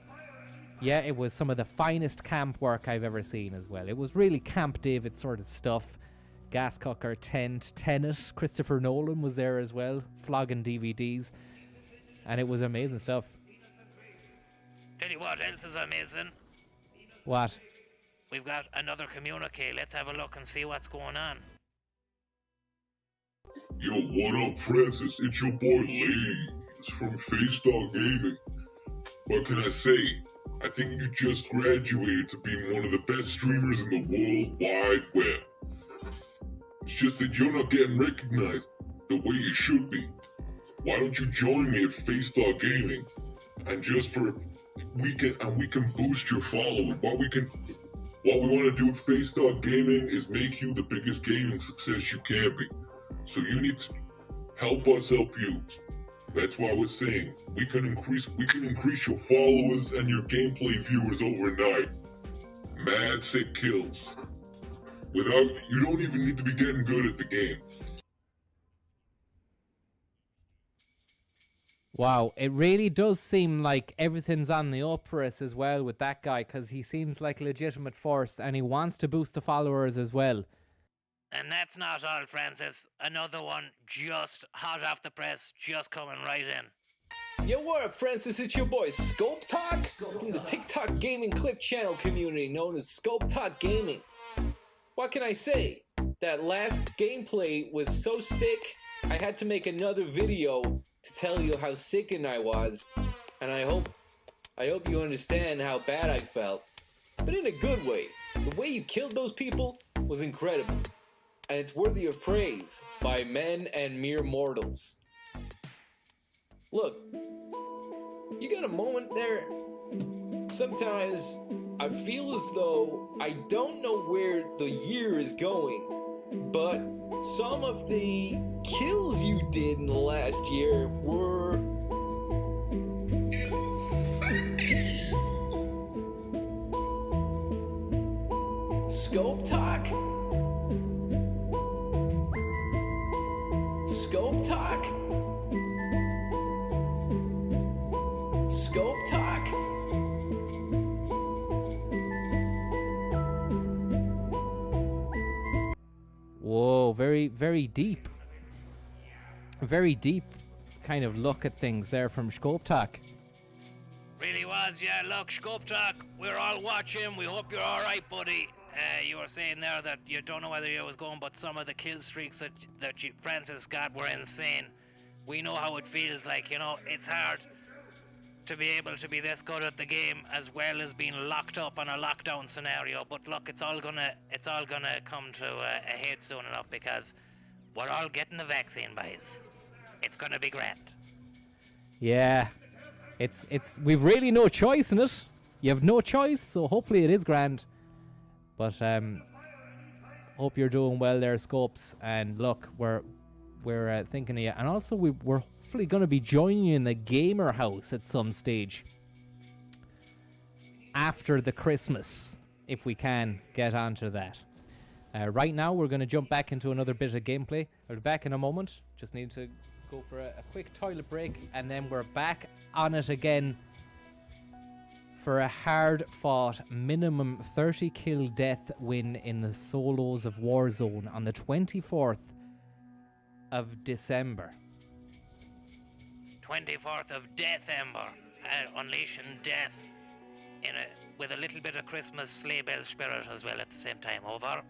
yeah, it was some of the finest camp work I've ever seen as well. It was really Camp David sort of stuff. Gas cooker, tent, Tenet. Christopher Nolan was there as well, flogging DVDs. And it was amazing stuff. Tell you what else is amazing. What? We've got another communique. Let's have a look and see what's going on. Yo, what up, Francis? It's your boy Lays from Face Gaming. What can I say? I think you just graduated to being one of the best streamers in the World Wide Web. It's just that you're not getting recognized the way you should be. Why don't you join me at Face Gaming? And just for we can boost your following. What we want to do at Face Gaming is make you the biggest gaming success you can be. So you need to help us help you. That's why we're saying we can increase your followers and your gameplay viewers overnight. Mad sick kills. You don't even need to be getting good at the game. Wow, it really does seem like everything's on the up for us as well with that guy, because he seems like a legitimate force and he wants to boost the followers as well. And that's not all, Francis. Another one just hot off the press, just coming right in. Yo, what up, Francis? It's your boy Scope Talk from the TikTok gaming clip channel community known as Scope Talk Gaming. What can I say? That last gameplay was so sick, I had to make another video to tell you how sickened I was, and I hope you understand how bad I felt, but in a good way. The way you killed those people was incredible, and it's worthy of praise by men and mere mortals. Look, you got a moment there? Sometimes I feel as though I don't know where the year is going, but some of the kills you did in the last year were insane. Scope Talk? Scope Talk? Scope Talk? Whoa, very, very deep. Very deep kind of look at things there from Scope Talk. Really was, yeah. Look, Scope Talk, we're all watching. We hope you're all right, buddy. You were saying there that you don't know whether you was going, but some of the kill streaks that Francis got were insane. We know how it feels like, you know, it's hard to be able to be this good at the game as well as being locked up on a lockdown scenario. But look, it's all gonna come to a head soon enough because we're all getting the vaccine, boys. It's gonna be grand. Yeah, we've really no choice in it. You have no choice, so hopefully it is grand. But hope you're doing well there, Scopes. And look, we're thinking of you, and also we're hopefully going to be joining you in the gamer house at some stage after the Christmas, if we can get onto that. Right now, we're going to jump back into another bit of gameplay. I'll be back in a moment. Just need to go for a quick toilet break, and then we're back on it again for a hard-fought minimum 30 kill death win in the solos of Warzone on the 24th of December. 24th of December. unleashing death with a little bit of Christmas sleigh bell spirit as well at the same time. Over.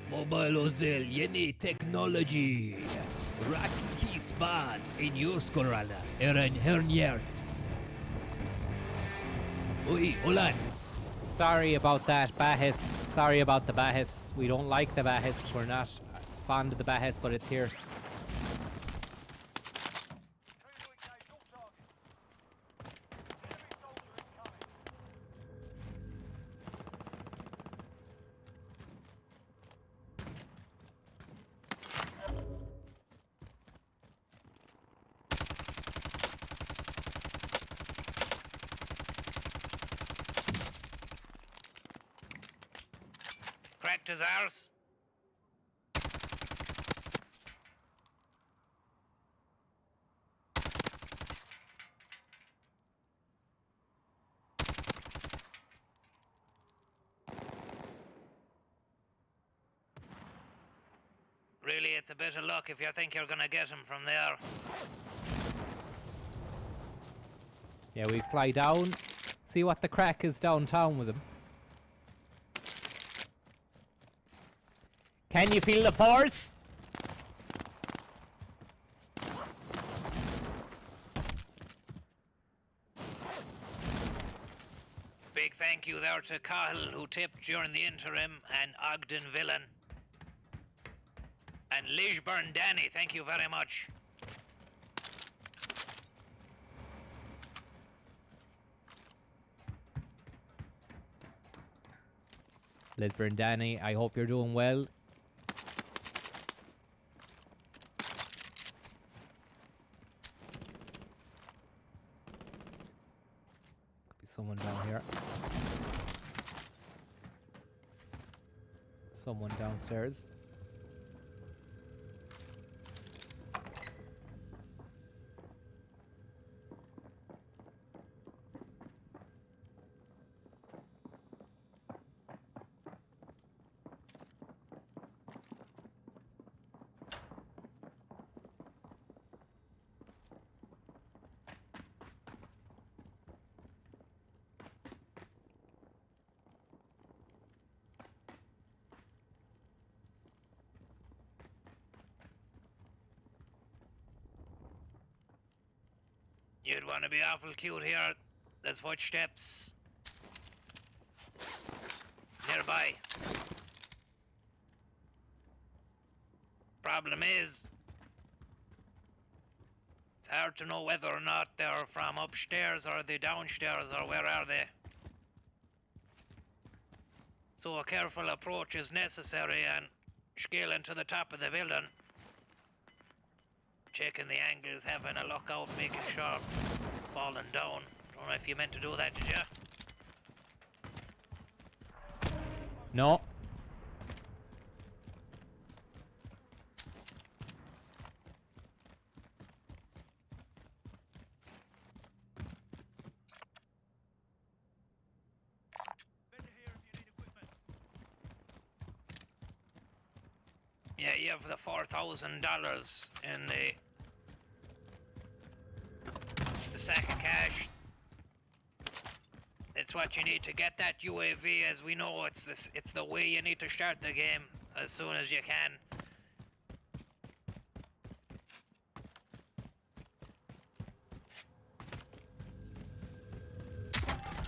Mobile Ozel, yeni teknoloji. Rakibi Spaz in Yuskorana, Eren Hernier. Oi, Olan. Sorry about that, Bahis. Sorry about the Bahis. We don't like the Bahis. We're not fond of the Bahis, but it's here. Clear to engage all targets. Enemy soldier incoming. Cracked his arse. Really, it's a bit of luck if you think you're gonna get him from there. Yeah, we fly down. See what the crack is downtown with him. Can you feel the force? Big thank you there to Cahill, who tipped during the interim, and Ogden Villain. And Lishburn Danny, thank you very much. Lisburn Danny, I hope you're doing well. Could be someone down here. Someone downstairs. You'd want to be awful cute here. There's footsteps nearby. Problem is, it's hard to know whether or not they're from upstairs or the downstairs or where are they. So a careful approach is necessary and scaling to the top of the building checking the angles, having a look out, making sure falling down. Don't know if you meant to do that, did you? No. Yeah, you have the $4,000 in the sack of cash. It's what you need to get that UAV. As we know, it's the way you need to start the game as soon as you can.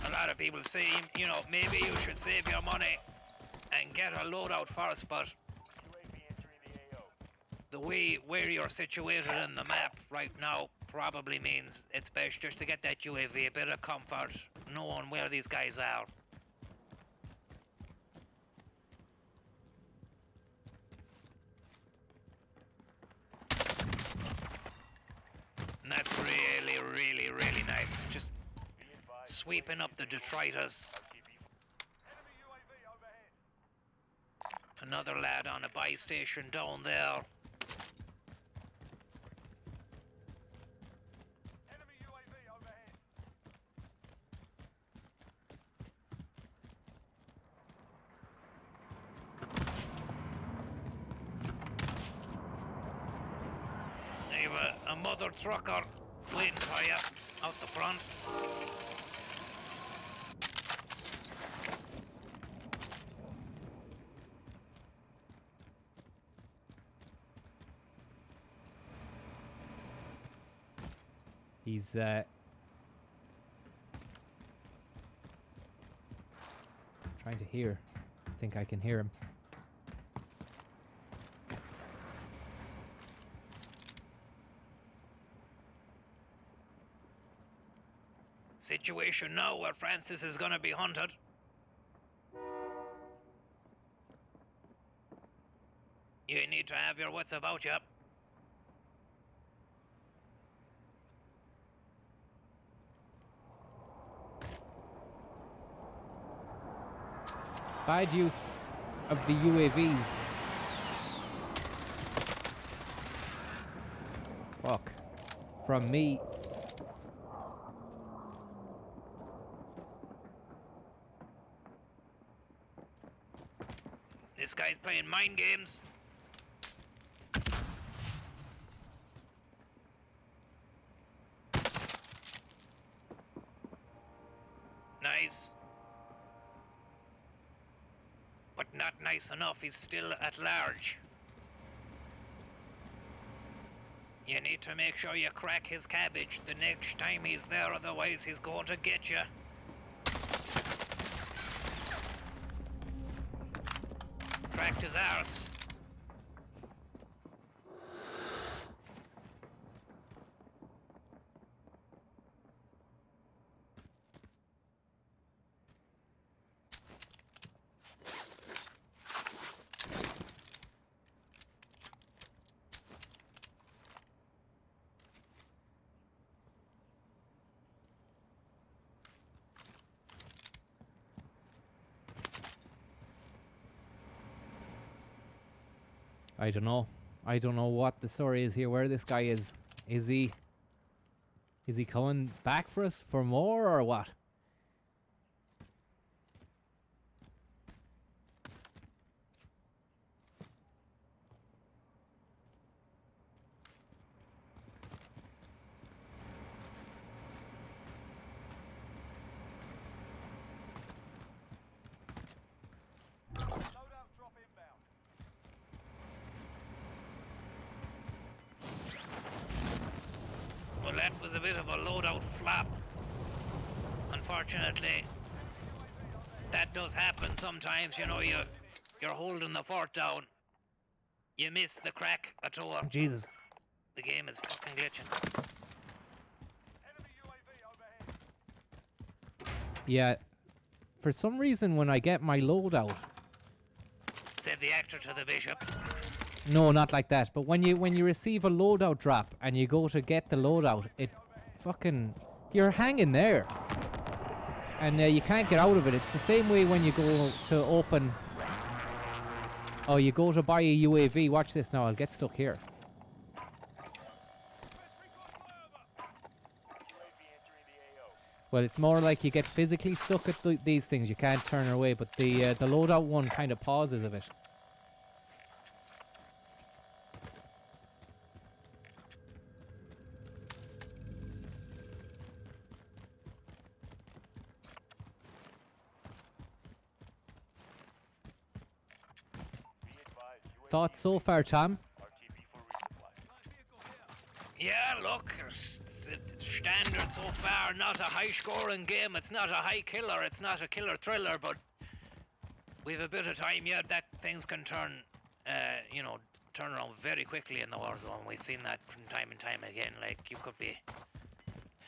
A lot of people say, you know, maybe you should save your money and get a loadout first, but the way where you're situated in the map right now probably means it's best just to get that UAV, a bit of comfort, knowing where these guys are. And that's really, really, really nice. Just sweeping up the detritus. Enemy UAV overhead. Another lad on a buy station down there. Enemy UAV overhead. You have a mother trucker waiting for you out the front. He's trying to hear. I think I can hear him. Situation now where Francis is gonna be hunted. You need to have your wits about you. Bad use of the UAVs. Fuck. From me. This guy's playing mind games. Nice. But not nice enough, he's still at large. You need to make sure you crack his cabbage the next time he's there, otherwise he's going to get you. Cracked his arse. I don't know. I don't know what the story is here, where this guy is. Is he coming back for us for more or what? Loadout drop inbound. Well, that was a bit of a loadout flop. Unfortunately, that does happen sometimes. You know, you're holding the fort down. You miss the crack a toe. Jesus. The game is fucking glitching. Enemy UAV overhead. Yeah. For some reason, when I get my loadout, Said the actor to the bishop. No, not like that. But when you receive a loadout drop and you go to get the loadout, it fucking you're hanging there, and you can't get out of it. It's the same way when you go to open. Oh, you go to buy a UAV. Watch this now. I'll get stuck here. Well, it's more like you get physically stuck at these things. You can't turn away, but the loadout one kind of pauses a bit. Thoughts so far, Tom? Yeah, look, it's standard so far. Not a high-scoring game. It's not a high killer. It's not a killer thriller. But we've a bit of time yet. That things can turn, turn around very quickly in the war zone. We've seen that from time and time again. Like you could be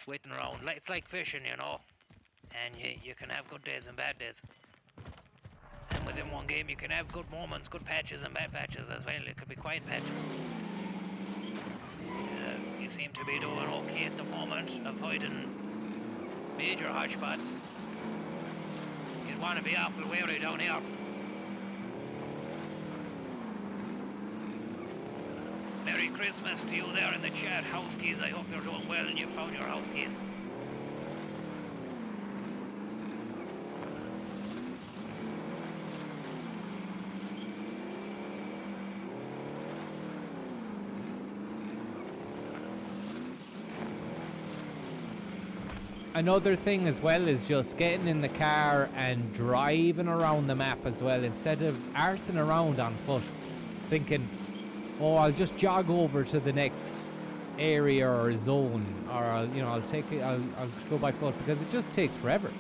waiting around. It's like fishing, and you can have good days and bad days. And within one game, you can have good moments, good patches, and bad patches as well. It could be quiet patches. You seem to be doing okay at the moment, avoiding major hotspots. You'd want to be awful wary down here. Merry Christmas to you there in the chat, house keys. I hope you're doing well and you found your house keys. Another thing as well is just getting in the car and driving around the map as well, instead of arsing around on foot, thinking, oh, I'll just jog over to the next area or zone, or I'll take it, I'll go by foot, because it just takes forever.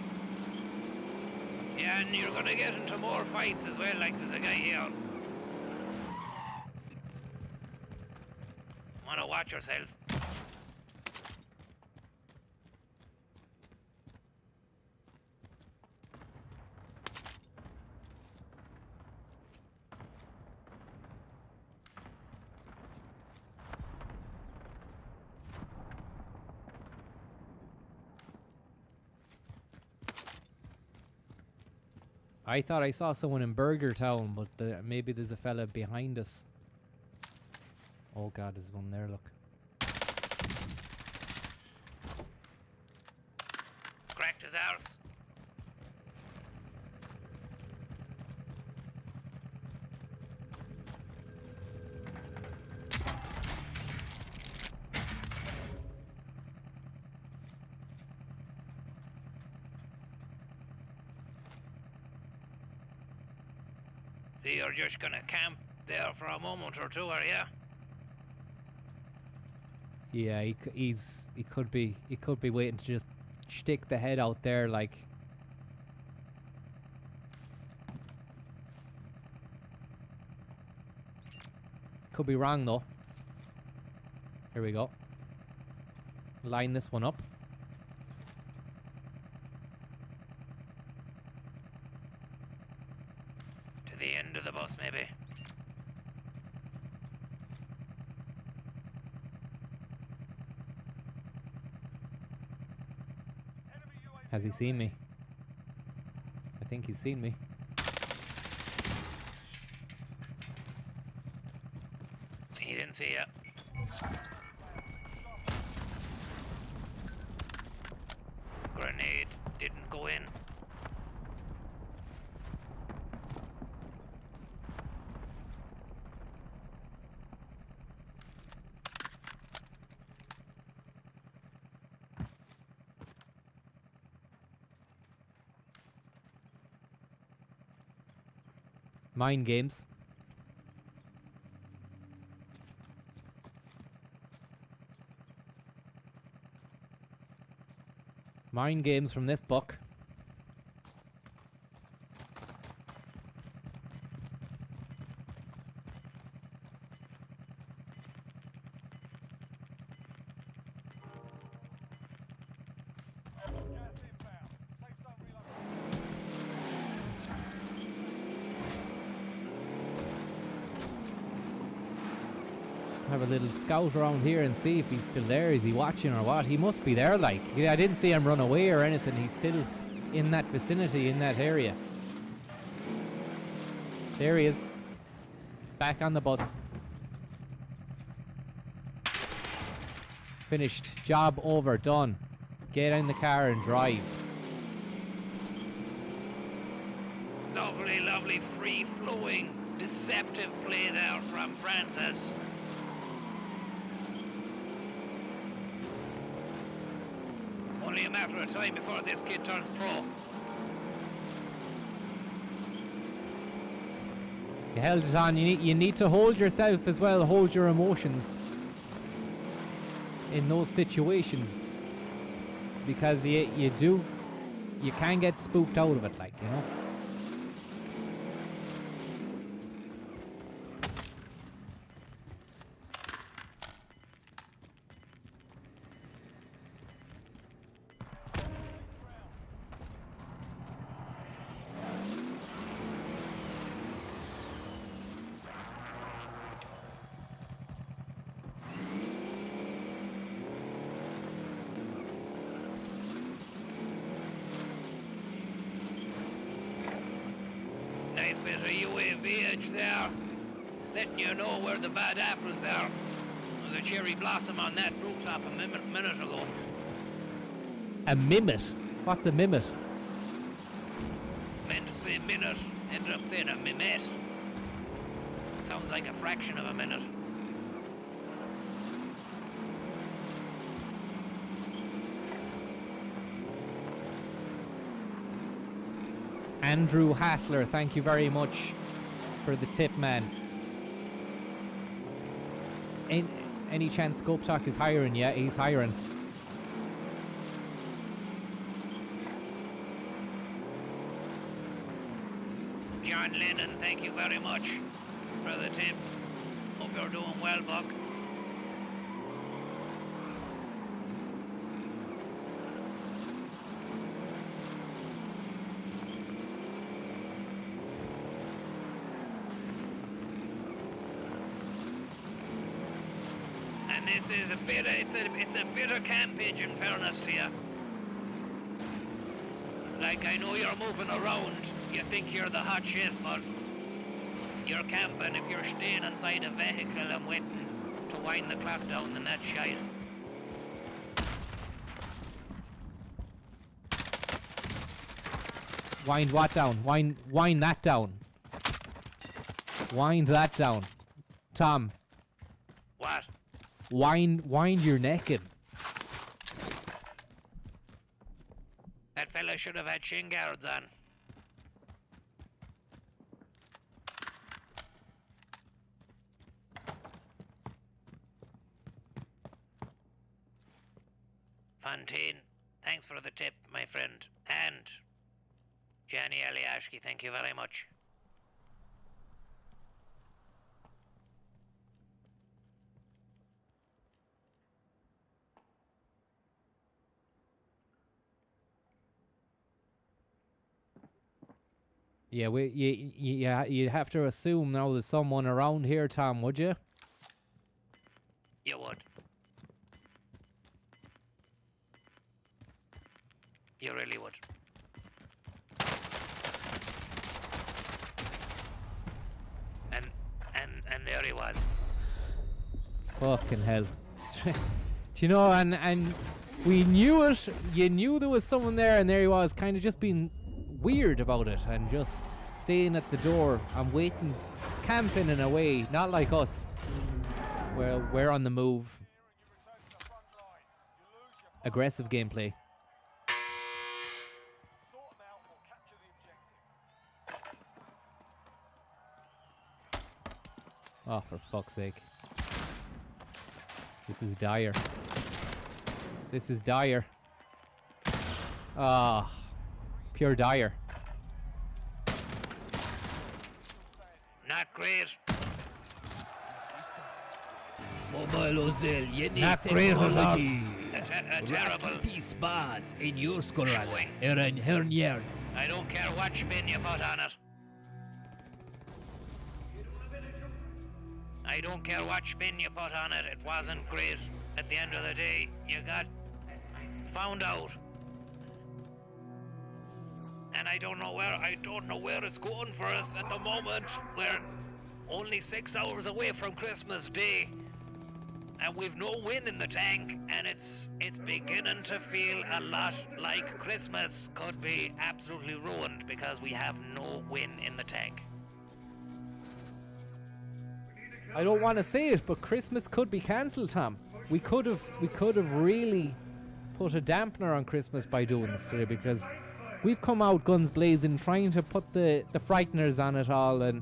Yeah, and you're gonna get into more fights as well, like there's a guy here. Wanna watch yourself. I thought I saw someone in Burger Town, but maybe there's a fella behind us. Oh god, there's one there, look. Cracked his arse. See, you're just gonna camp there for a moment or two, are ya? Yeah, he could be waiting to just stick the head out there, like. Could be wrong though. Here we go. Line this one up. To the end of the bus, maybe. Has he seen me? I think he's seen me. He didn't see ya. Grenade didn't go in. Mind games. Mind games from this book. Gas inbound. Safe zone relocated. have a little scout around here and see if he's still there. Is he watching or what? He must be there, like. Yeah, I didn't see him run away or anything. He's still in that vicinity, in that area. There he is. Back on the bus. Finished. Job over. Done. Get in the car and drive. Lovely, lovely, free-flowing, deceptive play there from Francis. Only a matter of time before this kid turns pro. You held it on. You need to hold yourself as well. Hold your emotions in those situations, because you can get spooked out of it, like, you know. Nice bit of UAVH there, letting you know where the bad apples are. There's a cherry blossom on that rooftop a minute ago. A mimit? What's a mimit? Meant to say minute, ended up saying a mimet. Sounds like a fraction of a minute. Andrew Hassler, thank you very much for the tip, man. Any chance Scope Talk is hiring? Yeah, he's hiring. John Lennon, thank you very much for the tip. Hope you're doing well, Buck. And this is a bit of, it's a bit of campage, in fairness to you. Like, I know you're moving around, you think you're the hot shit, but you're camping if you're staying inside a vehicle and waiting to wind the clock down, and that's shite. Wind what down? Wind that down. Wind that down. Tom, What? wind your neck in. That fella should have had shin guards on. Fontaine, thanks for the tip, my friend. And Johnny Aliashki, thank you very much. Yeah, you'd have to assume now there's someone around here, Tom, would you? You would. You really would. And there he was. Fucking hell. Do you know, and we knew it, you knew there was someone there, and there he was, kind of just being weird about it, and just staying at the door and waiting, camping in a way, not like us. We're on the move. Aggressive gameplay. Sort them out or capture the objective. Oh, for fuck's sake. This is dire. This is dire. Ah, pure dire. Not great. Mobile Ozel, you need Not great, technology. A terrible. Peace bars in your scoral. Showing. Hernjern. I don't care what spin you put on it. I don't care what spin you put on it, it wasn't great. At the end of the day, you got found out. And I don't know where it's going for us at the moment. We're only 6 hours away from Christmas Day. And we've no win in the tank, and it's beginning to feel a lot like Christmas could be absolutely ruined because we have no win in the tank. I don't want to say it, but Christmas could be cancelled, Tom. We could have really put a dampener on Christmas by doing this today, because we've come out guns blazing, trying to put the frighteners on it all and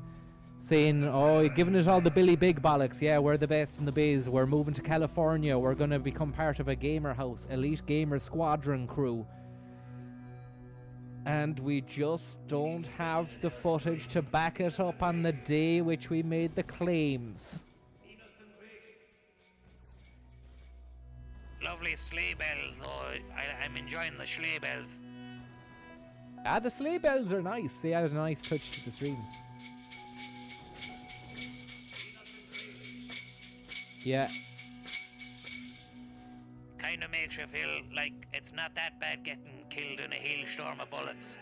saying, oh, you're giving it all the Billy Big bollocks. Yeah, we're the best in the biz. We're moving to California. We're going to become part of a gamer house, elite gamer squadron crew. And we just don't have the footage to back it up on the day which we made the claims. Lovely sleigh bells, though. I'm enjoying the sleigh bells. Ah, the sleigh bells are nice. They add a nice touch to the stream. Yeah. Kind of makes you feel like it's not that bad getting killed in a hailstorm of bullets,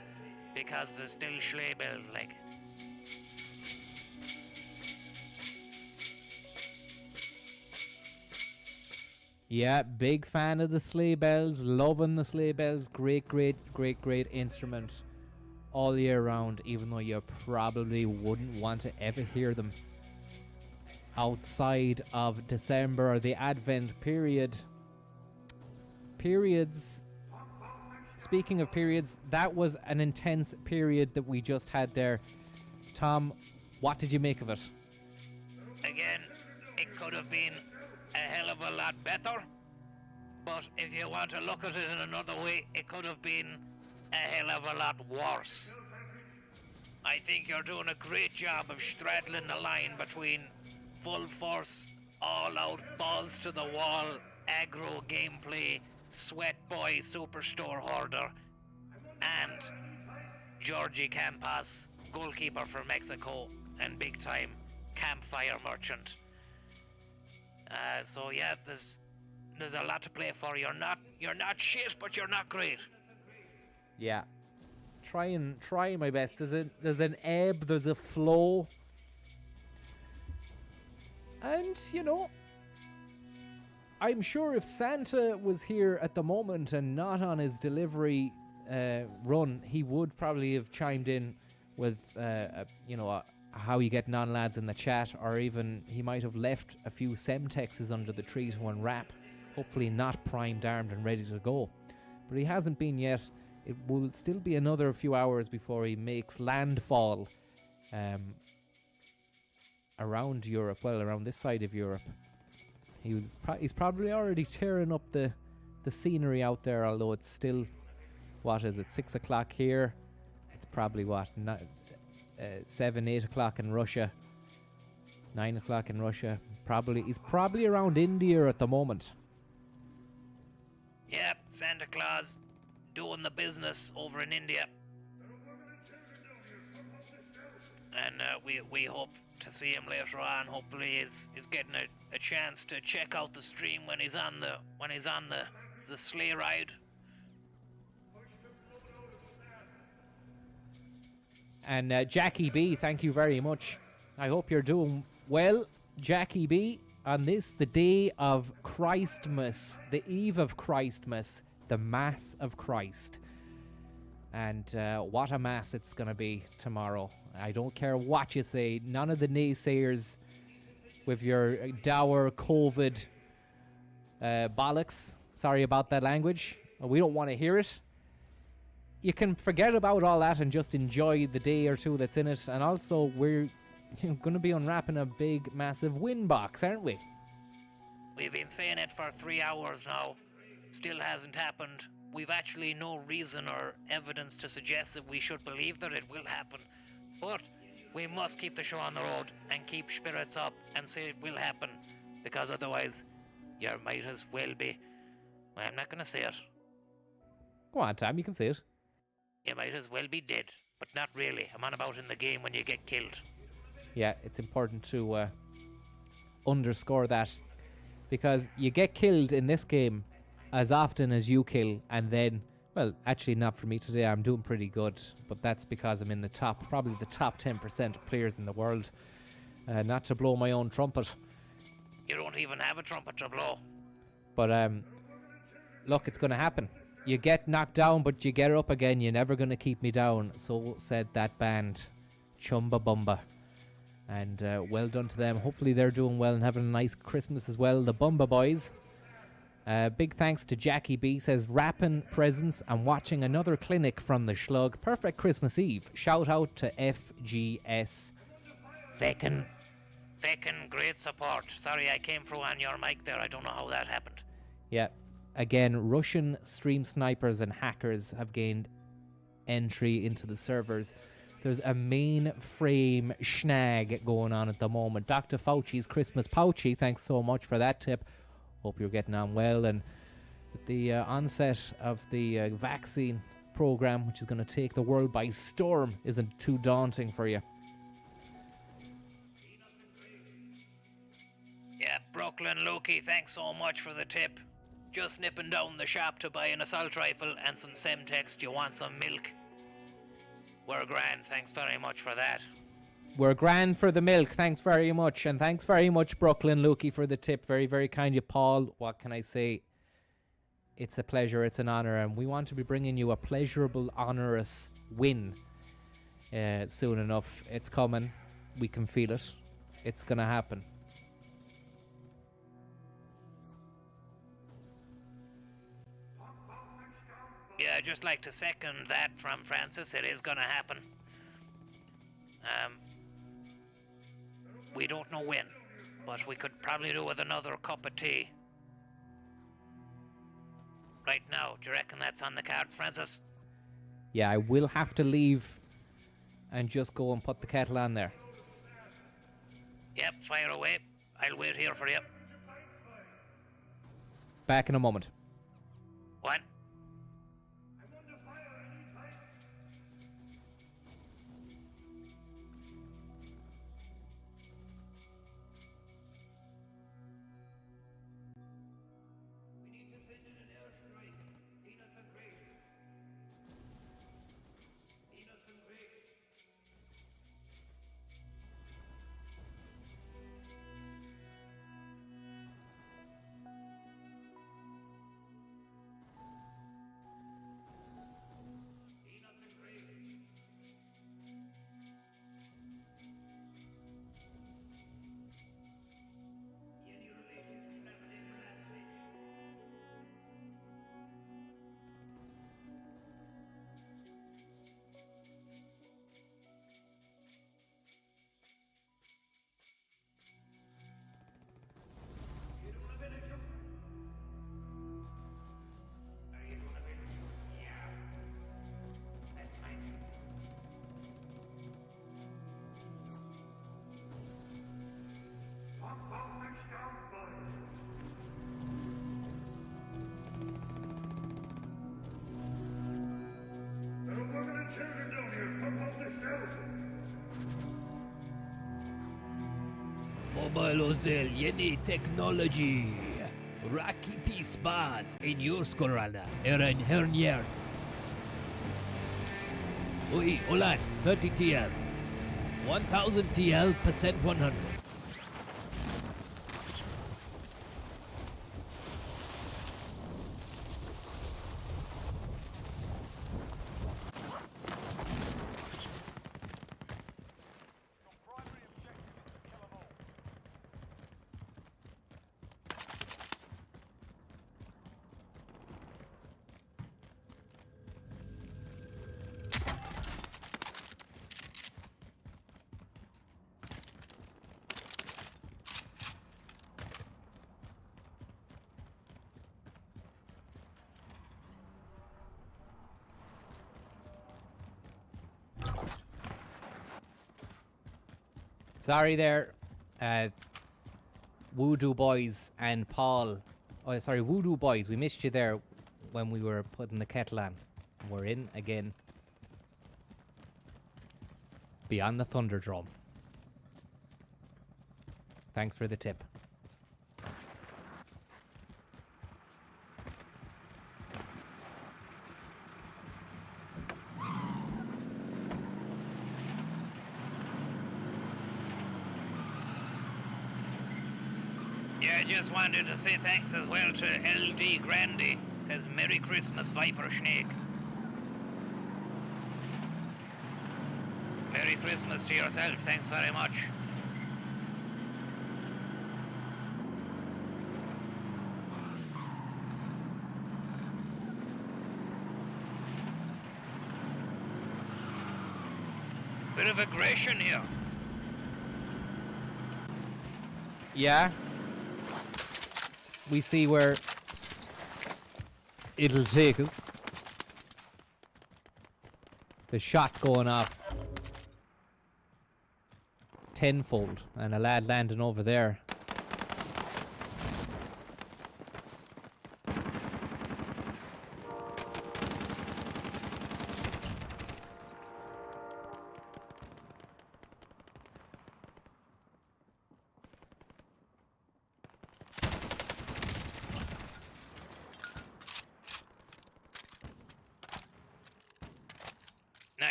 because there's still sleigh bells, like. Yeah, big fan of the sleigh bells, loving the sleigh bells. Great instrument all year round, even though you probably wouldn't want to ever hear them outside of December or the Advent period. Periods. Speaking of periods, that was an intense period that we just had there. Tom, what did you make of it? Again, it could have been a hell of a lot better, but if you want to look at it in another way, it could have been a hell of a lot worse. I think you're doing a great job of straddling the line between full force, all out, balls to the wall, aggro gameplay, sweat boy superstore hoarder, and Georgie Campas, goalkeeper for Mexico and big time campfire merchant. So yeah, there's a lot to play for. You're not shit, but you're not great. Yeah, trying my best. There's an ebb, there's a flow, and you know, I'm sure if Santa was here at the moment and not on his delivery run, he would probably have chimed in with how you getting on, lads, in the chat, or even he might have left a few semtexes under the tree to unwrap, hopefully not primed, armed and ready to go. But he hasn't been yet. It will still be another few hours before he makes landfall around Europe, well, around this side of Europe. He's probably already tearing up the scenery out there, although it's still, what is it, 6 o'clock here. It's probably, 7, 8 o'clock in Russia, 9 o'clock in Russia. He's probably around India at the moment. Yep, Santa Claus doing the business over in India. And we hope to see him later on. Hopefully he's getting a chance to check out the stream when he's on the sleigh ride. And Jackie B, thank you very much. I hope you're doing well, Jackie B, on this, the day of Christmas, the eve of Christmas, the Mass of Christ. And what a mass it's going to be tomorrow. I don't care what you say. None of the naysayers with your dour COVID bollocks. Sorry about that language. We don't want to hear it. You can forget about all that and just enjoy the day or two that's in it. And also, we're going to be unwrapping a big, massive win box, aren't we? We've been saying it for 3 hours now. Still hasn't happened. We've actually no reason or evidence to suggest that we should believe that it will happen. But we must keep the show on the road and keep spirits up and say it will happen. Because otherwise, you might as well be... Well, I'm not going to say it. Go on, Tom, you can say it. You might as well be dead, but not really. I'm on about in the game when you get killed. Yeah, it's important to underscore that, because you get killed in this game as often as you kill, and then, well, actually not for me today, I'm doing pretty good, but that's because I'm in the top, probably the top 10% of players in the world. Not to blow my own trumpet, You don't even have a trumpet to blow. but look, it's going to happen. You get knocked down, but you get up again. You're never going to keep me down. So said that band, Chumbawamba. And well done to them. Hopefully they're doing well and having a nice Christmas as well. The Bumba Boys. Big thanks to Jackie B. Says, wrapping presents and watching another clinic from the Shlug. Perfect Christmas Eve. Shout out to FGS. Feckin' great support. Sorry I came through on your mic there. I don't know how that happened. Yeah. Again, Russian stream snipers and hackers have gained entry into the servers. There's a mainframe snag going on at the moment. Dr. Fauci's Christmas Pouchy, thanks so much for that tip. Hope you're getting on well. And with the onset of the vaccine program, which is going to take the world by storm, isn't too daunting for you. Yeah, Brooklyn Loki, thanks so much for the tip. Just nipping down the shop to buy an assault rifle and some Semtex. Do you want some milk? We're grand, thanks very much for that. We're grand for the milk. Thanks very much. And thanks very much, Brooklyn Loki, for the tip. Very, very kind of you, Paul. What can I say? It's a pleasure. It's an honor. And we want to be bringing you a pleasurable, onerous win soon enough. It's coming. We can feel it. It's going to happen. Yeah, I'd just like to second that from Francis. It is gonna happen. We don't know when, but we could probably do with another cup of tea. Right now, do you reckon that's on the cards, Francis? Yeah, I will have to leave and just go and put the kettle on there. Yep, fire away. I'll wait here for you. Back in a moment. What? Mobile Ozel, yeni technology. Rocky Peace Bars in your skorana. Eren Hernier. Oi, Olan, 30 TL. 1000 TL, percent 100. Sorry there, Voodoo Boys and Paul. Oh, sorry, Voodoo Boys. We missed you there when we were putting the kettle on. We're in again. Beyond the Thunderdrum. Thanks for the tip. I just wanted to say thanks as well to LD Grandy. Says Merry Christmas, Viper Snake. Merry Christmas to yourself. Thanks very much. Bit of aggression here. Yeah. We see where it'll take us. The shot's going off tenfold, and a lad landing over there.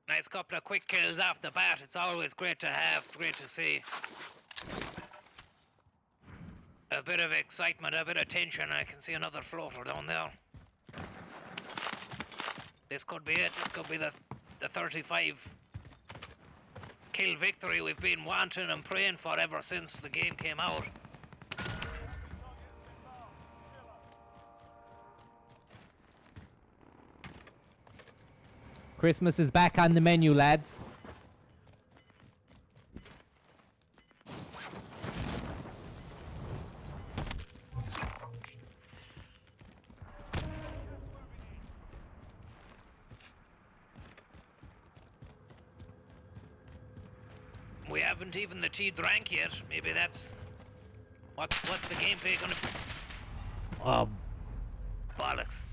Nice couple of quick kills off the bat. It's always great to have, great to see. A bit of excitement, a bit of tension. I can see another floater down there. This could be it. This could be the 35 kill victory we've been wanting and praying for ever since the game came out. Christmas is back on the menu, lads. We haven't even the tea drank yet. Maybe that's what's the gameplay gonna be. Bollocks.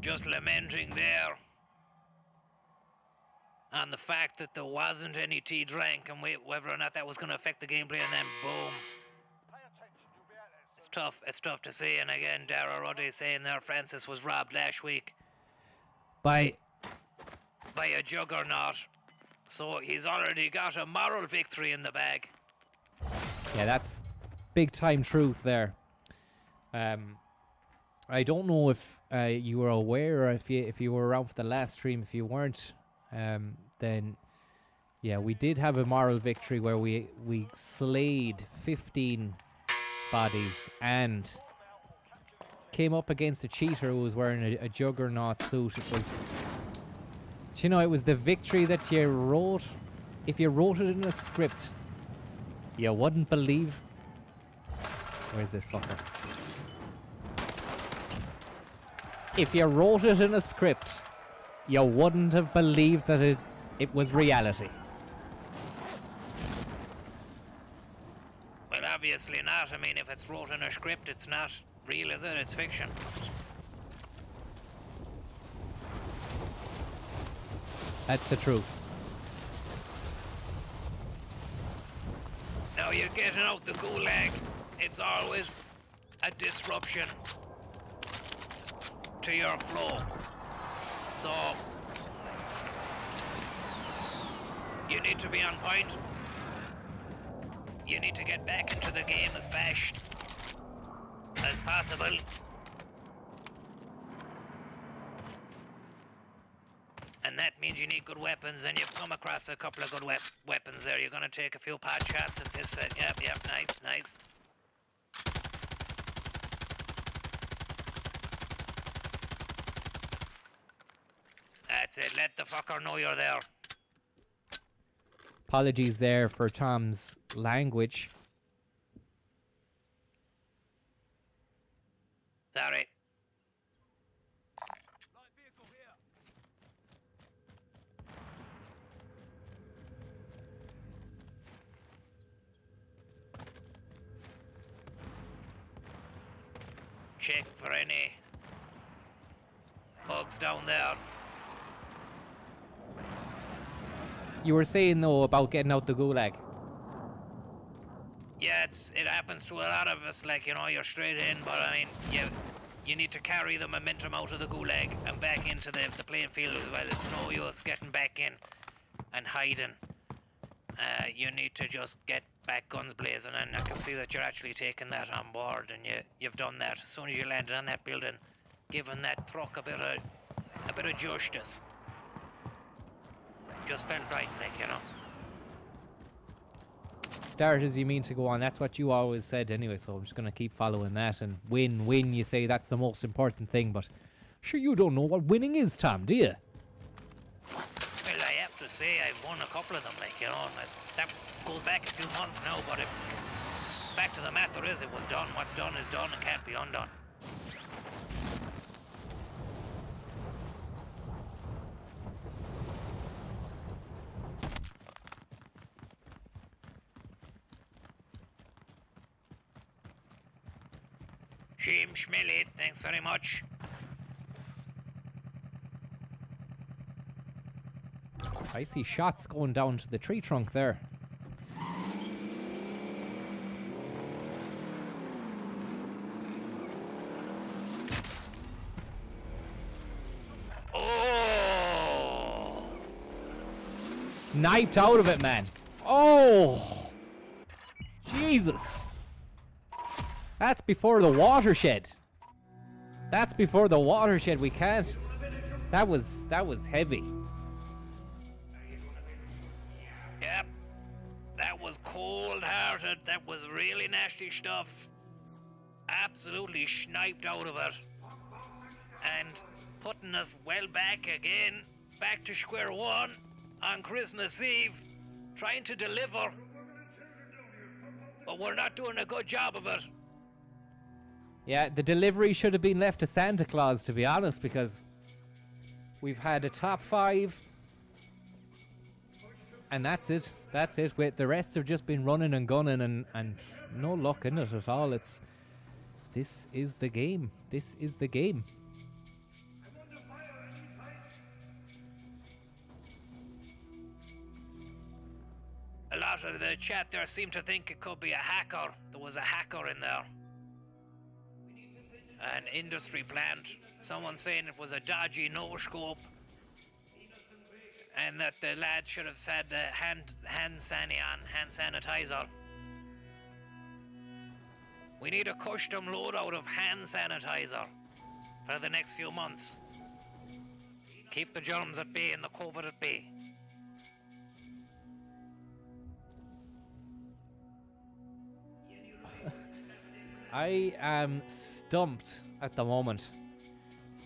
Just lamenting there on the fact that there wasn't any tea drank and whether or not that was going to affect the gameplay, and then boom. It's tough to see. And again, Dara Ruddy saying there Francis was robbed last week By a juggernaut. So he's already got a moral victory in the bag. yeah, that's big time truth there. I don't know if you were aware, or if you were around for the last stream. If you weren't, then yeah, we did have a moral victory where we slayed 15 bodies and came up against a cheater who was wearing a juggernaut suit. It was, you know, it was the victory that you wrote. If you wrote it in a script, you wouldn't believe. Where's this fucker? If you wrote it in a script, you wouldn't have believed that it was reality. Well, obviously not. I mean, if it's wrote in a script, it's not real, is it? It's fiction. That's the truth. Now you're getting out the gulag. It's always a disruption to your flow. So you need to be on point. You need to get back into the game as fast as possible. And that means you need good weapons, and you've come across a couple of good weapons there. You're going to take a few pot shots at this set. Yep, nice. That's it, let the fucker know you're there. Apologies there for Tom's language. Sorry. Check for any bugs down there. You were saying though about getting out the gulag. Yeah, it happens to a lot of us. Like, you know, you're straight in, but I mean, you need to carry the momentum out of the gulag and back into the playing field as well. It's no use getting back in and hiding. You need to just get back guns blazing, and I can see that you're actually taking that on board, and you've done that as soon as you landed on that building, giving that truck a bit of justice. Just felt right, like, you know. Start as you mean to go on. That's what you always said anyway, so I'm just going to keep following that. And win, you say that's the most important thing, but sure you don't know what winning is, Tom, do you? Well, I have to say I've won a couple of them, like, you know, and that goes back a few months now, but back to the matter is, it was done. What's done is done and can't be undone. Shame Schmelly, thanks very much. I see shots going down to the tree trunk there. Oh! Sniped out of it, man. Oh! Jesus. That's before the watershed. That's before the watershed. We can't. That was heavy. Yep. That was cold-hearted. That was really nasty stuff. Absolutely sniped out of it. And putting us well back again. Back to square one on Christmas Eve. Trying to deliver. But we're not doing a good job of it. Yeah, the delivery should have been left to Santa Claus, to be honest, because we've had a top 5, and that's it. That's it. The rest have just been running and gunning, and no luck in it at all. This is the game. This is the game. A lot of the chat there seem to think it could be a hacker. There was a hacker in there. An industry plant. Someone saying it was a dodgy no-scope. And that the lad should have said hand sanitizer. We need a custom loadout of hand sanitizer for the next few months. Keep the germs at bay and the COVID at bay. I am stumped at the moment.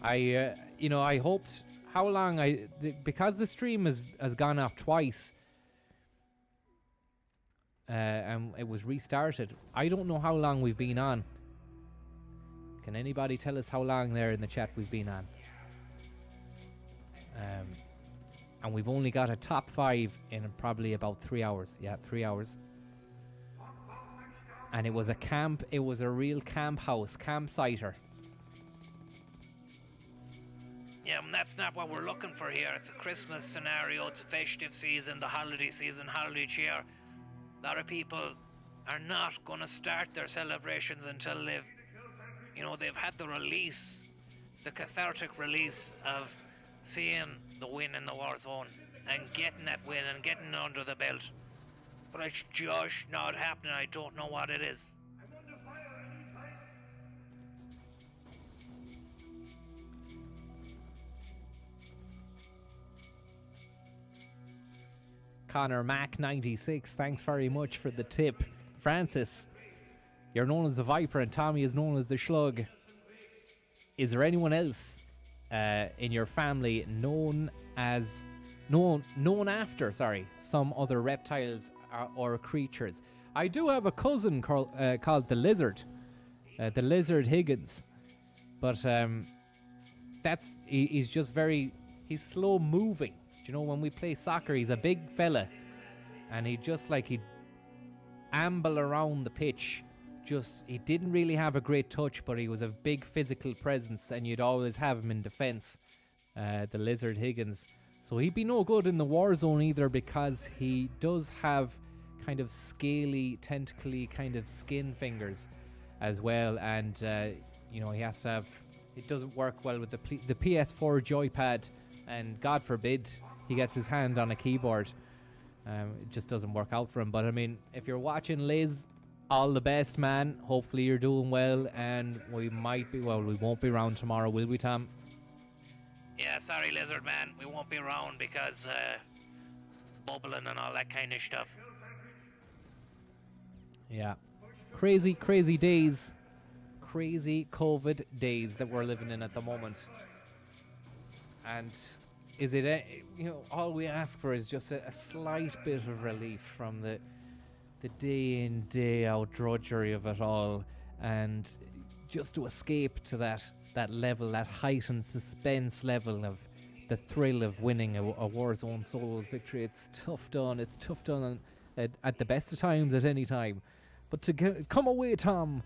I hoped how long because the stream has gone off twice, and it was restarted. I don't know how long we've been on. Can anybody tell us how long there in the chat we've been on? And we've only got a top 5 in probably about 3 hours. Yeah, 3 hours. And it was a camp, it was a real campsiter. Yeah, and that's not what we're looking for here. It's a Christmas scenario, it's a festive season, the holiday season, holiday cheer. A lot of people are not going to start their celebrations until they've had the release, the cathartic release of seeing the win in the war zone and getting that win and getting it under the belt. But it's just not happening. I don't know what it is. Connor Mac 96, thanks very much for the tip. Francis, you're known as the Viper and Tommy is known as the Shlug. Is there anyone else in your family known after some other reptiles or creatures? I do have a cousin called the Lizard Higgins, but he's just he's slow moving. You know, when we play soccer, he's a big fella, and he'd amble around the pitch. He didn't really have a great touch, but he was a big physical presence, and you'd always have him in defense, the Lizard Higgins. So he'd be no good in the war zone either, because he does have kind of scaly, tentacly kind of skin fingers as well, and you know, he has to have. It doesn't work well with the PS4 joypad, and God forbid he gets his hand on a keyboard. It just doesn't work out for him. But I mean, if you're watching, Liz, all the best, man. Hopefully you're doing well, and we won't be around tomorrow, will we, Tom? Yeah, sorry, Lizard Man. We won't be around because bubbling and all that kind of stuff. Yeah. Crazy days. Crazy COVID days that we're living in at the moment. And is it, you know, all we ask for is just a slight bit of relief from the day in, day out drudgery of it all, and just to escape to that level, that heightened suspense level of the thrill of winning a Warzone solos victory. It's tough done at the best of times, at any time. But to come away, Tom,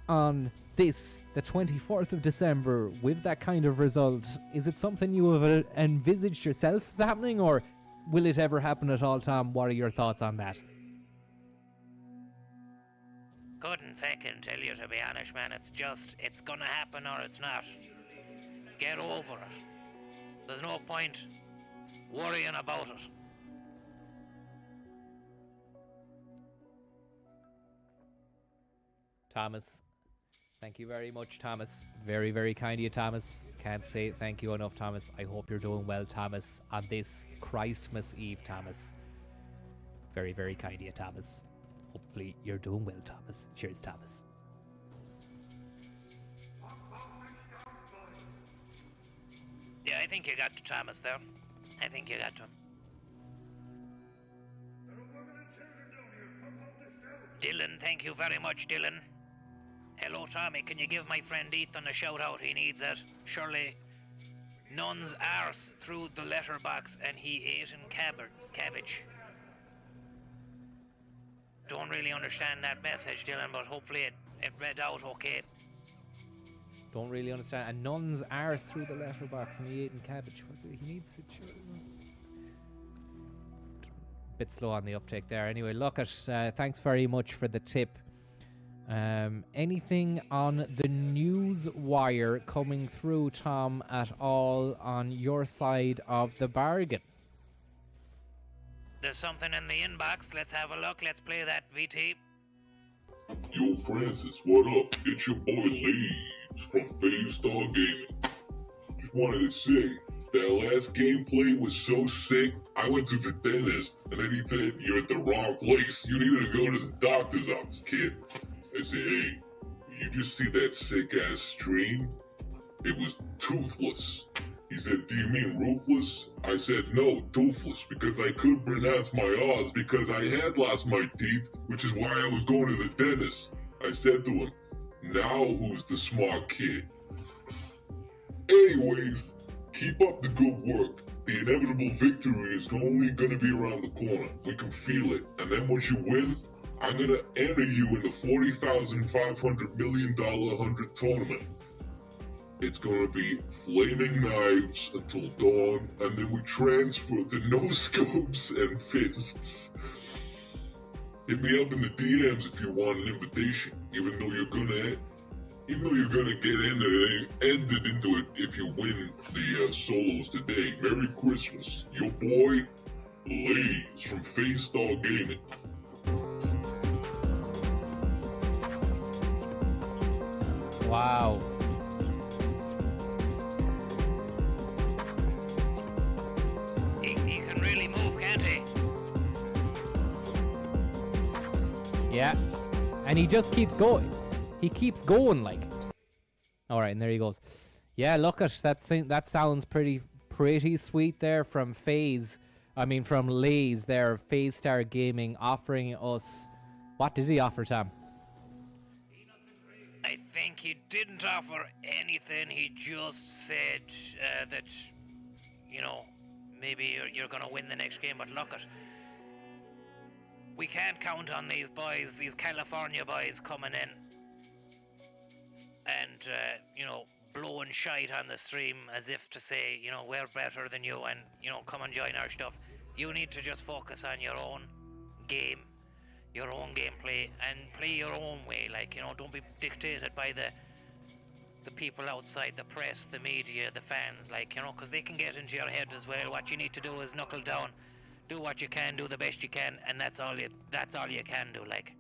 on this, the 24th of December, with that kind of result, is it something you have envisaged yourself as happening, or will it ever happen at all, Tom? What are your thoughts on that? Couldn't fucking tell you, to be honest, man. It's gonna happen or it's not. Get over it. There's no point worrying about it. Thomas, thank you very much, Thomas. Very, very kind of you, Thomas. Can't say thank you enough, Thomas. I hope you're doing well, Thomas, on this Christmas Eve, Thomas. Very, very kind of you, Thomas. Hopefully you're doing well, Thomas. Cheers, Thomas. Yeah, I think you got to Thomas there. I think you got to him. Dylan, thank you very much, Dylan. Hello, Tommy. Can you give my friend Ethan a shout out? He needs it. Surely nun's arse through the letterbox and he ate in cabbage. Don't really understand that message, Dylan, but hopefully it read out okay. Don't really understand. A nun's arse through the letterbox and he ate in cabbage. He needs it. Bit slow on the uptake there. Anyway, look at. Thanks very much for the tip. Anything on the news wire coming through, Tom, at all on your side of the bargain? There's something in the inbox. Let's have a look. Let's play that, VT. Yo, Francis, what up? It's your boy Leeds from Phase Star Gaming. Just wanted to say, that last gameplay was so sick, I went to the dentist, and then he said, you're at the wrong place. You need to go to the doctor's office, kid. I said, hey, you just see that sick-ass stream? It was toothless. He said, do you mean roofless? I said, no, toothless, because I couldn't pronounce my R's because I had lost my teeth, which is why I was going to the dentist. I said to him, now who's the smart kid? Anyways, keep up the good work. The inevitable victory is only gonna be around the corner. We can feel it. And then once you win, I'm gonna enter you in the $40,500 million 100 tournament. It's gonna be flaming knives until dawn, and then we transfer to no scopes and fists. Hit me up in the DMs if you want an invitation, even though you're gonna get ended into it if you win the solos today. Merry Christmas. Your boy, Lays from Phase Star Gaming. Wow. He can really move, can't he? Yeah. And he just keeps going. He keeps going, like. All right, and there he goes. Yeah, look at that. That sounds pretty sweet there from from Lays there, Phase Star Gaming, offering us. What did he offer, Tom? I think he didn't offer anything. He just said that, maybe you're going to win the next game. But look at, we can't count on these boys, these California boys coming in and, blowing shite on the stream as if to say, we're better than you and, come and join our stuff. You need to just focus on your own game your own gameplay and play your own way. Like, you know, don't be dictated by the people outside, the press, the media, the fans, like, you know, because they can get into your head as well. What you need to do is knuckle down, do what you can, do the best you can, and that's all you can do, like.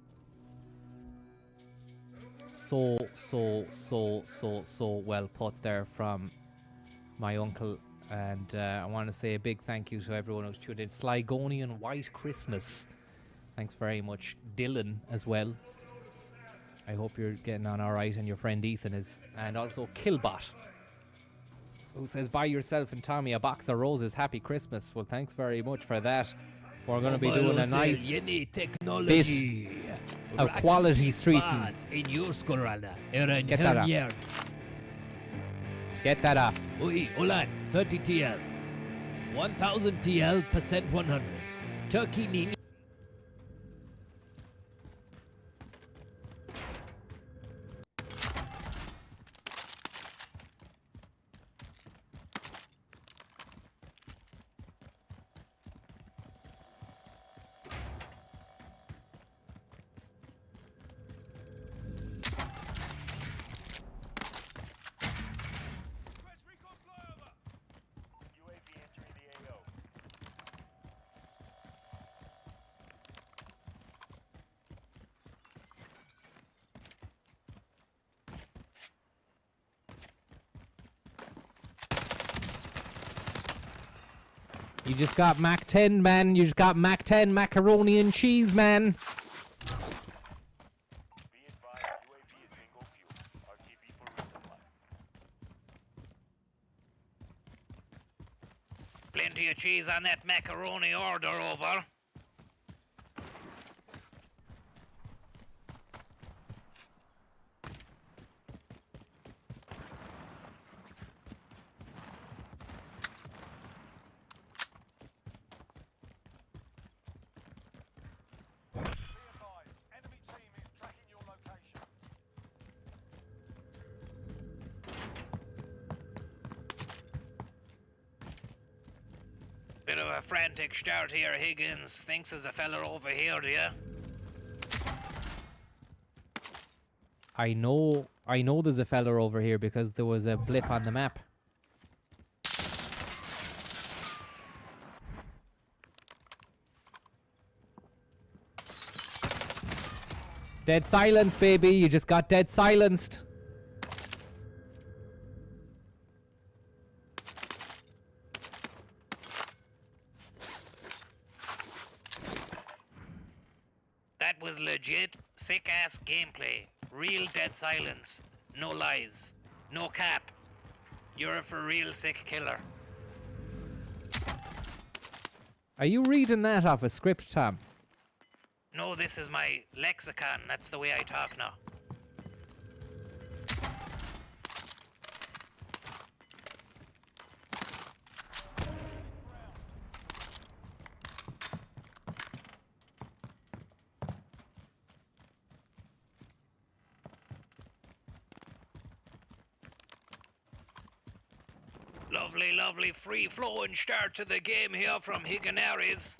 So well put there from my uncle, and I want to say a big thank you to everyone who's tuned in. Sligonian White Christmas, thanks very much. Dylan as well, I hope you're getting on alright, and your friend Ethan is. And also Killbot, who says, buy yourself and Tommy a box of roses, happy Christmas. Well, thanks very much for that. We're going to be doing a nice bit of quality streeting. In your scorana, Aaron Get that up. Hernier. Get that off. Oui, Olan, 30 TL. 1000 TL, percent 100. Turkey Nin. Request recon flyover. UAV entering the AO. You just got Mac 10, man. You just got Mac 10 macaroni and cheese, man. Be advised, UAV is bingo fuel. RTV for resupply. Plenty of cheese on that macaroni order, over. Be advised, enemy team is tracking your location. Bit of a frantic start here, Higgins. Thinks there's a fella over here, do ya? I know there's a fella over here because there was a blip on the map. Dead silence, baby. You just got dead silenced. That was legit, sick-ass gameplay. Real dead silence. No lies. No cap. You're a for real sick killer. Are you reading that off a script, Tom? No, this is my lexicon. That's the way I talk now. Lovely, lovely free-flowing start to the game here from Higginaries.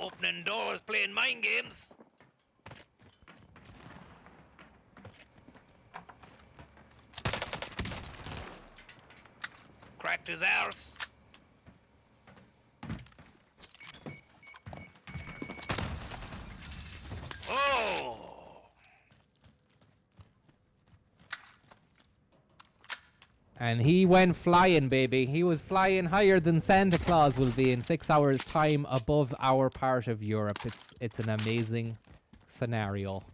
Opening doors, playing mind games. Cracked his arse. Oh! And he went flying, baby. He was flying higher than Santa Claus will be in 6 hours' time above our part of Europe. It's an amazing scenario.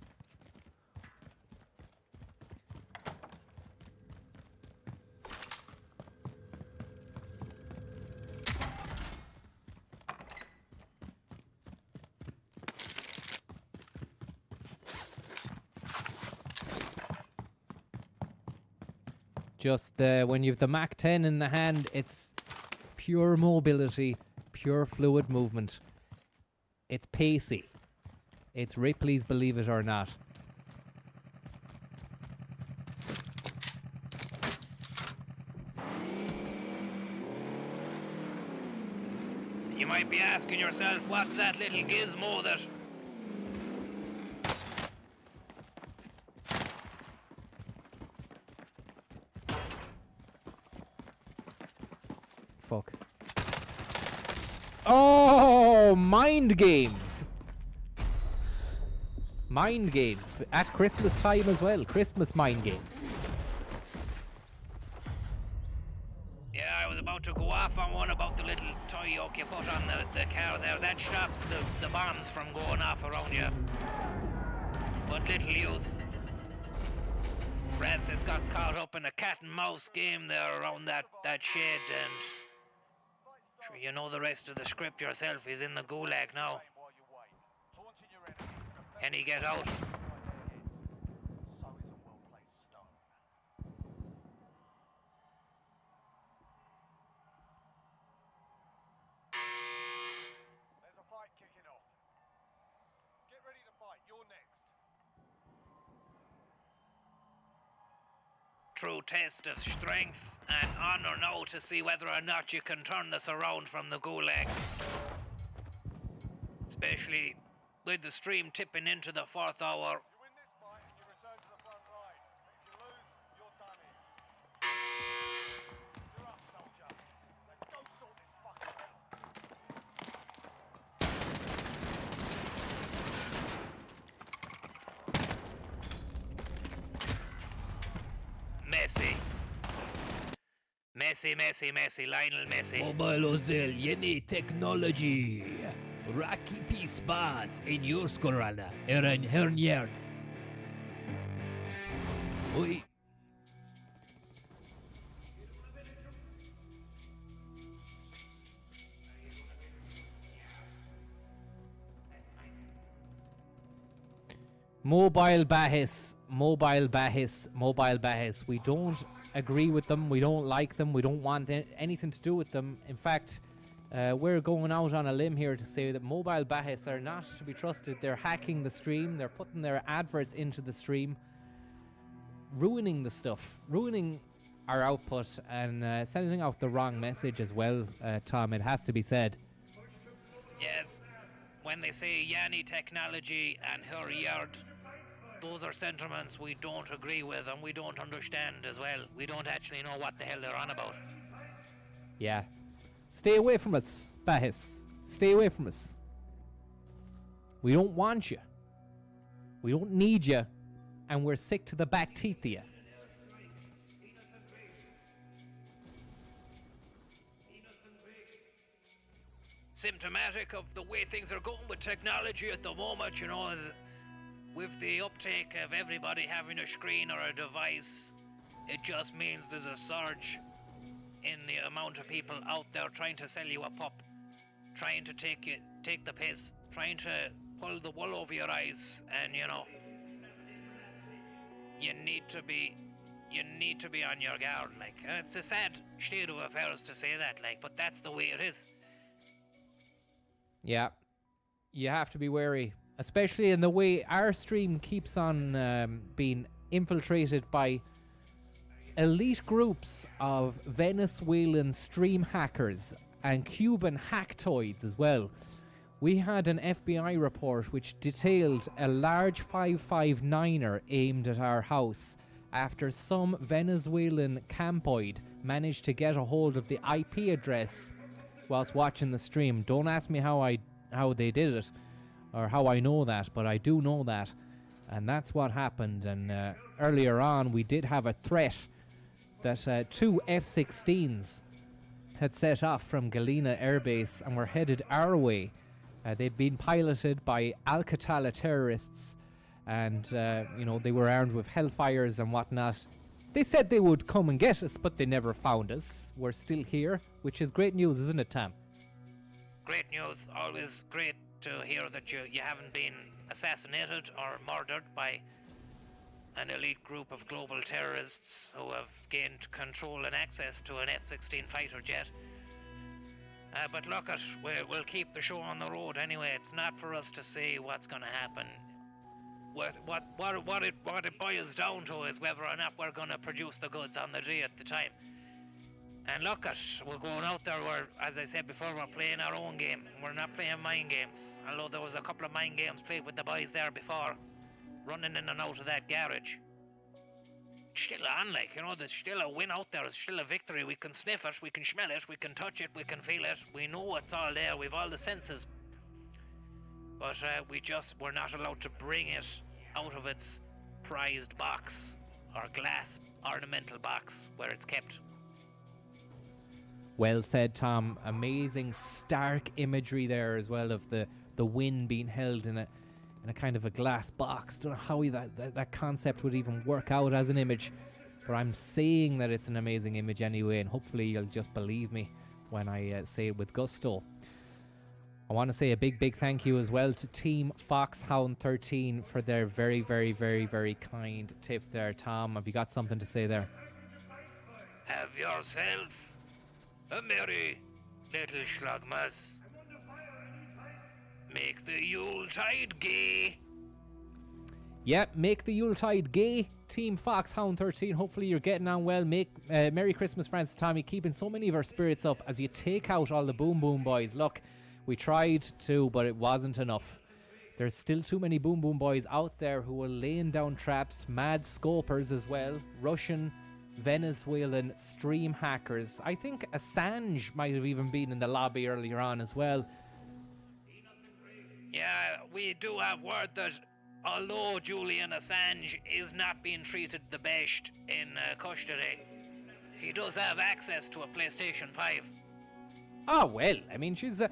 Just when you've the Mach 10 in the hand, it's pure mobility, pure fluid movement. It's pacey. It's Ripley's Believe It or Not. You might be asking yourself, what's that little gizmo that... Fuck. Oh, mind games. Mind games. At Christmas time as well. Christmas mind games. Yeah, I was about to go off on one about the little toy yoke you put on the car there. That stops the bombs from going off around you. But little use. Francis got caught up in a cat and mouse game there around that shed, and sure, you know the rest of the script yourself. He's in the gulag now. While you wait. Taunting your enemies is the Can he get out? inside their heads. So is a well-placed stone. There's a fight kicking off. Get ready to fight. You're next. True test of strength and honor now to see whether or not you can turn this around from the gulag. Especially with the stream tipping into the 4th hour. You win this fight and you return to the front line. But if you lose, you're done here. You're up, soldier. Let's go sort this fucker out. Messi. Messi, Lionel Messi. Mobile Ozel, yeni technology. Rakipi spas in your skorana. Eren hernjerd. Oj. Mobile Bahis. We don't agree with them. We don't like them. We don't want anything to do with them. In fact, we're going out on a limb here to say that Mobile Bahis are not to be trusted. They're hacking the stream. They're putting their adverts into the stream, ruining the stuff, ruining our output, and sending out the wrong message as well, Tom. It has to be said. Yes, when they say Yanni technology and her yard, those are sentiments we don't agree with and we don't understand as well. We don't actually know what the hell they're on about. Yeah. Stay away from us, Bahis. Stay away from us. We don't want you. We don't need you. And we're sick to the back teeth of you. Symptomatic of the way things are going with technology at the moment, you know, is with the uptake of everybody having a screen or a device, it just means there's a surge in the amount of people out there trying to sell you a pup, trying to take the piss, trying to pull the wool over your eyes, and you know, you need to be on your guard. Like, it's a sad state of affairs to say that, like, but that's the way it is. Yeah. You have to be wary, especially in the way our stream keeps on being infiltrated by elite groups of Venezuelan stream hackers and Cuban hacktoids as well. We had an FBI report which detailed a large 559er aimed at our house after some Venezuelan campoid managed to get a hold of the IP address whilst watching the stream. Don't ask me how they did it or how I know that, but I do know that, and that's what happened. And earlier on we did have a threat that 2 F-16s had set off from Galena Air Base and were headed our way. They'd been piloted by Al-Qatala terrorists, and you know, they were armed with hellfires and whatnot. They said they would come and get us, but they never found us. We're still here, which is great news, isn't it, Tam? Great news. Always great to hear that you haven't been assassinated or murdered by an elite group of global terrorists who have gained control and access to an F-16 fighter jet. But look, we'll keep the show on the road anyway. It's not for us to say what's going to happen. What it boils down to is whether or not we're going to produce the goods on the day at the time. And look at, we're going out there, as I said before, we're playing our own game. We're not playing mind games. Although there was a couple of mind games played with the boys there before, running in and out of that garage. It's still on, like, you know, there's still a win out there, there's still a victory. We can sniff it, we can smell it, we can touch it, we can feel it. We know it's all there, we've all the senses. But we're not allowed to bring it out of its prized box, or glass ornamental box, where it's kept. Well said, Tom. Amazing, stark imagery there as well of the win being held in a kind of a glass box. Don't know how that concept would even work out as an image, but I'm saying that it's an amazing image anyway, and hopefully you'll just believe me when I say it with gusto. I want to say a big thank you as well to Team Foxhound 13 for their very, very, very, very kind tip there. Tom, have you got something to say there? Have yourself a merry little Shlugmas. Make the Yuletide gay. Yeah, make the Yuletide gay. Team Foxhound 13, hopefully you're getting on well. Merry Christmas, Francis Tommy, keeping so many of our spirits up as you take out all the Boom Boom boys. Look, we tried to, but it wasn't enough. There's still too many Boom Boom boys out there who are laying down traps, mad scopers as well, Russian, Venezuelan stream hackers. I think Assange might have even been in the lobby earlier on as well. Yeah, we do have word that although Julian Assange is not being treated the best in custody, he does have access to a PlayStation 5. Oh, well, I mean, she's...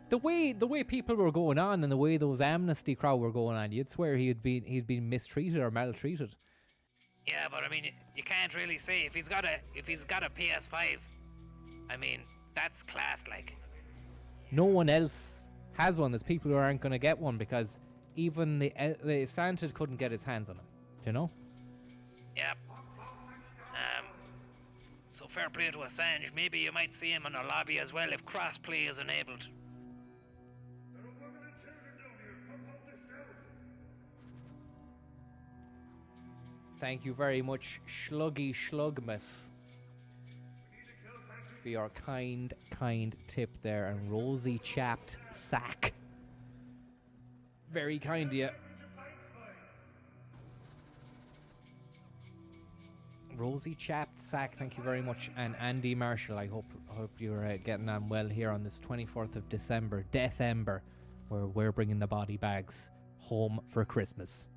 the way people were going on and the way those amnesty crowd were going on, you'd swear he'd been mistreated or maltreated. Yeah, but I mean, you can't really say if he's got a PS5. I mean, that's class, like. No one else has one. There's people who aren't going to get one because even the Santa couldn't get his hands on them. You know? Yep. So fair play to Assange. Maybe you might see him in a lobby as well if crossplay is enabled. Thank you very much, Shlugmas, for your kind tip there. And Rosy Chapped Sack. Very kind of you. Rosy Chapped Sack, thank you very much. And Andy Marshall, I hope you're getting on well here on this 24th of December, Death Ember, where we're bringing the body bags home for Christmas.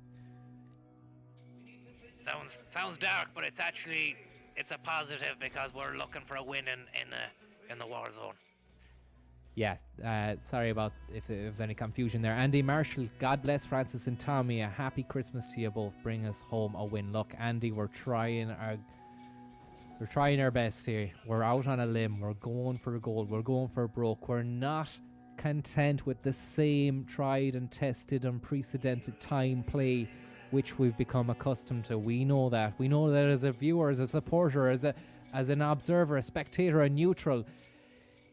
Sounds dark, but it's a positive because we're looking for a win in the war zone. Yeah, sorry about if there was any confusion there. Andy Marshall, God bless Francis and Tommy. A happy Christmas to you both. Bring us home a win. Look, Andy, we're trying our best here. We're out on a limb. We're going for a goal. We're going for a broke. We're not content with the same tried and tested, unprecedented time play which we've become accustomed to. We know that. We know that as a viewer, as a supporter, as an observer, a spectator, a neutral,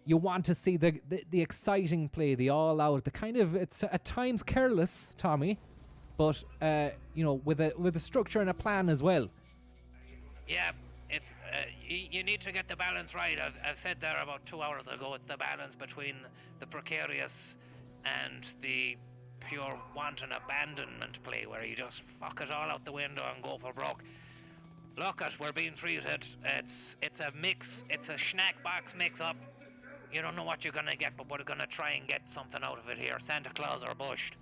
you want to see the exciting play, the all-out, the kind of, it's at times careless, Tommy, but with a structure and a plan as well. Yeah, it's you need to get the balance right. I've said there about 2 hours ago. It's the balance between the precarious and the pure wanton abandonment play where you just fuck it all out the window and go for broke. Look at, we're being treated. It's a mix. It's a snack box mix-up. You don't know what you're gonna get, but we're gonna try and get something out of it here. Santa Claus or bushed.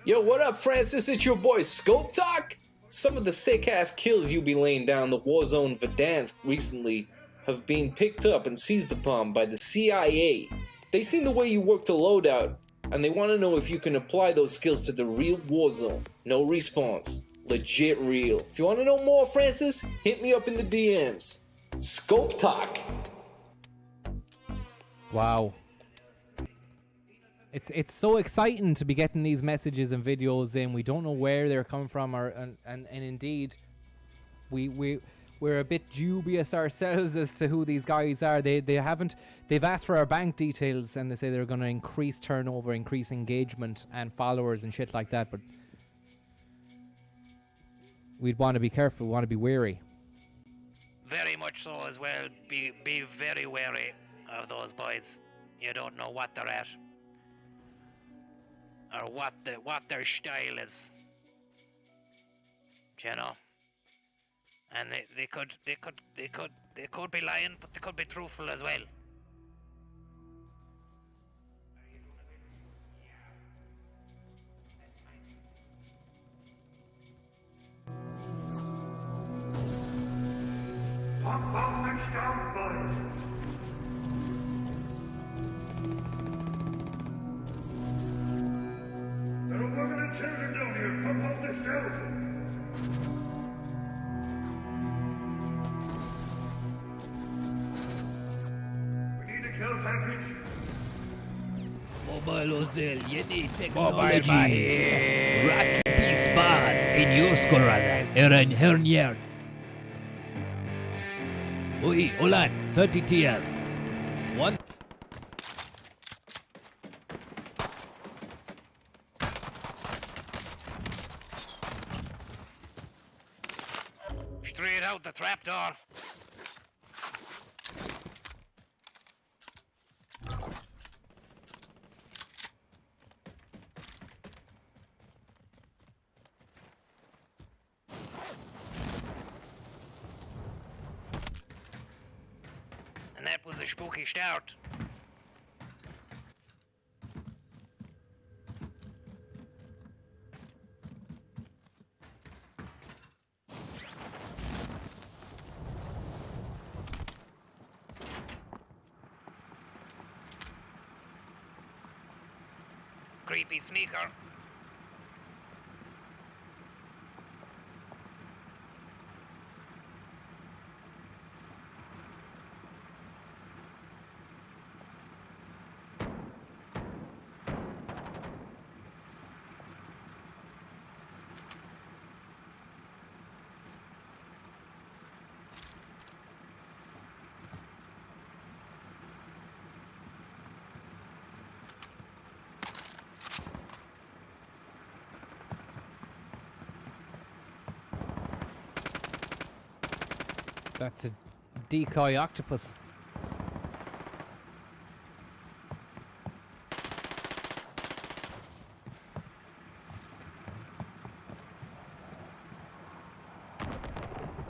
Yo, what up, Francis? It's your boy Scope Talk. Some of the sick-ass kills you be laying down the Warzone Verdansk recently have been picked up and seized upon by the CIA. They seen the way you work the loadout, and they want to know if you can apply those skills to the real Warzone. No respawns. Legit real. If you want to know more, Francis, hit me up in the DMs. Scope Talk. Wow. It's so exciting to be getting these messages and videos in. We don't know where they're coming from, and indeed, we're a bit dubious ourselves as to who these guys are. They've asked for our bank details, and they say they're going to increase turnover, increase engagement and followers and shit like that, but we'd want to be careful, we want to be wary. much so as well. Be very wary of those boys. You don't know what they're at, or what their style is. You know, and they could be lying, but they could be truthful as well. Pump up and stand by. There are women and children down here. Pump up the stove. We need a kill package. Mobile Ozil, you need technology. Rocky Peace Bars in your scorada. Eran Hernier. Oi, Olan, 30 TL. One. Straight out the trapdoor. And that was a spooky start. Creepy sneaker. That's a decoy octopus.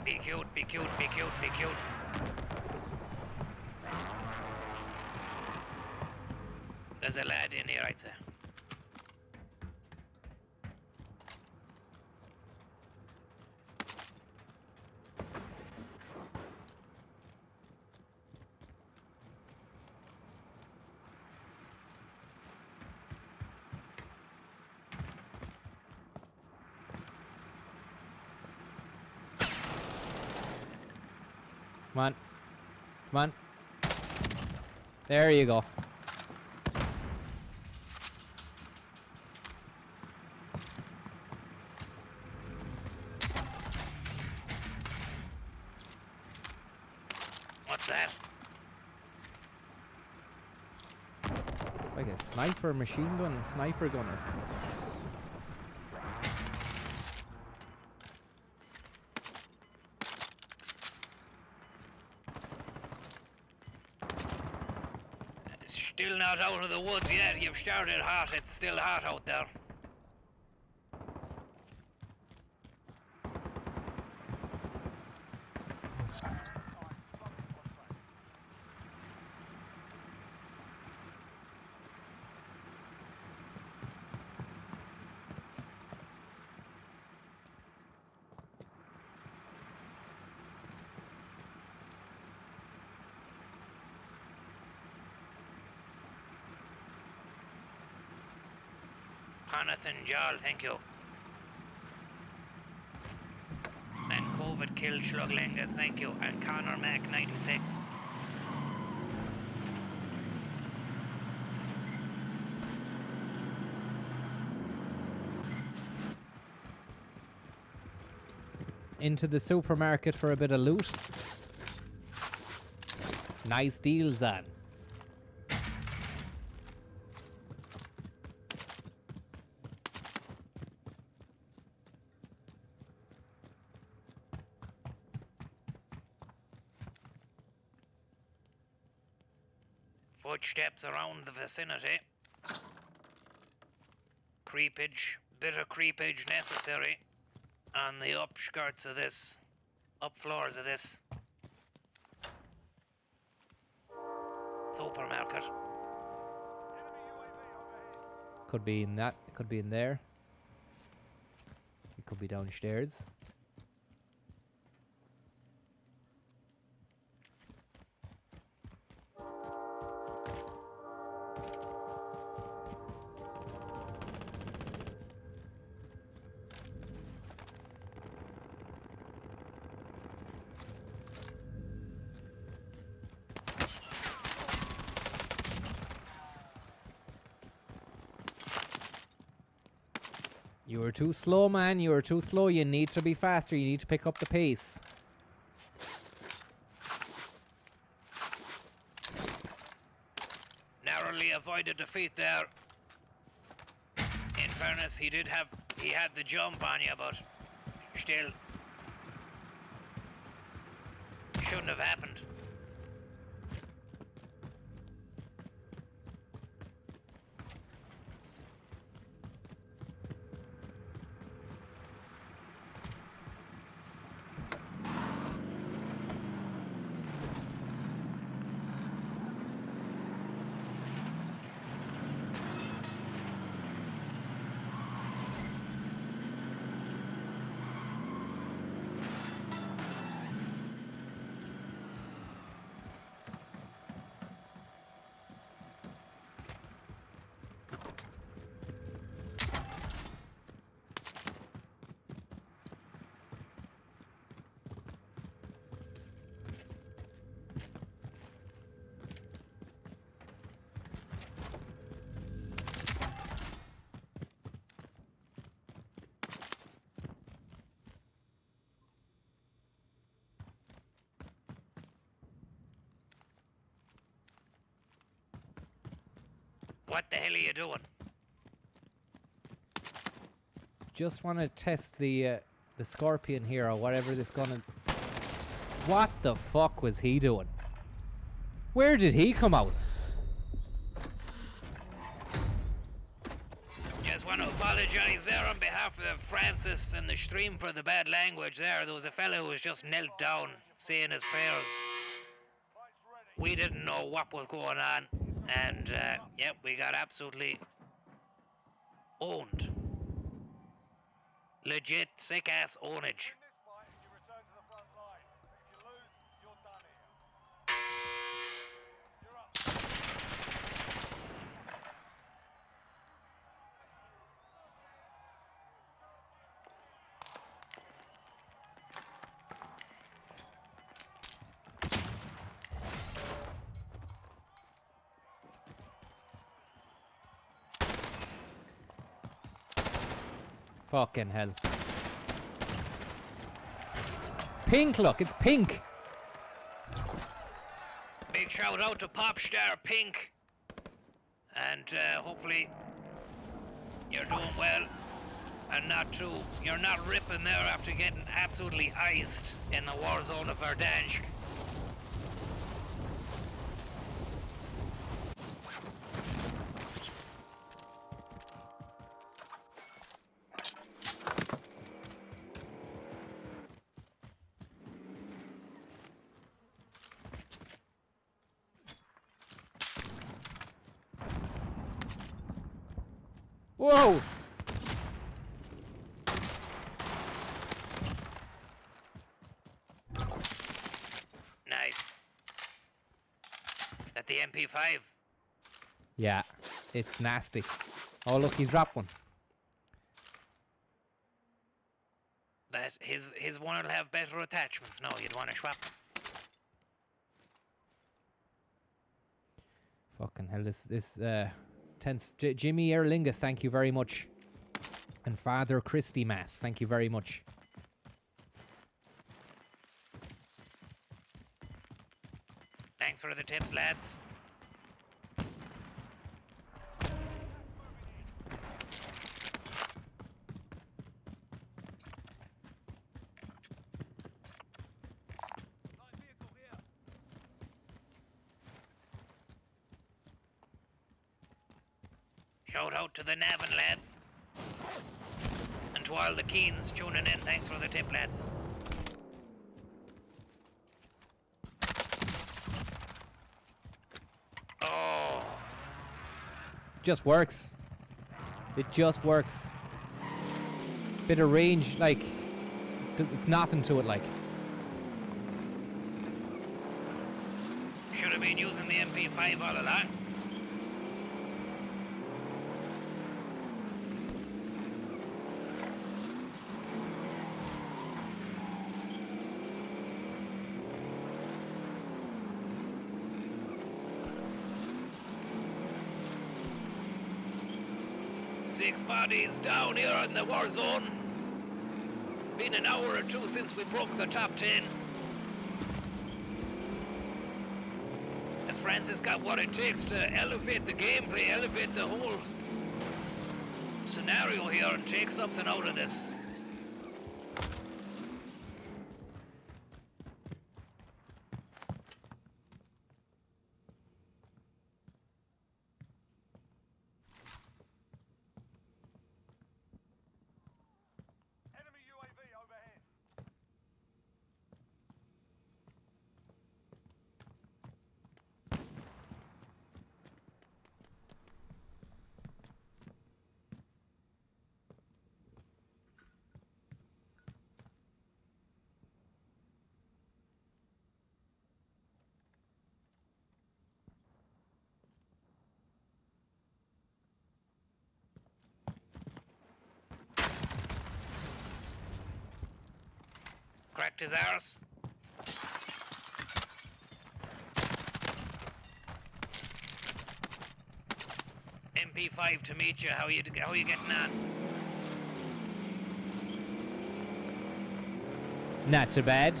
Be cute, be cute, be cute, be cute. There's a lad in here, I'd say. Come on. Come on. There you go. What's that? It's like a sniper machine gun, sniper gun or something. Still not out of the woods yet. You've started hot. It's still hot out there. Jonathan Jarl, thank you. And COVID killed Shluglangas, thank you. And Connor Mac 96. Into the supermarket for a bit of loot. Nice deals on. Footsteps around the vicinity. Creepage, bit of creepage necessary on the upskirts of this, up floors of this supermarket. Could be in that. It could be in there. It could be downstairs. You were too slow, man. You were too slow. You need to be faster. You need to pick up the pace. Narrowly avoided defeat there. In fairness, he had the jump on you, but still shouldn't have happened. What the hell are you doing? Just want to test the scorpion here or whatever this gonna. What the fuck was he doing? Where did he come out? Just want to apologise there on behalf of Francis and the stream for the bad language there. There was a fella who was just knelt down saying his prayers. We didn't know what was going on. And, yep, we got absolutely owned. Legit sick-ass ownage. Win this fight and you return to the front line. If you lose, you're done here. You're up. Fucking hell. It's pink, look, it's pink. Big shout out to Popstar Pink. And hopefully you're doing well and you're not ripping there after getting absolutely iced in the war zone of Verdansk. Whoa! Nice. At the MP5. Yeah, it's nasty. Oh look, he's dropped one. That his one will have better attachments. No, you'd want to swap. Fucking hell, this tense. Jimmy Erlingus, thank you very much. And Father Christy Mass, thank you very much. Thanks for the tips, lads. Shout out to the Navan lads. And to all the Keens tuning in, thanks for the tip, lads. Oh, Just works. It just works. Bit of range, like, it's nothing to it, like. should have been using the MP5 all along. Six bodies down here in the war zone. Been an hour or two since we broke the top 10. As Francis got what it takes to elevate the gameplay, elevate the whole scenario here and take something out of this. Enemy UAV overhead. Cracked his arse. MP5 to meet you. How you getting on? Not too bad.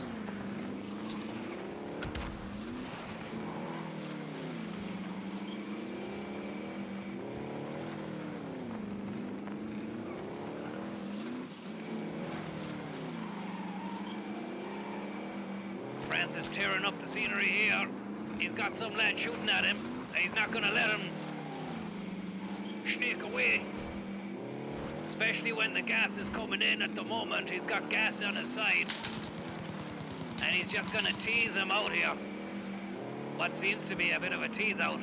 Francis tearing up the scenery here. He's got some lad shooting at him. He's not gonna let him sneak away. Especially when the gas is coming in at the moment. He's got gas on his side. And he's just gonna tease him out here. What seems to be a bit of a tease out.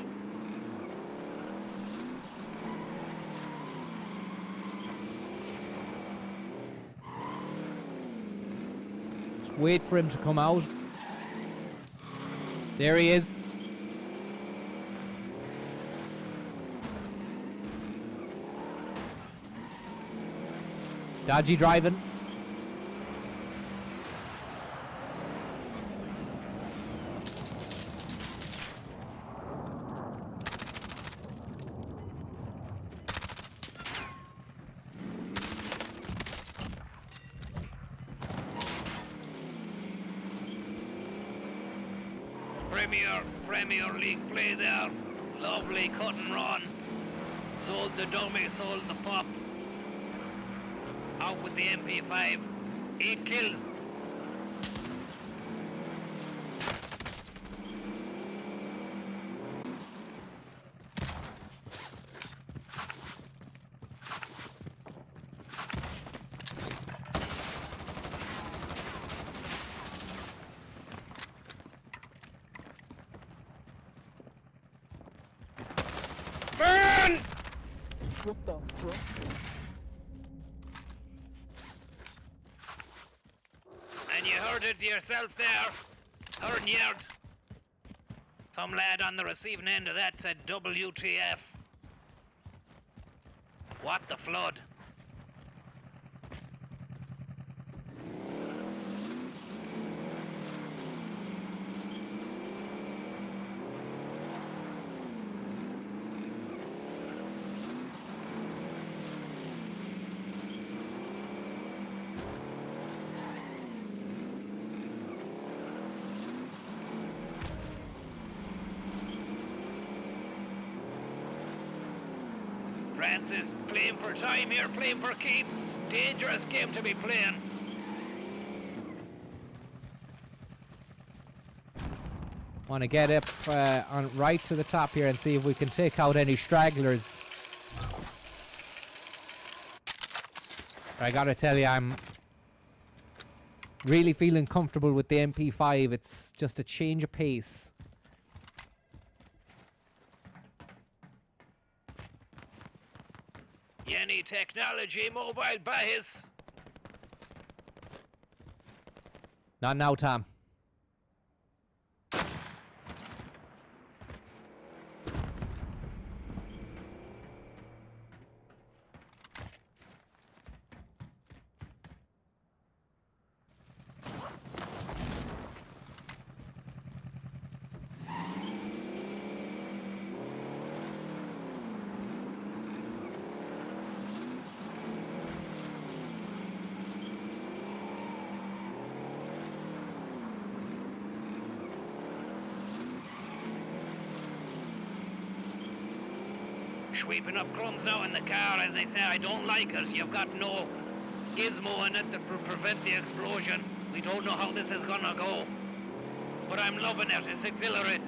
Just wait for him to come out. There he is. Dodgy driving. Premier League play there. Lovely cut and run. Sold the dummy, sold the pop. Out with the MP5. 8 kills. Burn! What the fuck? And you heard it yourself there. Heard yard. Some lad on the receiving end of that said WTF. What the flood? Francis playing for time here, playing for keeps. Dangerous game to be playing. Want to get up on right to the top here and see if we can take out any stragglers. I gotta tell you, I'm really feeling comfortable with the MP5. It's just a change of pace. Any technology, mobile bias. Not now, Tom. Sweeping up crumbs now in the car. As I say, I don't like it. You've got no gizmo in it that will prevent the explosion. We don't know how this is gonna go, but I'm loving it. It's exhilarating.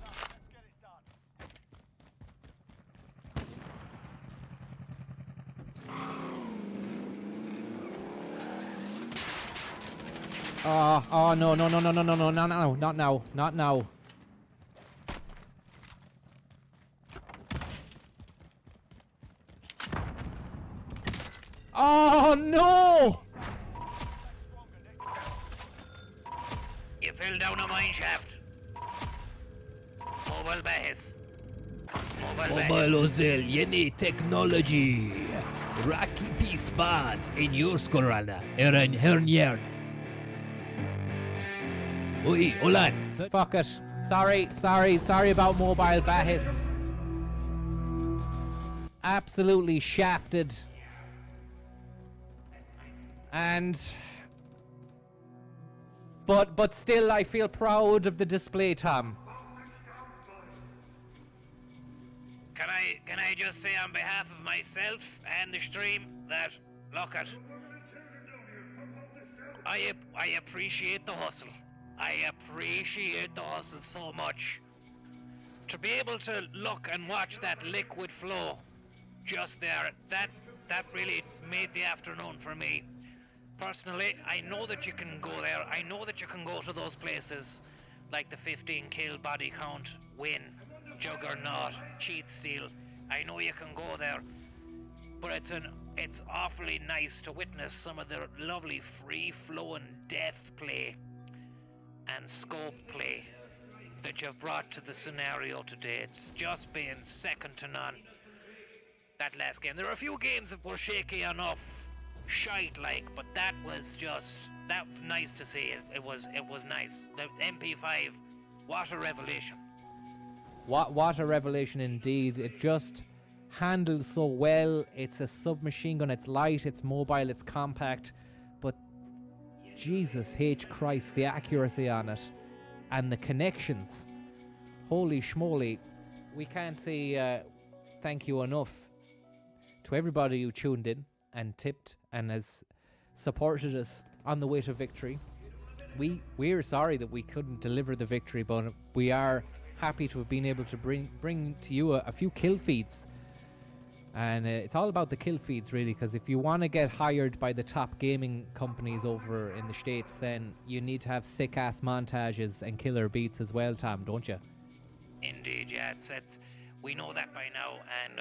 Let's get it done. Oh no, no, no, no, no, no, no, not now, not now, not now. Oh no! You fell down a mine shaft. Mobile base. Mobile Mobile base. Ozel, any technology. Rocky Peace Bas in your skorana. Eran Hernyard. Oi, Olan. Fuck it. Sorry about mobile Bahis. Absolutely shafted. And but still I feel proud of the display, Tom. Can I just say on behalf of myself and the stream that look at I appreciate the hustle. I appreciate the hustle so much. To be able to look and watch that liquid flow just there, that really made the afternoon for me. Personally, I know that you can go there. I know that you can go to those places like the 15 kill body count, win, juggernaut, cheat steal. I know you can go there, but it's awfully nice to witness some of the lovely free-flowing death play and scope play that you've brought to the scenario today. It's just been second to none. That last game, there were a few games that were shaky enough, shite like, but that was nice to see. It was nice. The MP5, what a revelation. What a revelation indeed. It just handles so well. It's a submachine gun, it's light, it's mobile, it's compact, but Jesus H. Christ, the accuracy on it and the connections. Holy schmoly. We can't say thank you enough to everybody who tuned in and tipped and has supported us on the way to victory. We're sorry that we couldn't deliver the victory, but we are happy to have been able to bring to you a few kill feeds. And it's all about the kill feeds, really, because if you want to get hired by the top gaming companies over in the States, then you need to have sick-ass montages and killer beats as well, Tom, don't you? Indeed, yeah. We know that by now, and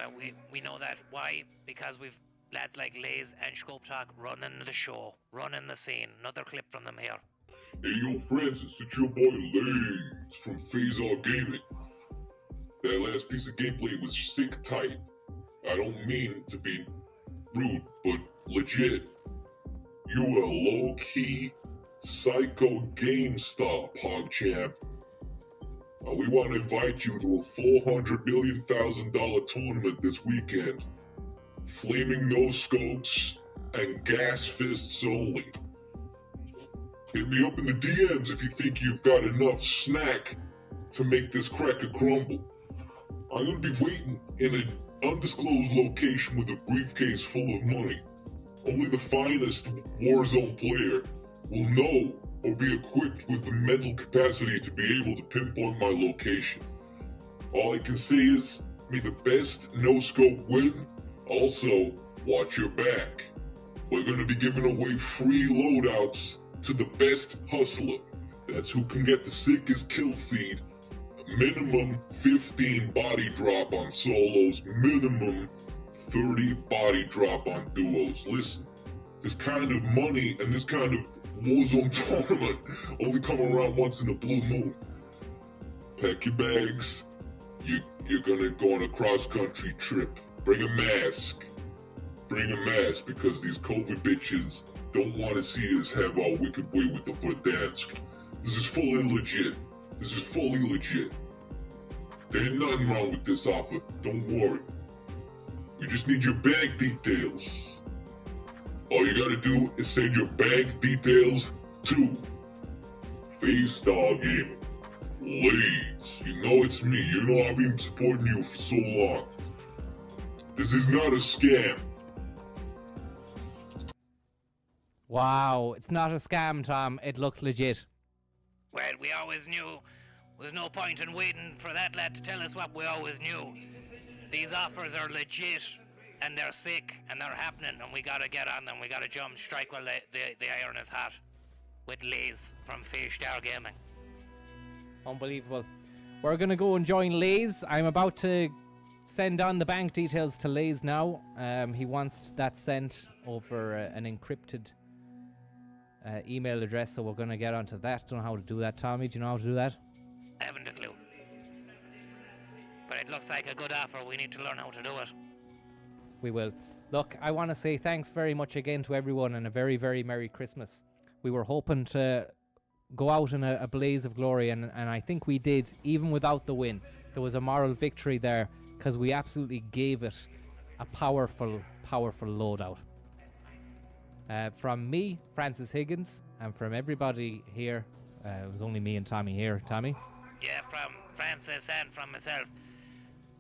we know that. Why? Because we've lads like Lays and Scope Talk running the show, running the scene. Another clip from them here. Hey yo, Francis, it's your boy Lays from Phasar Gaming. That last piece of gameplay was sick tight. I don't mean to be rude, but legit. You were a low-key, psycho GameStop, PogChamp. We want to invite you to a $400 million tournament this weekend. Flaming no scopes and gas fists only. Hit me up in the DMs if you think you've got enough snack to make this cracker crumble. I'm gonna be waiting in an undisclosed location with a briefcase full of money. Only the finest Warzone player will know or be equipped with the mental capacity to be able to pinpoint my location. All I can say is, may the best no-scope win. Also, watch your back. We're going to be giving away free loadouts to the best hustler. That's who can get the sickest kill feed. Minimum 15 body drop on solos, minimum 30 body drop on duos. Listen, this kind of money and this kind of Warzone tournament only come around once in a blue moon. Pack your bags. You're gonna go on a cross-country trip. Bring a mask. Bring a mask because these COVID bitches don't want to see us have our wicked way with the Verdansk. This is fully legit. This is fully legit. There ain't nothing wrong with this offer. Don't worry. We just need your bank details. All you gotta do is send your bank details to Face-Star Gaming. Lays, you know it's me. You know I've been supporting you for so long. This is not a scam. Wow, it's not a scam, Tom. It looks legit. Well, we always knew. There's no point in waiting for that lad to tell us what we always knew. These offers are legit, and they're sick, and they're happening, and we gotta get on them. We gotta jump, strike while the iron is hot. With Lays from Face-Star Gaming. Unbelievable. We're going to go and join Lays. I'm about to send on the bank details to Lays now. He wants that sent over an encrypted email address, so we're going to get onto that. Don't know how to do that, Tommy. Do you know how to do that? I haven't a clue. But it looks like a good offer. We need to learn how to do it. We will. Look, I want to say thanks very much again to everyone and a very, very Merry Christmas. We were hoping to go out in a blaze of glory, and I think we did, even without the win. There was a moral victory there because we absolutely gave it a powerful, powerful loadout. From me, Francis Higgins, and from everybody here, it was only me and Tommy here. Tommy? Yeah, from Francis and from myself.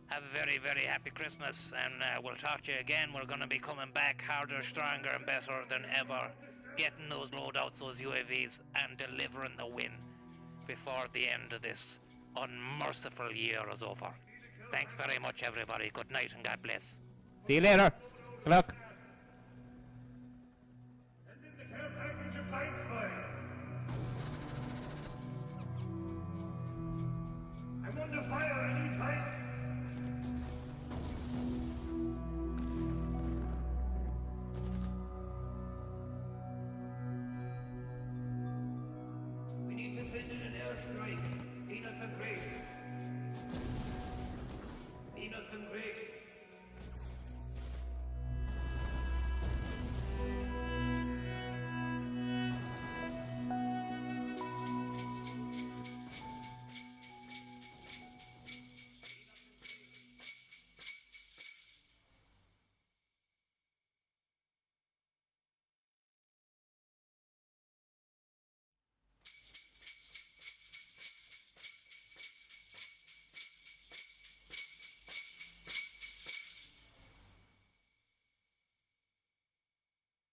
Have a very, very happy Christmas, and we'll talk to you again. We're going to be coming back harder, stronger, and better than ever. Getting those loadouts, those UAVs, and delivering the win before the end of this unmerciful year is over. Thanks very much, everybody. Good night and God bless. See you later. Good luck. Send in the care package of pints, boy. I'm under fire. I need pints. We need to send in an airstrike. Peanuts and gravy. Peanuts and gravy.